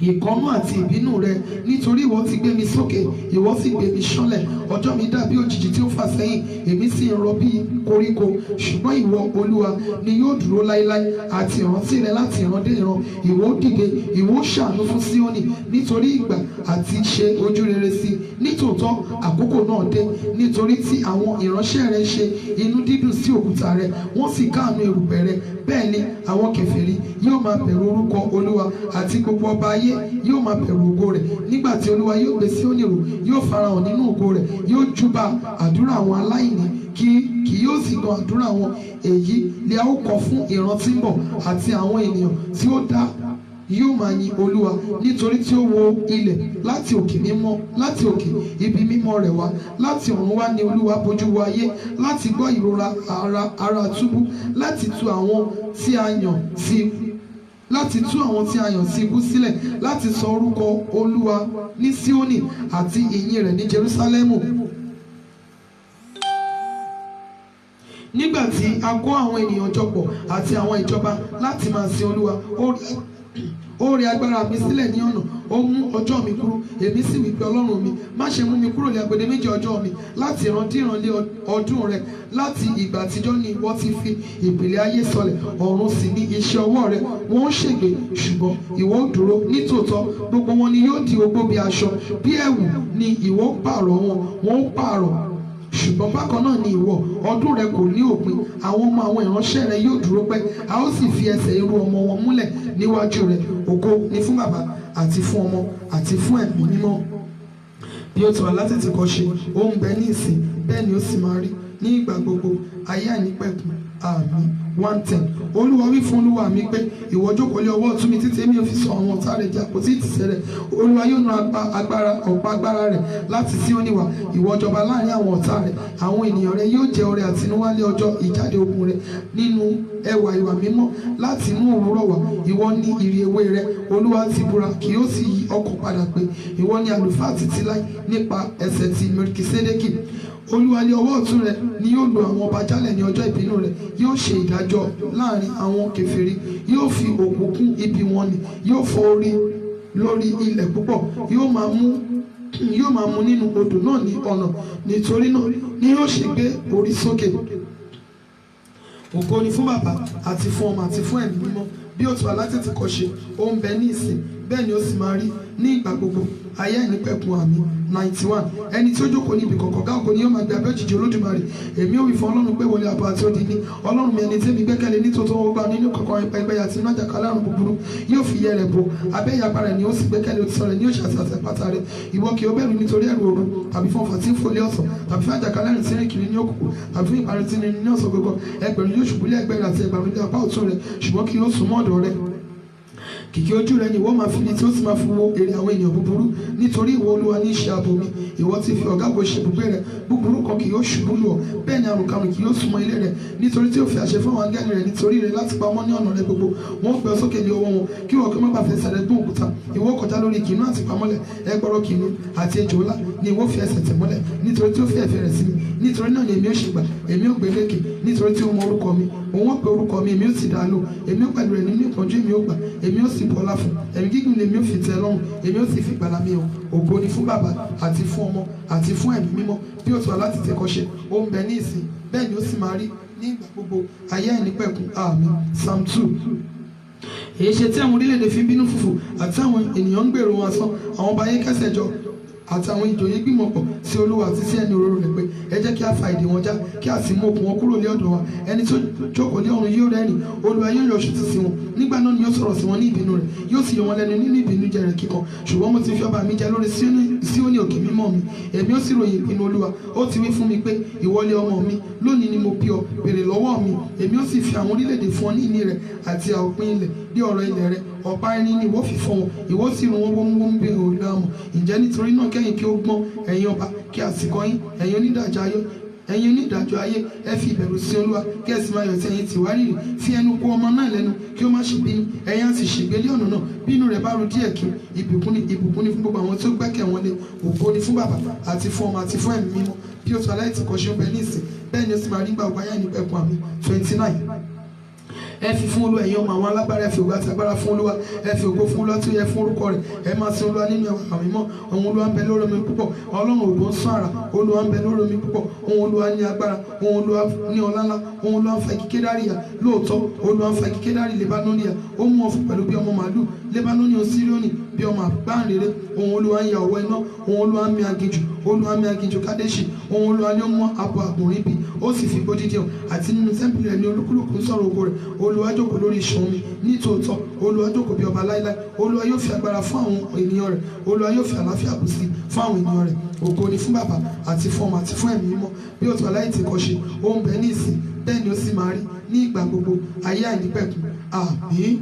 [SPEAKER 2] ìkọ́nú àti ìbínú rẹ. Nítorí ìwọ ti gbé mi sókè, ìwọ sì gbé mi ṣánlẹ̀. Ọjọ́ mi dàbí òjìji tí ó fà sẹ́yìn, èmi sì ń rọ bí koríko. Ṣùgbọ́n ìwọ Olúwa ni yóò dúró láéláé, àti ìrántí rẹ láti ìran dé ìran. Ìwọ dìde, ìwọ ṣàánú fún Síónì, nítorí ìgbà àti ṣe ojú rere sí. Nítòótọ́ àkókò náà dé, nítorí tí àwọn ìránṣẹ́ rẹ ṣe inú dídùn sí òkúta rẹ, wọ́n sì káàánú erùpẹ̀ rẹ. Bẹ́ẹ̀ ni àwọn kèfèrí yóò máa bẹ̀rù orúkọ Olúwa, àti gbogbo ọba ayé yóò máa bẹ̀rù ògo rẹ̀. Nígbà tí Olúwa yóò gbé Síónì ró, yóò farahàn nínú ògo rẹ̀, yóò júbà àdúrà àwọn aláìní, kì yóò sì gan àdúrà wọn. Èyí ni a ó kọ fún ìran tí ń bọ̀, àti àwọn ènìyàn tí ó dá yóò máa yin Olúwa, nítorí tí ó wo ilẹ̀ láti òkè mímọ́, láti òkè ibi mímọ́ rẹ̀ wá. Láti ọ̀run wá ni Olúwa bojú wo ayé, láti gbọ́ ìrora ara túbú, láti tú àwọn tí a yàn sí ikú sílẹ̀, láti sọ orúkọ Olúwa ní Síónì àti ìyìn rẹ̀ ní Jerúsálẹ́mù. Nígbà tí a kó àwọn ènìyàn jọpọ̀ àti àwọn ìjọba láti máa sin Olúwa, ó rẹ agbára mi sílẹ̀ ní ọ̀nà, ó mú ọjọ́ mi kúrú. Èmi sì wí pé Ọlọ́run mi, má ṣe mú mi kúrò ní agbede méjì ọjọ́ mi láti ìrandíran lé ọdún rẹ. Láti ìgbà àtijọ́ ni ìwọ ti fi ìpìlẹ̀ ayé sọlẹ̀, ọ̀run sì ní iṣẹ́ ọwọ́ rẹ. Wọ́n ń ṣègbé, ṣùgbọ́n ìwọ ó dúró. Nítòótọ́ gbogbo wọn ni yóò di ogbó bí aṣọ, bí ẹ̀wù ni ìwọ ó pààrọ̀ wọn. Wọ́n ó pààrọ̀, ṣùgbọ́n bákan náà ni ìwọ. Ọdún rẹ kò ní òpin. Àwọn ọmọ àwọn ìránṣẹ́ rẹ yóò dúró pẹ́, a ó sì fi ẹsẹ̀ irú ọmọ wọn múlẹ̀ níwájú rẹ. Ògo ni fún Baba àti fún Ọmọ àti fún Ẹ̀mí Mímọ́, bí ó ti wà látètèkọ́ṣe, ó ń bẹ ní ìsìn, bẹ́ẹ̀ ni ó sì máa rí ní ìgbà gbogbo, ayé àìnípẹ̀kun. Àmín. 1:10. Olúwa wí fún Olúwa mi pé, ìwọ jókòó lé ọwọ́ ọ̀tún mi títí èmi ò fi sọ àwọn ọ̀tá rẹ̀ di àpótí ìtìsẹ̀ rẹ̀. Olúwa yóò na ọ̀pá agbára rẹ̀ láti Síónì wá. Ìwọ jọba láàrin àwọn ọ̀tá rẹ̀. Àwọn ènìyàn rẹ̀ yóò jẹ ọrẹ àtinúwá lé ọjọ́ ìjáde ogun rẹ̀ nínú ẹwà ìwà mímọ́ láti inú òwúrọ̀ wá. Ìwọ ni ìrì ewé rẹ̀. Olúwa ti búra, kì yóò sì yí ọkàn padà pé, ìwọ ni àlùfáà títí láé nípa ẹsẹ̀ ti Melikisedeki. Olúwa ní ọwọ́ ọ̀tún rẹ̀ ni yóò lu àwọn ọba jálẹ̀ ní ọjọ́ ìbínú rẹ̀. Yóò ṣe ìdájọ́ láàrin àwọn kèfèrí. Yóò fi òkú kún ibi wọn nì. Yóò fọ́ orí lórí ilẹ̀ púpọ̀. Yóò máa mú nínú odò náà ní ọ̀nà. Nítorí náà ni yóò ṣe gbé orí sókè. Ògo ni fún Baba àti fún Ọmọ àti fún Ẹ̀mí Mímọ́, bí ó ti wà látètèkọ́ṣe, ó ń bẹ ní ìsìn, bẹ́ẹ̀ ni ó sì máa rí ní ìgbà gbogbo, ayé àìnípẹ̀kun. Àmín. 91. Ẹni tí ó jókòó níbi kọ̀kọ̀ gá ògo ni yóò máa gbé abẹ́ òjìji Olódùmarè. Èmi ò wí fún Ọlọ́run pé wọlé àbọ̀ àti odi ní Ọlọ́run mi, ẹni tí èmi gbẹ́kẹ̀lé ní tòótọ́ ó gbà nínú kọ̀kọ̀ ẹgbẹ́ àti iná àjàkálẹ̀ àrùn búburú. Yóò fi ìyẹ́ rẹ̀ bò abẹ́ ìyapa rẹ̀ ni ó sì gbẹ́kẹ̀lé òtítọ́ rẹ̀ ní òṣì àti àtẹ̀pátá rẹ̀. Ìwọ kì í bẹ̀rù nítorí ẹ̀rù òru, tàbí fún ọ̀fà tí ń fòlé ọ̀sán, tàbí fún àjàkálẹ̀ àrùn tí ń rìn kiri ní òkùnkùn, tàbí fún ìparun tí ń rìn ní ọ̀sán gbogbo. Ẹgbẹ̀rún yóò ṣubú lé ẹgbẹ́ rẹ̀ àti ẹgbẹ̀rún lé apá ọ̀tún rẹ̀, ṣùgbọ́n kì yóò sún mọ́ ọ̀dọ̀ rẹ̀. Kìkì ojú rẹ ni ìwọ máa fi ní tí ó sì máa fi wo èrè àwọn ènìyàn búburú. Nítorí ìwọ Olúwa ní ṣe ààbò mi. Ìwọ ti fi ọ̀gá-ògo ṣe ibùgbé rẹ. Búburú kan kì yóò ṣubú lù ọ́, bẹ́ẹ̀ ni àrùnkárùn kì yóò súnmọ́ ilé rẹ. Nítorí tí ó fi àṣẹ fún àwọn áńgẹ́lì rẹ̀ nítorí rẹ láti pamọ́ ní ọ̀nà rẹ gbogbo. Wọ́n gbé ọ sókè ní ọwọ́ wọn, kí ìwọ kí ó má bàa fẹsẹ̀ rẹ gún òkúta. Ìwọ kọjá lórí kìnnìún àti pamọ́lẹ̀, ẹgbọrọ kìnnìún àti ejò ńlá ni ìwọ fi ẹsẹ̀ tẹ̀ mọ́lẹ̀. Nítorí tí ó fi ẹ̀fẹ̀ rẹ̀ sí mi, nítorí náà ni èmi ó ṣe gbà, èmi ó gbé lékè. Nítorí tí ó mọ orúkọ mi, òun ó pe orúkọ mi, èmi ó sì dá a lò. Èmi ó pẹ̀lú rẹ̀ nínú ìpọ́njú, èmi ó gbà, èmi ó sì bu ọlá fún. Ẹ̀mí gígùn lèmi ó fi tẹ́ lọ́rùn, èmi ó sì fi ìgbàlà mi hàn. Ògo ni fún Baba àti fún Ọmọ àti fún Ẹ̀mí Mímọ́, bí ó ti wà láti tètèkọ́ṣe, ó ń bẹ ní ìsìn, bẹ́ẹ̀ ni ó sì máa rí ní ìgbà gbogbo, ayé àìnípẹ̀kun. Àmín. Psalm 2. Èyí ṣe tí àwọn orílẹ̀-èdè fi ń bínú fùfù àti àwọn ènìyàn ń gbèrò wọn asán. Àwọn ọba ayé kẹ́sẹ̀ jọ àti àwọn ìjòyè gbìmọ̀ pọ̀ sí Olúwa àti sí ẹni òróró rẹ̀ pé, ẹ jẹ́ kí a fa ìdè wọn já, kí a sì mú okùn wọn kúrò lé ọ̀dọ̀ wa. Ẹni tó jókòó lé ọ̀run yóò rẹ́rìn, Olúwa yóò yọ̀ ṣùtì sí wọn. Nígbà náà ni yóò sọ̀rọ̀ sí wọn ní ìbínú rẹ̀, yóò sì yọ wọn lẹ́nu nínú ìbínújẹ́ rẹ̀ kíkan. Ṣùgbọ́n mo ti fi ọba mi jẹ lórí Síónì òkè mímọ́ mi. Èmi ó sì ròyìn ìpinnu Olúwa. Ó ti wí fún mi pé, ìwọ lé ọmọ mi, lónìí ni mo bí ọ, béèrè lọ́wọ́ mi. Èmi ó sì fi àwọn orílẹ̀-èdè fún ọ ní ìní rẹ̀ àti àòpin ilẹ̀ bí ọ̀rọ̀ ilẹ̀ rẹ̀. Ọ̀pá irin ni ìwọ fi fọ́ wọn, ìwọ sì rún wọn wọ́múwọ́mú bí òòlù àmọ̀. Ǹjẹ́ nítorí náà kẹ́yìn kí ó gbọ́n, ẹ̀yin ọba, kí a sì kọ́ yín, ẹ̀yin onídàájọ́ ayé, ẹ fi ìbẹ̀rù sí Olúwa, kí ẹ sì máa yọ̀ sí ẹ̀yin tìwárìrì. Fi ẹnu kò ọmọ náà lẹ́nu, kí ó má ṣe bínú, ẹ̀yin á sì ṣègbé lé ọ̀nà náà. Bí inú rẹ̀ bá ru díẹ̀ kí ìbùkún ni fún gbogbo àwọn tí ó gbẹ́kẹ̀ wọn lé. Ògo ni fún Baba àti fún Ọmọ àti fún Ẹ̀mí Mímọ́, bí ó ti wà látètèkọ́ṣe, ó ń bẹ ní ìsìn, bẹ́ẹ̀ ni ó sì máa rí nígbà gbogbo, ayé àìnípẹ̀kun. Àmín. 29. Ẹ fi fún Olúwa ẹ̀yin ọmọ àwọn alágbára, ẹ fi ògo àti agbára fún Olúwa, ẹ fi ògo fún Olúwa tí ó yẹ fún orúkọ rẹ̀. Ẹ máa sin Olúwa nínú ẹwà mímọ́. Ohùn Olúwa ń bẹ lórí omi púpọ̀, Ọlọ́run ògo ń sán àrà. Olúwa ń bẹ lórí omi púpọ̀, ohùn Olúwa ní agbára, ohùn Olúwa ní ọlá ńlá. Ohùn Olúwa ń fa igi kédárì yà, lóòótọ́ Olúwa ń fa igi kédárì Lebanoni yà. Ó mú wọn fún pẹ̀lú bí ọmọ màálù, Lebanoni Osirioni bí ọmọ àgbáǹrere. Ohùn Olúwa ń ya ọ̀wọ́ iná, ohùn Olúwa ń mì aginjù, Olúwa ń mì aginjù Kadeshi. Ohùn Olúwa ni ó mú abo àgbòrín bí, ó sì fi gbódídì hàn, àti nínú tẹ́ḿpìlì rẹ̀ ni olúkúlùkù ń sọ̀rọ̀ ògo rẹ̀. Olúwa jókòó lórí ìṣàn omi, nítòótọ́ Olúwa jókòó bí ọba láíláí. Olúwa yóò fi agbára fún àwọn ènìyàn rẹ̀, Olúwa yóò fi àlàáfíà bù sí fún àwọn ènìyàn rẹ̀. Ògo ni fún Baba àti fún Ọmọ àti fún Ẹ̀mí Mímọ́, bí ó ti wà látètèkọ́ṣe, ó ń bẹ ní ìsìn, bẹ́ẹ̀ ni ó sì máa rí ní ìgbà gbogbo, ayé àìnípẹ̀kun. Àmín.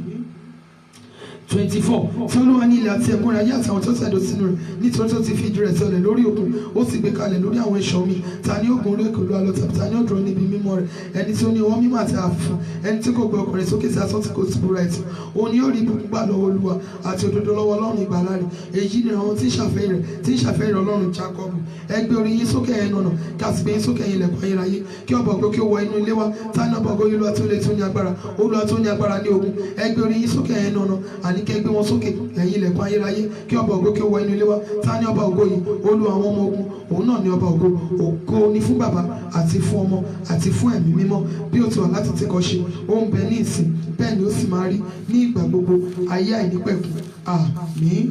[SPEAKER 2] 24. Tí Olúwa ní ilẹ̀ àti ẹ̀kún rẹ̀, ayé àti àwọn tó tẹ̀dó sínú rẹ̀. Nítorí tó ti fi ìdí rẹ̀ sọlẹ̀ lórí òkun, ó sì gbé kalẹ̀ lórí àwọn ìṣàn omi. Ta ni ó gun orí òkè Olúwa lọ, tàbí ta ni ó dúró níbi mímọ́ rẹ̀? Ẹni tí ó ní ọwọ́ mímọ́ àti àfùfù, ẹni tí kò gbé ọkàn rẹ̀ sókè sí asán, tí kò sì búra ẹ̀tàn. Òun ni yóò rí ìbùkún gbà lọ́wọ́ Olúwa àti òdodo lọ́wọ́ Ọlọ́run ìgbàlà rẹ̀. Èyí ni àwọn tí ń ṣàfẹ́rẹ̀ Ọlọ́run Jákọ́bù. Ẹ gbé orí yín sókè ẹ̀yin ọ̀nà, kí a sì gbé yín sókè ẹ̀yin ilẹ̀kùn ayérayé. Kí ọba ògo kí ó wọ inú ilé wa. Ta ni ọba ògo? Olúwa tí ó le, tí ó ní agbára, Olúwa tí ó ní agbára ní ogun. Ẹ gbé orí yín sókè ẹ̀yin ọ̀nà, àní àní kẹ́ gbé wọn sókè ẹ̀yin ilẹ̀kùn ayérayé kí ọba ògo kí ó wọ inú ilé wa. Ta ni ọba ògo yìí? Olúwa àwọn ọmọ ogun, òun náà ni ọba ògo. Ògo ni fún bàbá àti fún ọmọ àti fún ẹ̀mí mímọ́, bí ó ti wà láti tìkọ́ ṣe, ó ń bẹ ní ìsìn, bẹ́ẹ̀ ni ó sì máa rí ní ìgbà gbogbo, ayé àìnípẹ̀kun. Àmín.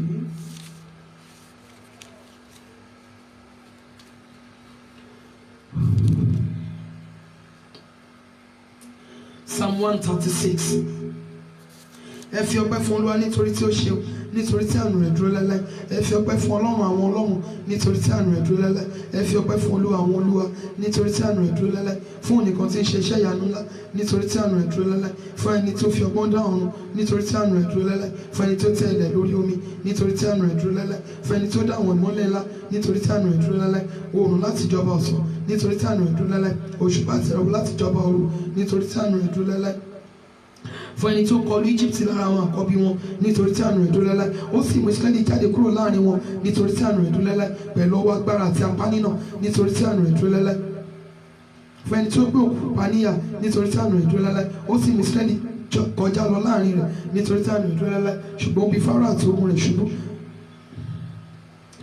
[SPEAKER 2] Psalm 136. Ẹ fi ọpẹ́ fún Olúwa nítorí tí ó ṣeun, nítorí tí àánú rẹ̀ dúró láéláé. Ẹ fi ọpẹ́ fún Ọlọ́run àwọn ọlọ́run nítorí tí àánú rẹ̀ dúró láéláé. Ẹ fi ọpẹ́ fún Olúwa àwọn olúwa nítorí tí àánú rẹ̀ dúró láéláé. Fún ẹnìkan tí ń ṣe iṣẹ́ ìyanu ńlá nítorí tí àánú rẹ̀ dúró láéláé. Fún ẹni tó fi ọgbọ́n dá ọ̀run nítorí tí àánú rẹ̀ dúró láéláé. Fún ẹni tó tẹ ilẹ̀ lórí omi nítorí tí àánú rẹ̀ dúró láéláé. Fún ẹni tó dá àwọn ìmọ́lẹ̀ ńlá nítorí tí àánú rẹ̀ dúró láéláé. Oòrùn láti jọba ọ̀sán nítorí tí àánú rẹ̀ dúró láéláé. Òṣùpá àti ìràwọ̀ láti jọba òru nítorí tí àánú rẹ̀ dúró láéláé. Fún ẹni tó kọlu Egypt lára àwọn àkọ́bí wọn nítorí tí àánú rẹ̀ dúró láéláé. Ó sì mú Ísírẹ́lì jáde kúrò láàrin wọn nítorí tí àánú rẹ̀ dúró láéláé. Pẹ̀lú ọwọ́ agbára àti apá nínà nítorí tí àánú rẹ̀ dúró láéláé. Fún ẹni tó gbé òkú pa níyà nítorí tí àánú rẹ̀ dúró láéláé. Ó sì mú Ísírẹ́lì kọjá lọ láàrin rẹ̀ nítorí tí àánú rẹ̀ dúró láéláé. Ṣùgbọ́n bí Fáráò àti ogun rẹ̀ ṣubú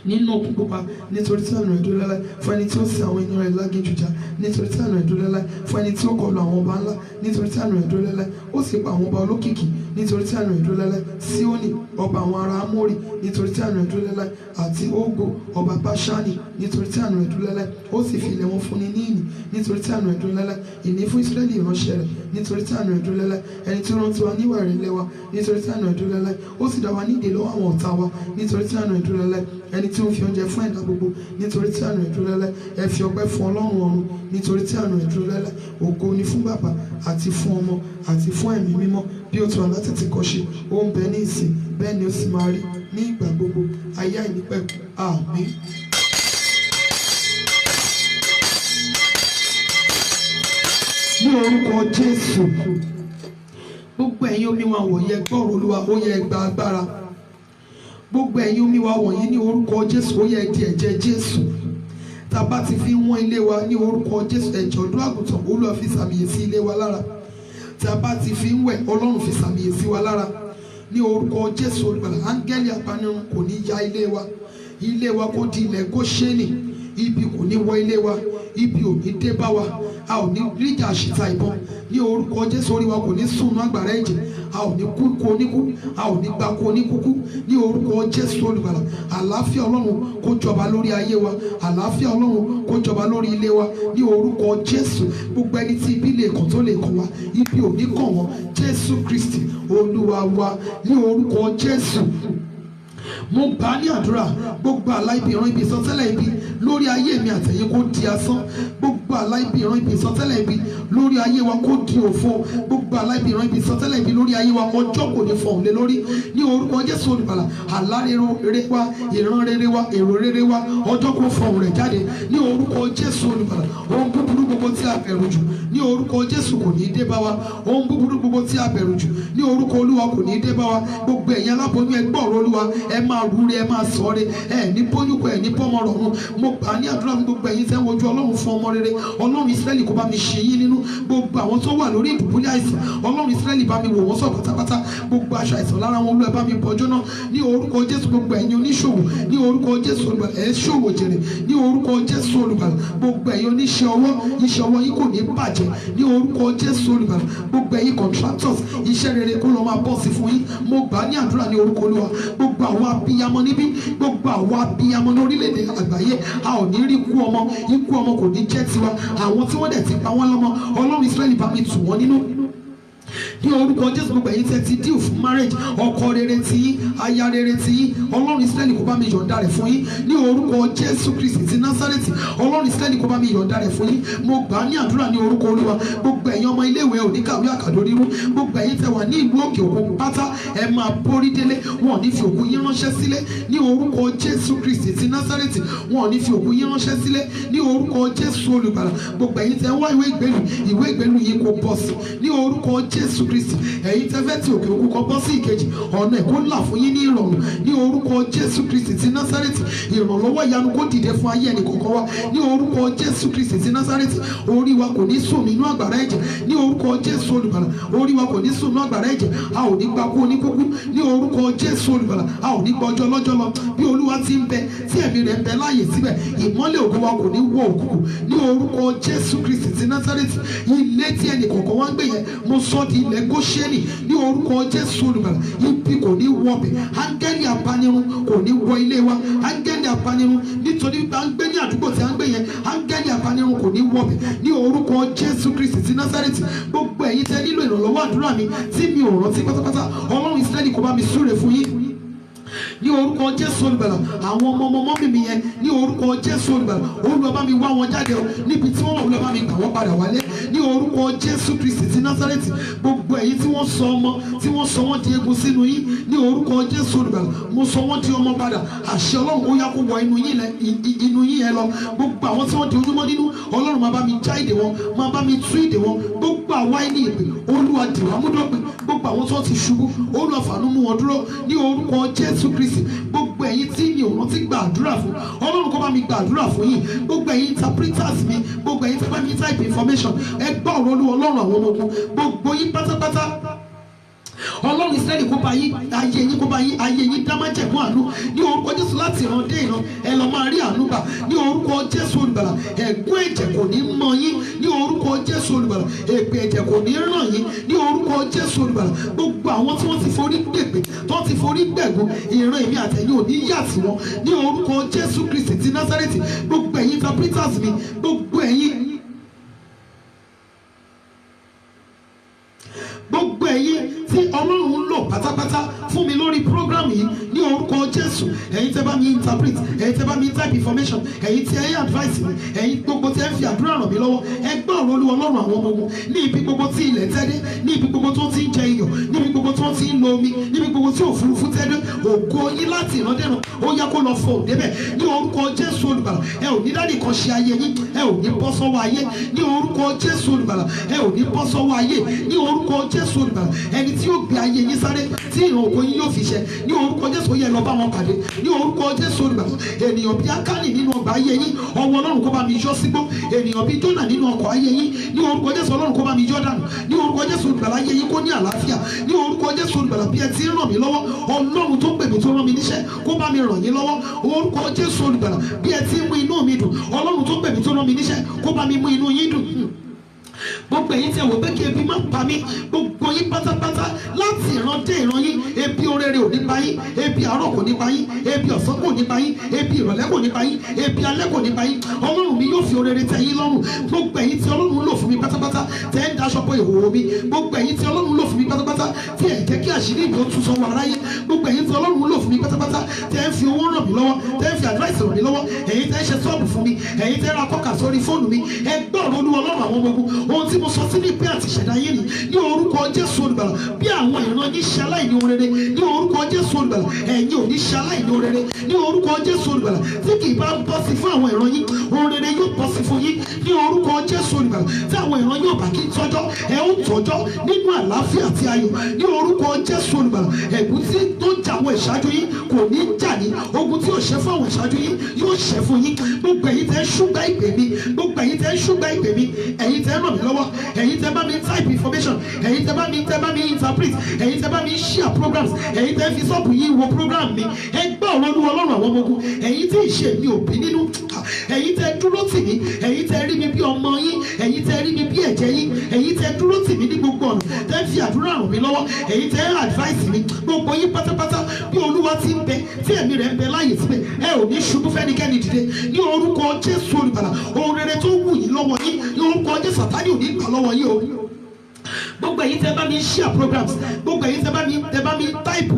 [SPEAKER 2] nínú òkun pupa nítorí tí àánú rẹ̀ dúró láéláé. Fún ẹni tí ó sin àwọn ènìyàn rẹ̀ láginjù jà nítorí tí àánú rẹ̀ dúró láéláé. Fún ẹni tí ó kọlu àwọn ọba ńlá nítorí tí àánú rẹ̀ dúró láéláé. Ó sì pa àwọn ọba olókìkí nítorí tí àánú rẹ̀ dúró láéláé. Síónì ọba àwọn ará Amórì nítorí tí àánú rẹ̀ dúró láéláé. Àti Ógò ọba Báṣánì nítorí tí àánú rẹ̀ dúró láéláé. Ó sì fi ilẹ̀ wọn fúnni ní ìní nítorí tí àánú rẹ̀ dúró láéláé. Ìní fún Ísírẹ́lì ìránṣẹ́ rẹ̀ nítorí tí àánú rẹ̀ dúró láéláé. Ẹni tí ó rántí wa níwà ìrẹ̀lẹ̀ wa nítorí tí àánú rẹ̀ dúró láéláé. Ó sì dá wa ní ìdè lọ́wọ́ àwọn ọ̀tá wa nítorí tí àánú rẹ̀ dúró láéláé. Ẹni tí ó ń fi oúnjẹ fún ẹ̀dá gbogbo nítorí tí àánú rẹ̀ dúró láéláé. Ẹ fi ọpẹ́ fún Ọlọ́run ọ̀run nítorí tí àánú rẹ̀ dúró láéláé. Ògo ni fún bàbá àti fún ọmọ àti fún ẹ̀mí mímọ́, bí ó ti wà láti tìkọ́ ṣe, ó ń bẹ ní ìsìn, bẹ́ẹ̀ ni ó sì máa rí ní ìgbà gbogbo, ayé àìnípẹ̀kun. Àmín. Ní orúkọ Jésù, gbogbo ẹ̀yin omi wa wọ̀nyí ẹ gbọ́ ọ̀rọ̀ Olúwa, ó yẹ ẹ gba agbára. Gbogbo ẹ̀yin omi wa wọ̀nyí ní orúkọ Jésù, ó yẹ ẹ di ẹ̀jẹ̀ Jésù. Tá a bá ti fi wọ́n ilé wa ní orúkọ Jésù, ẹ̀jẹ̀ ọ̀dọ́ àgùntàn Olúwa fi sàmìyè sí ilé wa lára. Tá a bá ti fi ń wẹ̀, Ọlọ́run fi sàmìyè sí wa lára. Ní orúkọ Jésù olùgbàlà, áńgẹ́lì apanirun kò ní ya ilé wa. Ilé wa kò di ilẹ̀ Góṣẹ́nì. Ibi kò ní wọ ilé wa, ibi ò ní dé bá wa, a ò ní ríjà àṣìta ìbọn. Ní orúkọ Jésù, orí wa kò ní sùn nínú àgbàrá ẹ̀jẹ̀, a ò ní kú ikú oníkú, a ò ní gba ikú oníkúkú. Ní orúkọ Jésù olùgbàlà, àlàáfíà Ọlọ́run kó jọba lórí ayé wa, àlàáfíà Ọlọ́run kó jọba lórí ilé wa. Ní orúkọ Jésù, gbogbo ẹni tí ibi lè kàn tó lè kàn wá, ibi ò ní kàn wọ́n. Jésù Kristi Olúwa wa, ní orúkọ Jésù. Mo gbà ní àdúrà, gbogbo àlá ibi ìran ibi ìsọtẹ́lẹ̀ ibi lórí ayé mi àtẹ̀yìn kó di asán. Gbogbo àlá ibi ìran ibi ìsọtẹ́lẹ̀ ibi lórí ayé wa kó di òfo. Gbogbo àlá ibi ìran ibi ìsọtẹ́lẹ̀ ibi lórí ayé wa, ọjọ́ kò ní fọ̀hún lé lórí. Ní orúkọ Jésù olùgbàlà, àlá rere wa, ìran rere wa, èrò rere wa, ọjọ́ kò fọ̀hún rẹ̀ jáde. Ní orúkọ Jésù olùgbàlà, ohun búburú gbogbo tí a bẹ̀rù jù ní orúkọ Jésù kò ní dé bá wa. Ohun búburú gbogbo tí a bẹ̀rù jù ní orúkọ Olúwa kò ní dé bá wa. Gbogbo ẹ̀yin aláboyún ẹ gbọ́ ọ̀rọ̀ Olúwa, ẹ máa rúre, ẹ máa sọ̀rẹ́, ẹ ní bóyúkọ, ẹ ní bọ́mọ rọ̀run. Mo gbà ní àdúrà fún gbogbo ẹ̀yin tẹ́ ń wojú Ọlọ́run fún ọmọ rere. Ọlọ́run Ísírẹ́lì kó bá mi ṣe yín nínú. Gbogbo àwọn tó wà lórí ìdùbúlẹ̀ àìsàn, Ọlọ́run Ísírẹ́lì bá mi wò wọ́n sọ pátápátá. Gbogbo aṣọ àìsàn lára wọn Olúwa bá mi bọ́jọ́ náà. Ní orúkọ Jésù, gbogbo ẹ̀yin oníṣòwò, ní orúkọ Jésù olùgbàlà, ẹ ṣòwò jèrè. Ní orúkọ Jésù olùgbàlà, gbogbo ẹ̀yin oníṣẹ́ ọwọ́, iṣẹ́ ọwọ́ yín kò ní bàjẹ́. Ní orúkọ Jésù olùgbàlà, gbogbo ẹ̀yin contractors, iṣẹ́ rere kó lọ máa bọ́ sí fún yín. Mo gbà ní àdúrà ní orúkọ Olúwa, gbogbo àwọn abiyamọ níbí, gbogbo àwọn abiyamọ lórílẹ̀‐èdè àgbáyé, a ò ní rí ikú ọmọ kò ní jẹ́ tiwa. Àwọn tí wọ́n dẹ̀ ti pa wọ́n lọ́mọ, Ọlọ́run Ísírẹ́lì bá mi tù wọ́n nínú. Ní orúkọ Jésù, gbogbo ẹ̀yin tẹ́ ti deal fún marriage, ọkọ rere ti yín, aya rere ti yín, Ọlọ́run Ísírẹ́lì kó bá mi yọ̀ǹda rẹ̀ fún yín. Ní orúkọ Jésù Kristi ti Násárẹ́tì, Ọlọ́run Ísírẹ́lì kó bá mi yọ̀ǹda rẹ̀ fún yín. Mo gbà ní àdúrà ní orúkọ Olúwa, gbogbo ẹ̀yin ọmọ iléèwé oníkàwé àkàdórírú, gbogbo ẹ̀yin tẹ́ wà ní ìlú òkè òkun pátá, ẹ máa borí délé, wọn ò ní fi òkú yín ránṣẹ́ sílé. Ní orúkọ Jésù Kristi ti Násárẹ́tì, wọn ò ní fi òkú yín ránṣẹ́ sílé. Ní orúkọ Jésù olùgbàlà, gbogbo ẹ̀yin tẹ́ wá ìwé ìgbélú yìí kó bọ́ sí. Ní orúkọ Jésù Kristi. Ẹ̀yin tẹ́ fẹ́ ti òkè òkun kan bọ́ sí ìkejì, ọ̀nà ẹ̀ kó là fún yín ní ìrọ̀rùn ní orúkọ Jésù Kristi ti Násárẹ́tì. Ìrànlọ́wọ́ ìyanu kó dìde fún ayé ẹnì kọ̀ọ̀kan wa ní orúkọ Jésù Kristi ti Násárẹ́tì. Orí wa kò ní sùn nínú àgbàrá ẹ̀jẹ̀ ní orúkọ Jésù olùgbàlà. Orí wa kò ní sùn nínú àgbàrá ẹ̀jẹ̀. A ò ní gba kú oníkúkú ní orúkọ Jésù olùgbàlà. A ò ní gba ọjọ́ lọ́jọ́ lọ bí Olúwa ti ń bẹ tí ẹ̀mí rẹ̀ ń bẹ láàyè síbẹ̀. Ìmọ́lẹ̀ ògo wa kò ní wọ òkùnkùn ní orúkọ Jésù Kristi ti Násárẹ́tì. Ilé tí ẹnì kọ̀ọ̀kan wá ń gbé yẹn mo sọ di ilẹ̀ Góṣẹ́nì ní orúkọ Jésù olùgbàlà. Ibi kò ní wọ bẹ̀. Áńgẹ́lì apanirun kò ní wọ ilé wa. Áńgẹ́lì apanirun nítorí à ń gbé ní àdúgbò tí à ń gbé yẹn, áńgẹ́lì apanirun kò ní wọ bẹ̀ ní orúkọ Jésù Kristi ti Násárẹ́tì. Gbogbo ẹ̀yin tẹ́ nílò ìrànlọ́wọ́ àdúrà mi tí mi ò rántí pátápátá, Ọlọ́run Ísírẹ́lì kó bá mi súre fún yín ní orúkọ Jésù olùgbàlà. Àwọn ọmọ mímí yẹn ní orúkọ Jésù olùgbàlà, Olúwa bá mi wá wọn jáde o níbi tí wọ́n wà, Olúwa bá mi gbà wọ́n padà wálé ní orúkọ Jésù Kristi ti Násárẹ́tì. Gbogbo ẹ̀yin tí wọ́n sọ ọmọ tí wọ́n sọ wọ́n di egun sínú yín ní orúkọ Jésù olùgbàlà, mo sọ wọ́n di ọmọ padà. Àṣẹ Ọlọ́run ó yá kó wọ inú yín yẹn lọ. Gbogbo àwọn tí wọ́n di ojúmọ́ nínú, Ọlọ́run máa bá mi já ìdè wọn, máa bá mi tú ìdè wọn. Gbogbo àwa ẹni ìpè, Olúwa dì wá mú dópin. Gbogbo àwọn tí wọ́n ti ṣubú, Olúwa fàánú mú wọn dúró ní orúkọ Jésù Kristi. Gbogbo ẹ̀yin tí mi ò rántí gba àdúrà fún, Ọlọ́run kó bá mi gba àdúrà fún yín. Gbogbo ẹ̀yin interpreters mi, gbogbo ẹ̀yin tí bá mi type information, ẹ gbọ́ ọ̀rọ̀ Olúwa Ọlọ́run àwọn ọmọ ogun. Gbogbo yín pátápátá, Ọlọ́run Ísírẹ́lì kó bá yín ayé yín, kó bá yín ayé yín dá májẹ̀mú àánú ní orúkọ Jésù láti ìran dé ìran. Ẹ lọ máa rí àánú gbà ní orúkọ Jésù olùgbàlà. Ẹ̀gún ẹ̀jẹ̀ kò ní mọ yín ní orúkọ Jésù olùgbàlà. Èpè ẹ̀jẹ̀ kò ní ràn yín ní orúkọ Jésù olùgbàlà. Gbogbo àwọn tí wọ́n ti forí gbègbè, tó ti forí gbẹ̀gùn, ìran èmi àtẹ̀yìn ò ní yà sí wọn ní orúkọ Jésù Kristi ti Násárẹ́tì. Gbogbo ẹ̀yin interpreters mi, gbogbo ẹ̀yin tí Ọlọ́run ń lò pátápátá fún mi lórí program yìí ní orúkọ Jésù. Ẹ̀yin tẹ́ bá mi interpret, ẹ̀yin tẹ́ bá mi type information, ẹ̀yin tí ẹ̀yin advice mi, ẹ̀yin gbogbo tí ẹ ń fi àdúrà ràn mí lọ́wọ́, ẹ gbọ́ ọ̀rọ̀ Olúwa Ọlọ́run àwọn ọmọ ogun ní ibi gbogbo tí ilẹ̀ tẹ́dé, ní ibi gbogbo tó ti ń jẹ iyọ̀, níbi gbogbo tó ti ń lo omi, níbi gbogbo tí òfurufú tẹ́dé. Ògo yín láti ìrandéran ó yá kó lọ fọ òdebẹ̀ ní orúkọ Jésù olùgbàlà. Ẹ ò ní dádì kan ṣe ayé yín, ẹ ò ní bọ́ sọ́wọ́ ayé ní orúkọ Jésù olùgbàlà. Ẹ ò ní bọ́ sọ́wọ́ ayé ní orúkọ Jésù olùgbàlà. Ẹni tí yóò gbé ayé yín sáré, tí ìran ògo yín yóò fi ṣẹ ní orúkọ Jésù, ó yẹ lọ bá wọn pàdé ní orúkọ Jésù olùgbàlà. Ènìyàn bí Ákánì nínú ọgbà ayé yín, ọwọ́ Ọlọ́run kó bá mi yọ sígbó. Ènìyàn bí Jónà nínú ọkọ̀ ayé yín, ní orúkọ Jésù Ọlọ́run kó bá mi yọ dànù ní orúkọ Jésù olùgbàlà. Ayé yín kó ní àlàáfíà ní orúkọ Jésù olùgbàlà. Bí ẹ ti ràn mí lọ́wọ́, Ọlọ́run tó pè mí tó rán mi níṣẹ́ kó bá mi ràn yín lọ́wọ́ orúkọ Jésù olùgbàlà. Bí ẹ ti mú inú mi dùn, Ọlọ́run tó pè mí tó rán mi níṣẹ́ kó bá mi mú inú yín dùn. Gbogbo ẹ̀yin tí ẹ wò pé kí ebi má pa mí, gbogbo yín pátápátá láti ìran dé ìran yín, ebi orere ò ní pa yín, ebi àárọ̀ kò ní pa yín, ebi ọ̀sán kò ní pa yín, ebi ìrọ̀lẹ́ kò ní pa yín, ebi alẹ́ kò ní pa yín. Ọlọ́run mi yóò fi orere tẹ́ yín lọ́rùn. Gbogbo ẹ̀yin tí Ọlọ́run lò fún mi pátápátá tẹ́ ń daṣọ pé ìhòòhò mi, gbogbo ẹ̀yin tí Ọlọ́run lò fún mi pátápátá tí ẹ̀ jẹ́ kí àṣírí mi ó tún sọ wọ aráyé, gbogbo ẹ̀yin tí Ọlọ́run lò fún mi pátápátá tẹ́ ń fi owó ràn mí lọ́wọ́, tẹ́ ń fi advice ràn mí lọ́wọ́, ẹ̀yin tẹ́ ń ṣe sọ́ọ̀bù fún mi, ẹ̀yin tẹ́ ń ra kọ́kà sórí fóònù mi, ẹ gbọ́ ọ̀rọ̀ Olúwa Ọlọ́run àwọn ọmọ ogun. Ohun tí mo sọ sí ní pé àti ṣẹ̀dá yé ni ní orúkọ Jésù olùgbàlà. Bí àwọn ìran ní ṣaláìní orere ní orúkọ Jésù olùgbàlà, ẹ̀yin ò ní ṣaláìní orere ní orúkọ Jésù olùgbàlà. Tí kì í bá bọ́ sí fún àwọn ìran yín, orere yóò bọ́ sí fún yín ní orúkọ Jésù olùgbàlà. Tí àwọn ìran yóò bá kí tọ́jọ́, ẹ ó tọ́jọ́ nínú àlàáfíà àti ayọ̀ ní orúkọ Jésù olùgbàlà. Ẹ̀gún tí tó ń jà àwọn ìṣáájú yín kò ní jà ní, ogun tí yóò ṣẹ́ fún àwọn ìṣáájú yín yóò ṣẹ́ fún yín. Gbogbo ẹ̀yin tẹ́ ń ṣúgbà ìpè mi, gbogbo ẹ̀yin tẹ́ ń ṣúgbà ìpè mi, ẹ̀yin tẹ́ ń ràn mí lọ́wọ́, ẹ̀yin tẹ́ bá mi type information, ẹ̀yin tẹ́ bá mi interpret, ẹ̀yin tẹ́ bá mi share programs, ẹ̀yin tẹ́ fi sọ́ọ̀bù yín wo program mi, ẹ gbọ́ ọ̀rọ̀ Olúwa Ọlọ́run àwọn ọmọ ogun. Ẹ̀yin tí ìṣe mi ò bí nínú, ẹ̀yin tẹ́ dúró tì mí, ẹ̀yin tẹ́ rí mi bí ọmọ yín, ẹ̀yin tẹ́ rí mi bí ẹ̀jẹ̀ yín, ẹ̀yin tẹ́ dúró tì mí ní gbogbo ọ̀nà, tẹ́ fi àdúrà ràn mí lọ́wọ́, ẹ̀yin tẹ́ advice mi, gbogbo yín pátápátá bí Olúwa ti ń bẹ tí ẹ̀mí rẹ̀ ń bẹ láàyè síbẹ̀, ẹ ò ní ṣubú fẹ́nikẹ́ni dìde ní orúkọ Jésù olùgbàlà. Ohun rere tó wù yín lọ́wọ́ yín ní orúkọ Jésù Sátánì ò ní gbà lọ́wọ́ yín o. Gbogbo ẹ̀yin tẹ́ bá mi share programs, gbogbo ẹ̀yin tẹ́ bá mi type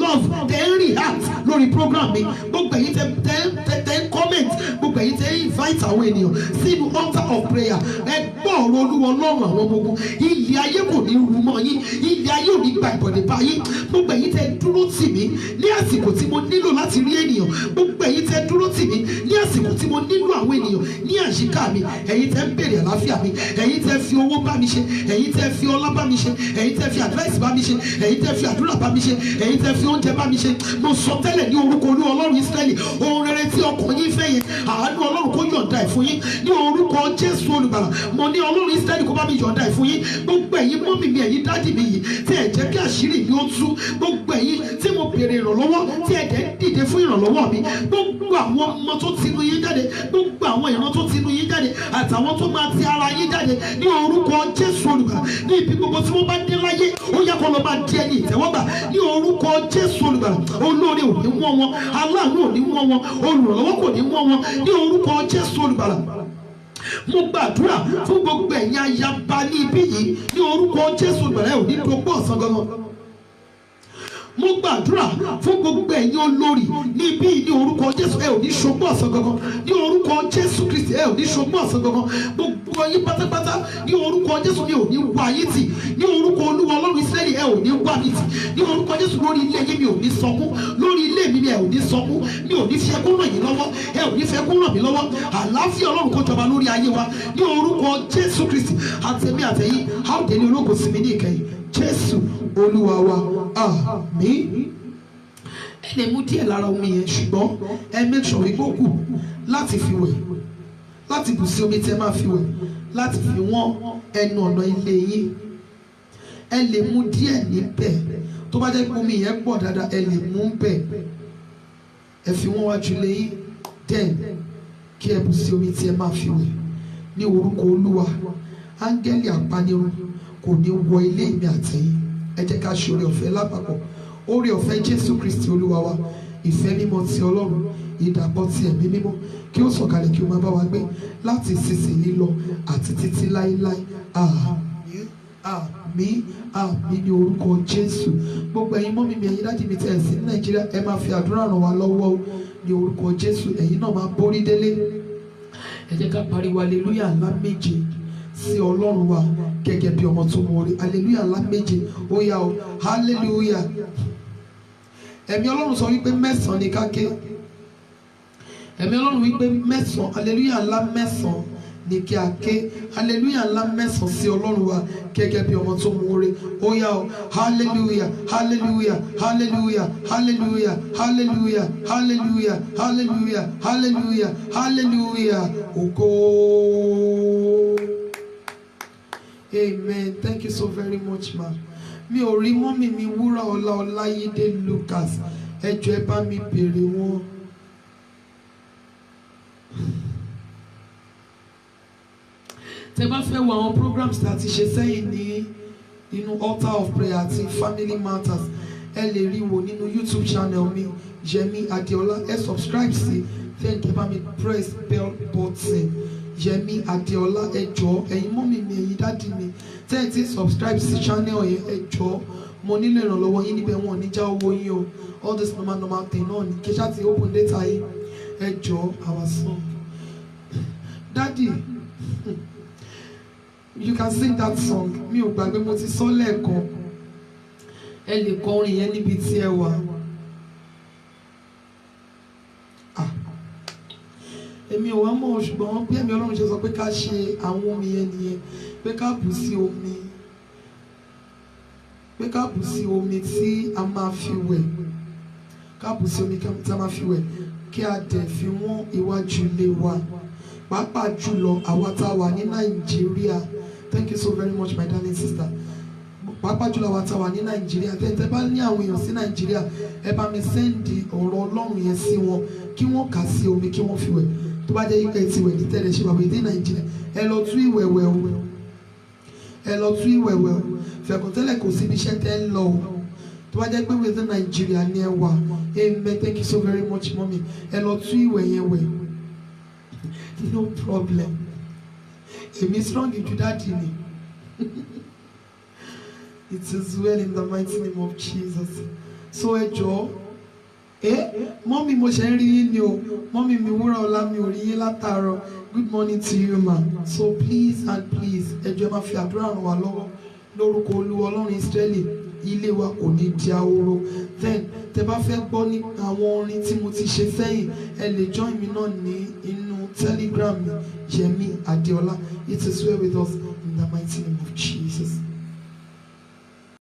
[SPEAKER 2] love tẹ́ ń react lórí program mi, gbogbo ẹ̀yin tẹ́ comment, gbogbo ẹ̀yin tẹ́ invite àwọn ènìyàn sínú altar of prayer. Ẹ gbọ́ ọ̀rọ̀ Olúwa Ọlọ́run àwọn ọmọ ogun. Ilé ayé kò ní rú mọ́ yín, ilé ayé ò ní gba ìbọ̀dẹ̀ bá yín. Gbogbo ẹ̀yin tẹ́ dúró tì mí ní àsìkò tí mo nílò láti rí ènìyàn, gbogbo ẹ̀yin tẹ́ dúró tì mí ní àsìkò tí mo nílò àwọn ènìyàn ní àyíká mi, ẹ̀yin tẹ́ ń bèrè àlàáfíà mi, ẹ̀yin tẹ́ fi owó bá mi ṣe, ẹ̀yin tẹ́ fi ọlá wá bá mi ṣe, ẹ̀yin tẹ́ fi advice bá mi ṣe, ẹ̀yin tẹ́ fi àdúrà bá mi ṣe, ẹ̀yin tẹ́ fi oúnjẹ bá mi ṣe, mo sọ tẹ́lẹ̀ ní orúkọ Olúwa Ọlọ́run Ísírẹ́lì, ohun rere tí ọkàn yín fẹ́ yẹn, àánú Ọlọ́run kó yọ̀ǹda ẹ̀ fún yín ní orúkọ Jésù Olùgbàlà. Mo ní Ọlọ́run Ísírẹ́lì kó bá mi yọ̀ǹda ẹ̀ fún yín. Gbogbo ẹ̀yin mọ́mì mi, ẹ̀yin dádì mi yìí tí ẹ jẹ́ kí àṣírí mi ó tú, gbogbo ẹ̀yin tí mo béèrè ìrànlọ́wọ́ tí ẹ jẹ́ dìde fún ìrànlọ́wọ́ mi, gbogbo àwọn ọmọ tó ti inú yín jáde, gbogbo àwọn ìran tó ti inú yín jáde, àtàwọn tó máa ti ara yín jáde ní orúkọ Jésù Olùgbàlà. Ní ibi gbogbo tí wọ́n bá dé láyé, ó yá kó lọ máa di ẹni ìtẹ́wọ́gbà ní orúkọ Jésù Olùgbàlà. Olóore ò ní wọ́n wọn, aláàánú ò ní wọ́n wọn, olùrànlọ́wọ́ kò ní wọ́n wọn ní orúkọ Jésù Olùgbàlà. Mo gbàdúrà fún gbogbo ẹ̀yin ayaba ní ibí yìí ní orúkọ Jésù Olùgbàlà. Ẹ ò ní dógbó ọ̀sán gangan. Mo gbàdúrà fún gbogbo ẹ̀yin olórí ní ibí yìí ní orúkọ Jésù. Ẹ ò ní ṣogbó ọ̀sán gangan ní orúkọ Jésù Kristi. Ẹ ò ní ṣogbó ọ̀sán gangan. Gbogbo yín pátápátá ní orúkọ Jésù mi ò ní wá yín tì ní orúkọ Olúwa Ọlọ́run Ísírẹ́lì. Ẹ ò ní wá mi tì ní orúkọ Jésù. Lórí ilé yín mi ò ní sọkún, lórí ilé mi ẹ ò ní sọkún, mi ò ní fi ẹkún ràn yín lọ́wọ́, ẹ ò ní fi ẹkún ràn mí lọ́wọ́. Àlàáfíà Ọlọ́run kó jọba lórí ayé wa ní orúkọ Jésù Kristi. Àtẹ̀mí àtẹ̀yìn a ó dé ní ológo sí mi ní ìkẹyìn Jésù Olúwa wa, àmín. Ẹ lè mú díẹ̀ lára omi yẹn, ṣùgbọ́n ẹ make sure wípé ó kù láti fi wẹ̀, láti bù sí omi tí ẹ máa fi wẹ̀, láti fi wọ́n ẹnu ọ̀nà ilé yín. Ẹ lè mú díẹ̀ níbẹ̀, tó bá jẹ́ pé omi yẹn pọ̀ dáadáa ẹ lè mú bẹ̀, ẹ fi wọ́n wájú ilé yín, then kí ẹ bù sí omi tí ẹ máa fi wẹ̀ ní orúkọ Olúwa. Áńgẹ́lì apanirun kò ní wọ ilé mi àtẹ̀yìn. Ẹ jẹ́ ká ṣe oore ọ̀fẹ́ lápapọ̀. Oore ọ̀fẹ́ Jésù Kristi Olúwa wa, ìfẹ́ mímọ́ ti Ọlọ́run, ìdàpọ̀ ti ẹ̀mí mímọ́ kí ó sọ̀kalẹ̀ kí ó máa bá wa gbé láti ìsinsìnyí lọ àti títí láéláé. Àmín, àmín, àmín ní orúkọ Jésù. Gbogbo ẹ̀yin mọ́mì mi, ẹ̀yin dádì mi tí ẹ sí ní Nàìjíríà, ẹ máa fi àdúrà ràn wá lọ́wọ́ ní orúkọ Jésù. Ẹ̀yin náà máa borí délé. Ẹ jẹ́ ká pariwo hallelujah ńlá méje sí Ọlọ́run wa gẹ́gẹ́ bí ọmọ tó mọ̀ rí. Hallelujah ńlá méje. Ó yá o, hallelujah. Ẹ̀mí Ọlọ́run sọ wípé mẹ́sàn-án ni ká ké. Ẹ̀mí Ọlọ́run wípé mẹ́sàn-án, hallelujah ńlá mẹ́sàn-án ni kí a ké. Hallelujah ńlá mẹ́sàn-án sí Ọlọ́run wa gẹ́gẹ́ bí ọmọ tó mọ̀ rí. Ó yá o, hallelujah, hallelujah, hallelujah, hallelujah, hallelujah, hallelujah, hallelujah, hallelujah, hallelujah. Ògo. Amen. Thank you so very much, ma. Mi ò rí mọ́mì mi Wúràọlá Ọláyídé Lucas. Ẹ jọ̀ọ́ ẹ bá mi béèrè wọn. Tẹ́ bá fẹ́ wo àwọn programs tá a ti ṣe sẹ́yìn ní inú Altar of Prayer àti Family Matters, ẹ lè rí wo nínú YouTube channel mi Yẹmí Adéọlá. Ẹ subscribe sí, then kẹ́ bá mi press bell button. Yẹmí Adéọlá. Ẹ jọ̀ọ́ ẹ̀yin mọ́mì mi, ẹ̀yin dádì mi tẹ́ ẹ ti subscribe sí channel yẹn, ẹ jọ̀ọ́ mo nílò ìrànlọ́wọ́ yín níbẹ̀. Wọn ò ní já owó yín o, all this normal thing náà ní kí ṣáà ti open data yín. Ẹ jọ̀ọ́ our song. Daddy, you can sing that song. Mi ò gbàgbé, mo ti sọ lẹ́ẹ̀kan. Ẹ lè kọ orin yẹn níbi tí ẹ wà. Èmi ò wá mọ̀, ṣùgbọ́n bí ẹ̀mí Ọlọ́run ṣe sọ pé ká ṣe àwọn omi yẹn nìyẹn, pé ká bù sí omi, pé ká bù sí omi tí a máa fi wẹ̀, ká bù sí omi tí a máa fi wẹ̀, kí a dẹ̀ fi wọ́n iwájú ilé wa, pàápàá jùlọ àwa tá a wà ní Nàìjíríà. Thank you so very much my darling sister. Pàápàá jùlọ àwa tá a wà ní Nàìjíríà. Tẹ́ bá ní àwọn èèyàn sí Nàìjíríà, ẹ bá mi sẹ́ndì ọ̀rọ̀ Ọlọ́run yẹn sí wọn kí wọ́n kà sí omi kí wọ́n fi wẹ̀. Tó bá jẹ́ ike ti wẹ̀ ní tẹ́lẹ̀ ṣe bàbá ìdí Nàìjíríà, ẹ lọ tú ìwẹ̀wẹ̀ o, ẹ lọ tú ìwẹ̀wẹ̀ o. Fẹ̀kùn tẹ́lẹ̀ kò síbi iṣẹ́ tẹ́ ń lọ o. Tó bá jẹ́ pé within Nàìjíríà ni ẹ wà, amen. Thank you so very much mommy. Ẹ lọ tú ìwẹ̀ yẹn wẹ̀. No problem. Èmi strong ju dáàdì ni. It is well in the mighty name of Jesus. So ẹ jọ̀ọ́. Mọ́mí mo ṣe ń rí yín ni o. Mọ́mí mi Wúràọlá, mi ò rí yín látàárọ̀. Good morning to you ma. So please and please, ẹ jọ̀ọ́ ẹ máa fi àdúrà ràn wá lọ́wọ́. Lórúkọ Olúwa Ọlọ́run Ísírẹ́lì, ilé wa kò ní di ahoro. Then tẹ́ bá fẹ́ gbọ́ ní àwọn orin tí mo ti ṣe sẹ́yìn, ẹ lè join mi náà ní inú Telegram mi Yẹmí Adéọlá. It is well with us in the mighty name of Jesus.